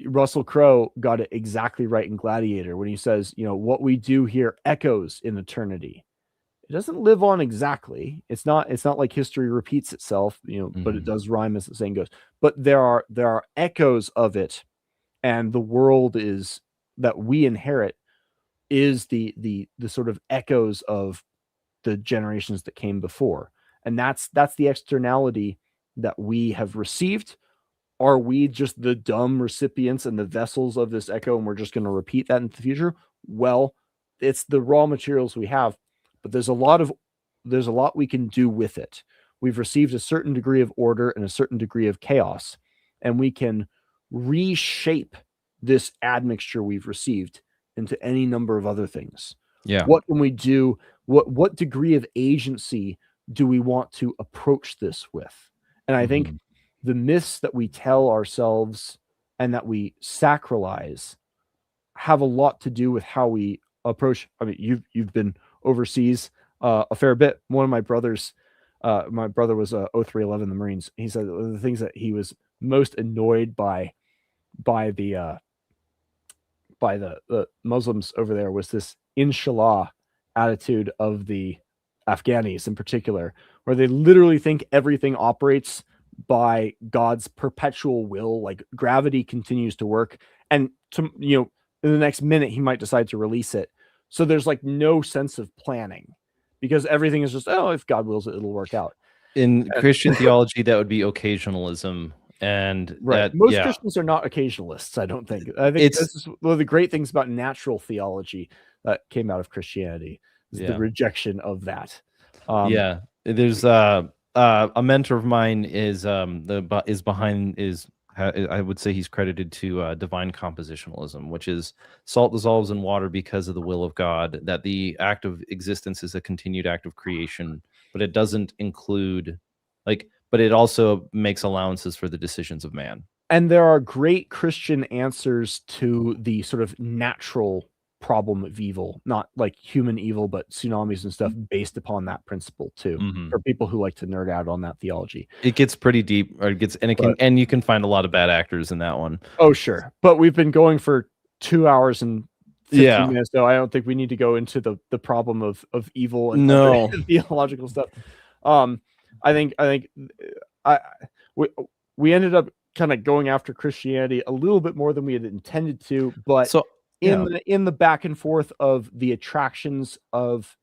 Russell Crowe got it exactly right in Gladiator when he says, what we do here echoes in eternity. It doesn't live on exactly. It's not like history repeats itself, but it does rhyme, as the saying goes. But there are echoes of it, and the world is that we inherit is the sort of echoes of the generations that came before. And that's the externality that we have received. Are we just the dumb recipients and the vessels of this echo, and we're just going to repeat that in the future? Well, it's the raw materials we have, but there's a lot we can do with it. We've received a certain degree of order and a certain degree of chaos, and we can reshape this admixture we've received into any number of other things. Yeah. What can we do? What degree of agency do we want to approach this with? And I think the myths that we tell ourselves and that we sacralize have a lot to do with how we approach. I mean, you've been overseas a fair bit. One of my brothers, my brother was 0311 in the Marines. He said the things that he was most annoyed by the Muslims over there was this inshallah attitude of the Afghanis in particular, where they literally think everything operates by God's perpetual will, like gravity continues to work, and in the next minute he might decide to release it. So there's like no sense of planning, because everything is just, if God wills it, it'll work out. In Christian theology, that would be occasionalism. And right, most Christians are not occasionalists. I don't think. I think this is one of the great things about natural theology that came out of Christianity, is the rejection of that. There's a mentor of mine I would say he's credited to divine compositionalism, which is salt dissolves in water because of the will of God, that the act of existence is a continued act of creation, but it doesn't include but it also makes allowances for the decisions of man. And there are great Christian answers to the sort of natural problem of evil, not like human evil, but tsunamis and stuff based upon that principle too. For people who like to nerd out on that theology, it gets pretty deep, or and you can find a lot of bad actors in that one. Oh, sure. But we've been going for 2 hours and 15 minutes, so I don't think we need to go into the problem of evil and theological stuff. I think we ended up kind of going after Christianity a little bit more than we had intended to, but in the back and forth of the attractions of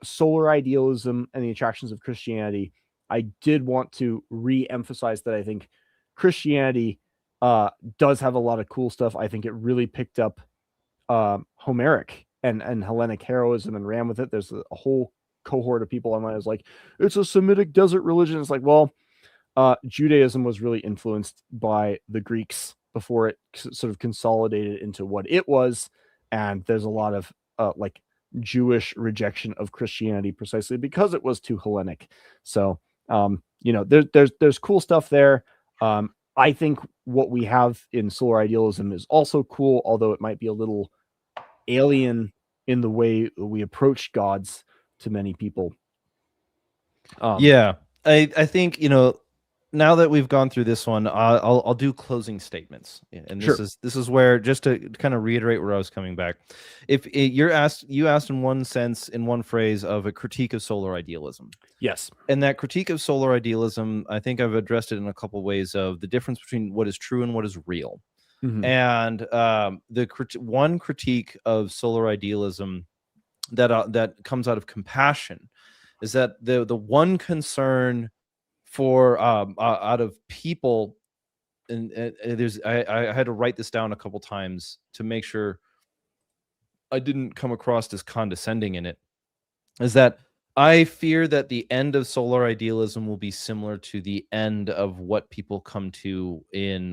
solar idealism and the attractions of Christianity, I did want to re-emphasize that I think Christianity does have a lot of cool stuff. I think it really picked up Homeric and Hellenic heroism and ran with it. There's a whole cohort of people online is like, it's a Semitic desert religion. It's like, well, Judaism was really influenced by the Greeks before it sort of consolidated into what it was, and there's a lot of Jewish rejection of Christianity precisely because it was too Hellenic. So, there's cool stuff there. I think what we have in Solar Idealism is also cool, although it might be a little alien in the way we approach gods to many people. Yeah, I think, now that we've gone through this one, I'll do closing statements, and Sure. this is where, just to kind of reiterate where I was coming back. If you asked in one sense, in one phrase, of a critique of solar idealism. Yes. And that critique of solar idealism, I think I've addressed it in a couple ways, of the difference between what is true and what is real. Mhm. And one critique of solar idealism that comes out of compassion is that the one concern for out of people, and there's I had to write this down a couple times to make sure I didn't come across as condescending in it, is that I fear that the end of solar idealism will be similar to the end of what people come to in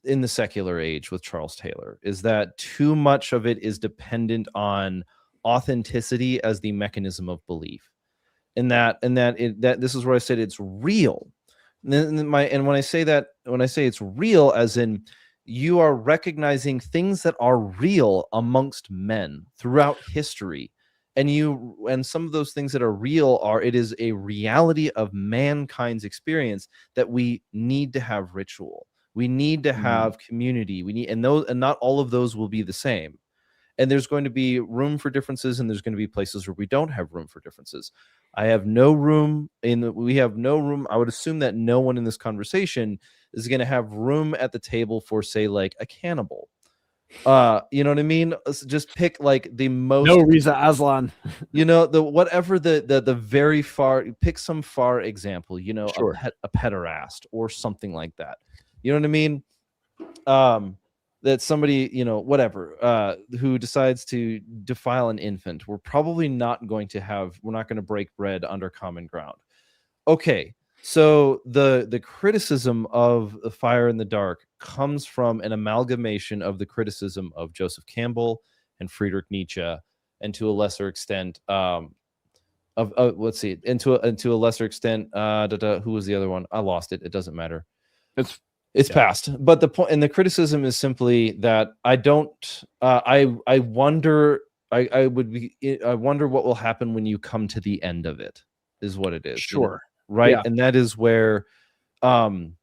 the secular age with Charles Taylor, is that too much of it is dependent on authenticity as the mechanism of belief. And that this is where I said it's real. And when I say it's real, as in you are recognizing things that are real amongst men throughout history, and some of those things that are real it is a reality of mankind's experience, that we need to have ritual, we need to have community, and not all of those will be the same. And there's going to be room for differences, and there's going to be places where we don't have room for differences. We have no room. I would assume that no one in this conversation is going to have room at the table for, say, like a cannibal. You know what I mean? Just pick like the most. No, Riza Aslan. The very far. Pick some far example. Sure. A pederast or something like that. You know what I mean? That somebody, whatever, who decides to defile an infant, we're not going to break bread under common ground. Okay, so the criticism of The Fire in the Dark comes from an amalgamation of the criticism of Joseph Campbell and Friedrich Nietzsche, and to a lesser extent, to a lesser extent, who was the other one? I lost it. It doesn't matter. It's past. But the point and the criticism is simply that I wonder what will happen when you come to the end of it, is what it is. Sure. Right. Yeah. And that is where, when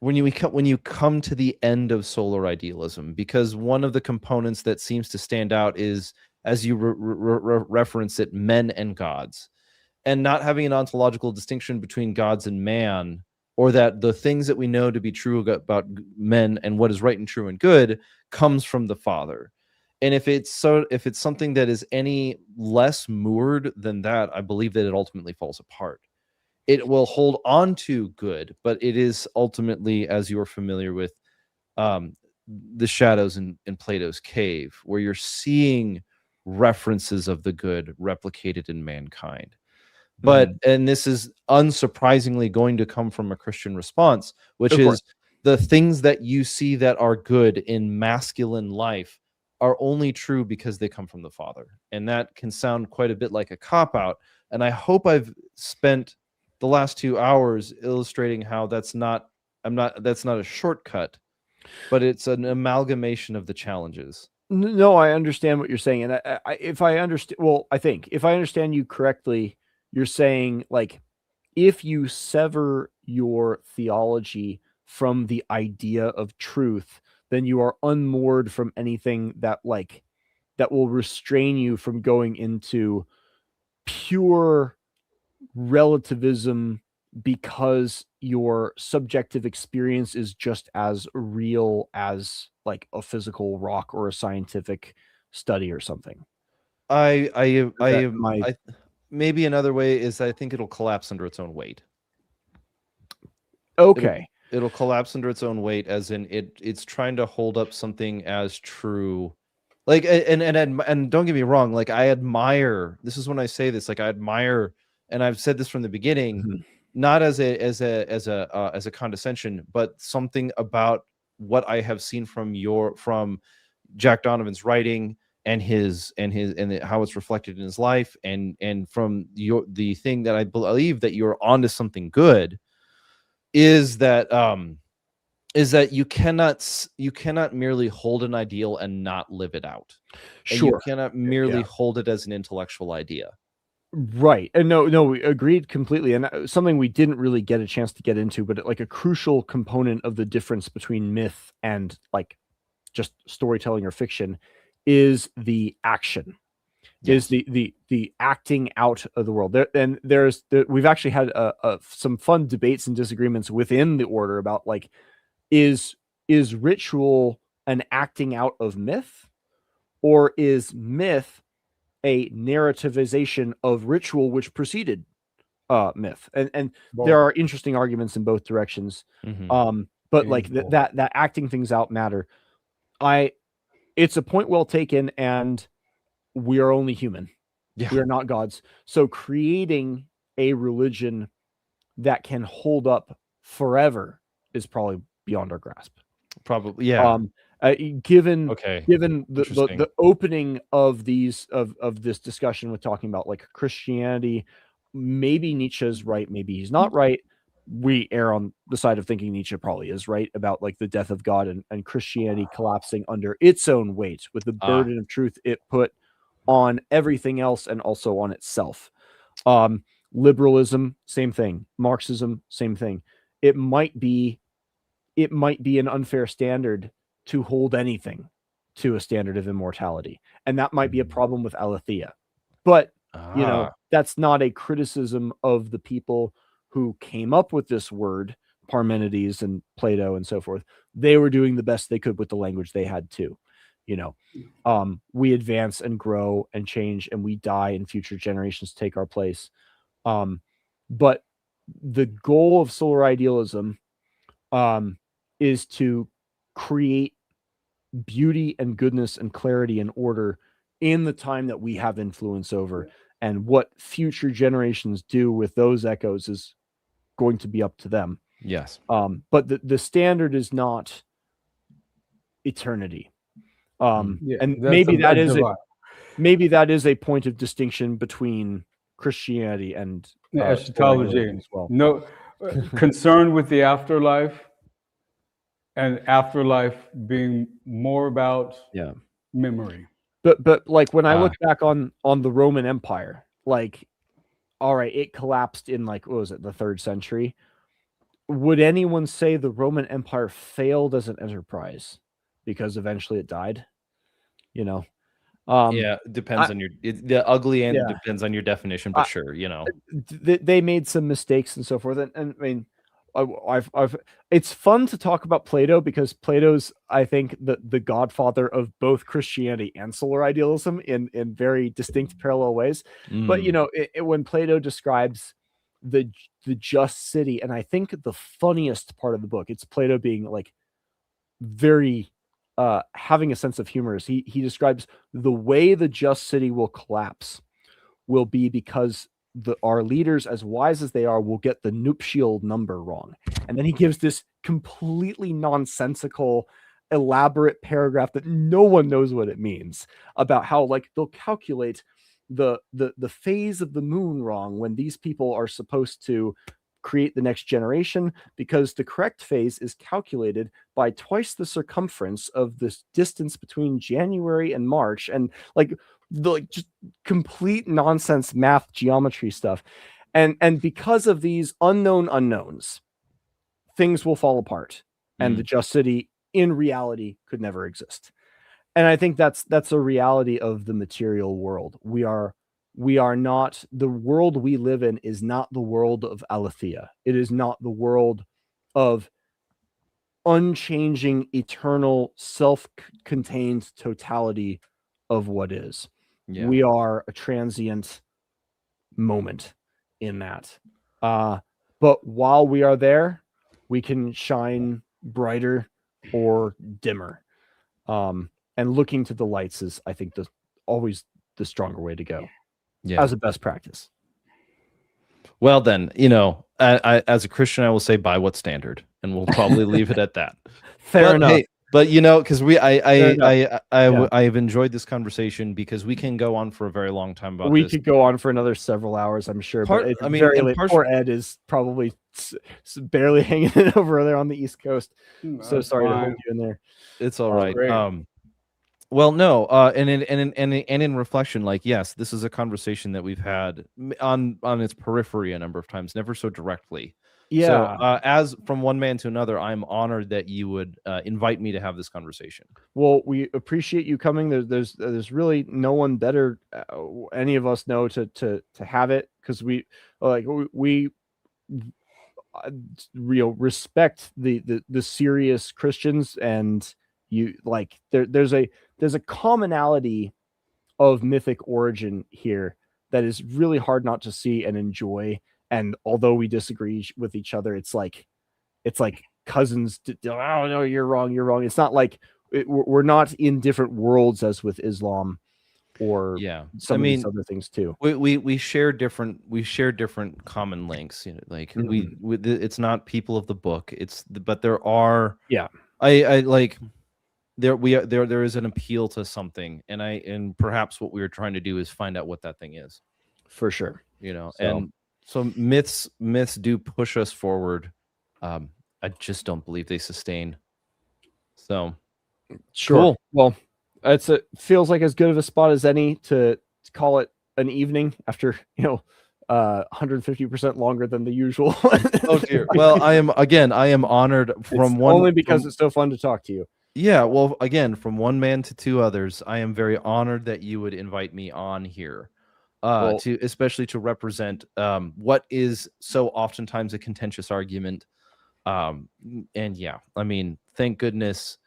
you come to the end of solar idealism, because one of the components that seems to stand out is, as you reference it, men and gods. And not having an ontological distinction between gods and man, or that the things that we know to be true about men and what is right and true and good comes from the Father. And if it's something that is any less moored than that, I believe that it ultimately falls apart. It will hold on to good, but it is ultimately, as you're familiar with, the shadows in Plato's cave, where you're seeing references of the good replicated in mankind. But and this is unsurprisingly going to come from a Christian response, which is the things that you see that are good in masculine life are only true because they come from the Father. And that can sound quite a bit like a cop-out. And I hope I've spent the last 2 hours illustrating how that's not a shortcut, but it's an amalgamation of the challenges. No, I understand what you're saying. And if I understand you correctly, you're saying, like, if you sever your theology from the idea of truth, then you are unmoored from anything that will restrain you from going into pure relativism, because your subjective experience is just as real as like a physical rock or a scientific study or something. Maybe another way is, I think it'll collapse under its own weight. Okay. It'll collapse under its own weight, as in it's trying to hold up something as true. Like, and don't get me wrong, like, I admire, this is when I say this, like, I admire, and I've said this from the beginning, not as a condescension, but something about what I have seen from Jack Donovan's writing and how it's reflected in his life, and from the thing that I believe that you're onto something good is that you cannot merely hold an ideal and not live it out. And you cannot merely hold it as an intellectual idea. Right. And no, we agreed completely. And something we didn't really get a chance to get into, but like a crucial component of the difference between myth and like just storytelling or fiction is the action. Is the acting out of the world. We've actually had some fun debates and disagreements within the order about like, is ritual an acting out of myth, or is myth a narrativization of ritual which preceded myth? And there are interesting arguments in both directions. But like that acting things out matter. It's a point well taken, and we are only human. We are not gods. So creating a religion that can hold up forever is probably beyond our grasp. Probably, yeah. Given the opening of this discussion with talking about like Christianity, maybe Nietzsche's right, maybe he's not right. We err on the side of thinking Nietzsche probably is right about like the death of God and Christianity collapsing under its own weight with the burden of truth it put on everything else and also on itself. Liberalism, same thing. Marxism, same thing. It might be an unfair standard to hold anything to a standard of immortality, and that might be a problem with aletheia. But that's not a criticism of the people who came up with this word, Parmenides and Plato and so forth. They were doing the best they could with the language they had too. We advance and grow and change, and we die, and future generations take our place. But the goal of solar idealism is to create beauty and goodness and clarity and order in the time that we have influence over. And what future generations do with those echoes is going to be up to them. Yes. But the standard is not eternity. And maybe that is a point of distinction between Christianity and eschatology as well. No concern with the afterlife, and afterlife being more about memory. But like when I look back on the Roman Empire, like, all right, it collapsed in like, what was it, the 3rd century? Would anyone say the Roman Empire failed as an enterprise because eventually it died? It depends on the ugly end. Depends on your definition, but sure, they made some mistakes and so forth. And I mean, it's fun to talk about Plato because Plato's, I think, the godfather of both Christianity and solar idealism in very distinct parallel ways. But when Plato describes the just city, and I think the funniest part of the book, it's Plato being like very having a sense of humor, is he describes the way the just city will collapse will be because our leaders, as wise as they are, will get the nuptial number wrong. And then he gives this completely nonsensical, elaborate paragraph that no one knows what it means about how like they'll calculate the phase of the moon wrong when these people are supposed to create the next generation, because the correct phase is calculated by twice the circumference of this distance between January and March, and like just complete nonsense math geometry stuff. And because of these unknown unknowns, things will fall apart, and the just city in reality could never exist. And I think that's a reality of the material world. We are not, the world we live in is not the world of aletheia. It is not the world of unchanging, eternal, self-contained totality of what is. We are a transient moment in that. But while we are there, we can shine brighter or dimmer. And looking to the lights is, I think, always the stronger way to go. As a best practice. Well, then, I as a Christian, I will say, by what standard? And we'll probably leave it at that. Fair enough. But because enough. I've enjoyed this conversation because we can go on for a very long time about We this. could go on for another several hours, I'm sure. Part- but it's I mean, very and late. partial- Poor Ed is probably barely hanging in over there on the East Coast. So That's sorry to fine. hold you in there. It's all right. great. Well, no, and in reflection, like, yes, this is a conversation that we've had on its periphery a number of times, never so directly. Yeah. So, as from one man to another, I'm honored that you would invite me to have this conversation. Well, we appreciate you coming. There's really no one better, any of us know to have it, because we respect the serious Christians, and you like there's a commonality of mythic origin here that is really hard not to see and enjoy. And although we disagree with each other, it's like cousins. Oh no, you're wrong. It's not like we're not in different worlds as with Islam or some of these other things too. We share different common links. Like it's not people of the book. But there are I like there is an appeal to something, and perhaps what we were trying to do is find out what that thing is. For sure. And so myths do push us forward. I just don't believe they sustain. So sure. Cool. Well, it feels like as good of a spot as any to call it an evening after 150% longer than the usual. Oh dear. Well, I am honored only because it's so fun to talk to you. Yeah, well, again, from one man to two others, I am very honored that you would invite me on here. Especially to represent what is so oftentimes a contentious argument. And yeah, I mean, thank goodness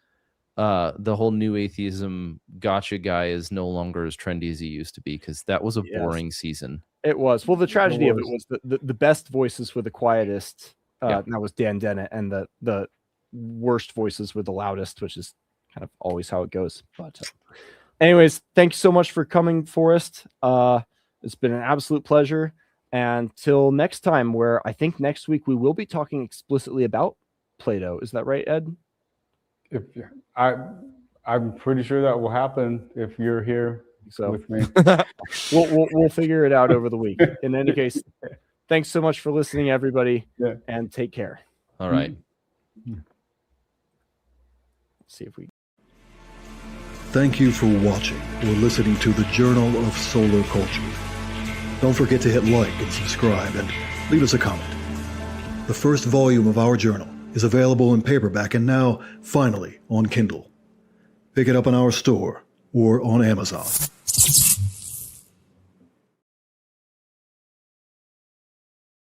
the whole new atheism gotcha guy is no longer as trendy as he used to be, because that was a boring season. It was. Well, the tragedy of it was the best voices were the quietest. That was Dan Dennett, and the worst voices were the loudest, which is kind of always how it goes. But anyways, thanks so much for coming, Forrest. It's been an absolute pleasure. And till next time, where I think next week we will be talking explicitly about Plato. Is that right, Ed? I'm pretty sure that will happen if you're here with me. We'll figure it out over the week. In any case, thanks so much for listening, everybody, and take care. All right. Let's see if we. Thank you for watching or listening to the Journal of Solar Culture. Don't forget to hit like and subscribe, and leave us a comment. The first volume of our journal is available in paperback and now, finally, on Kindle. Pick it up in our store or on Amazon.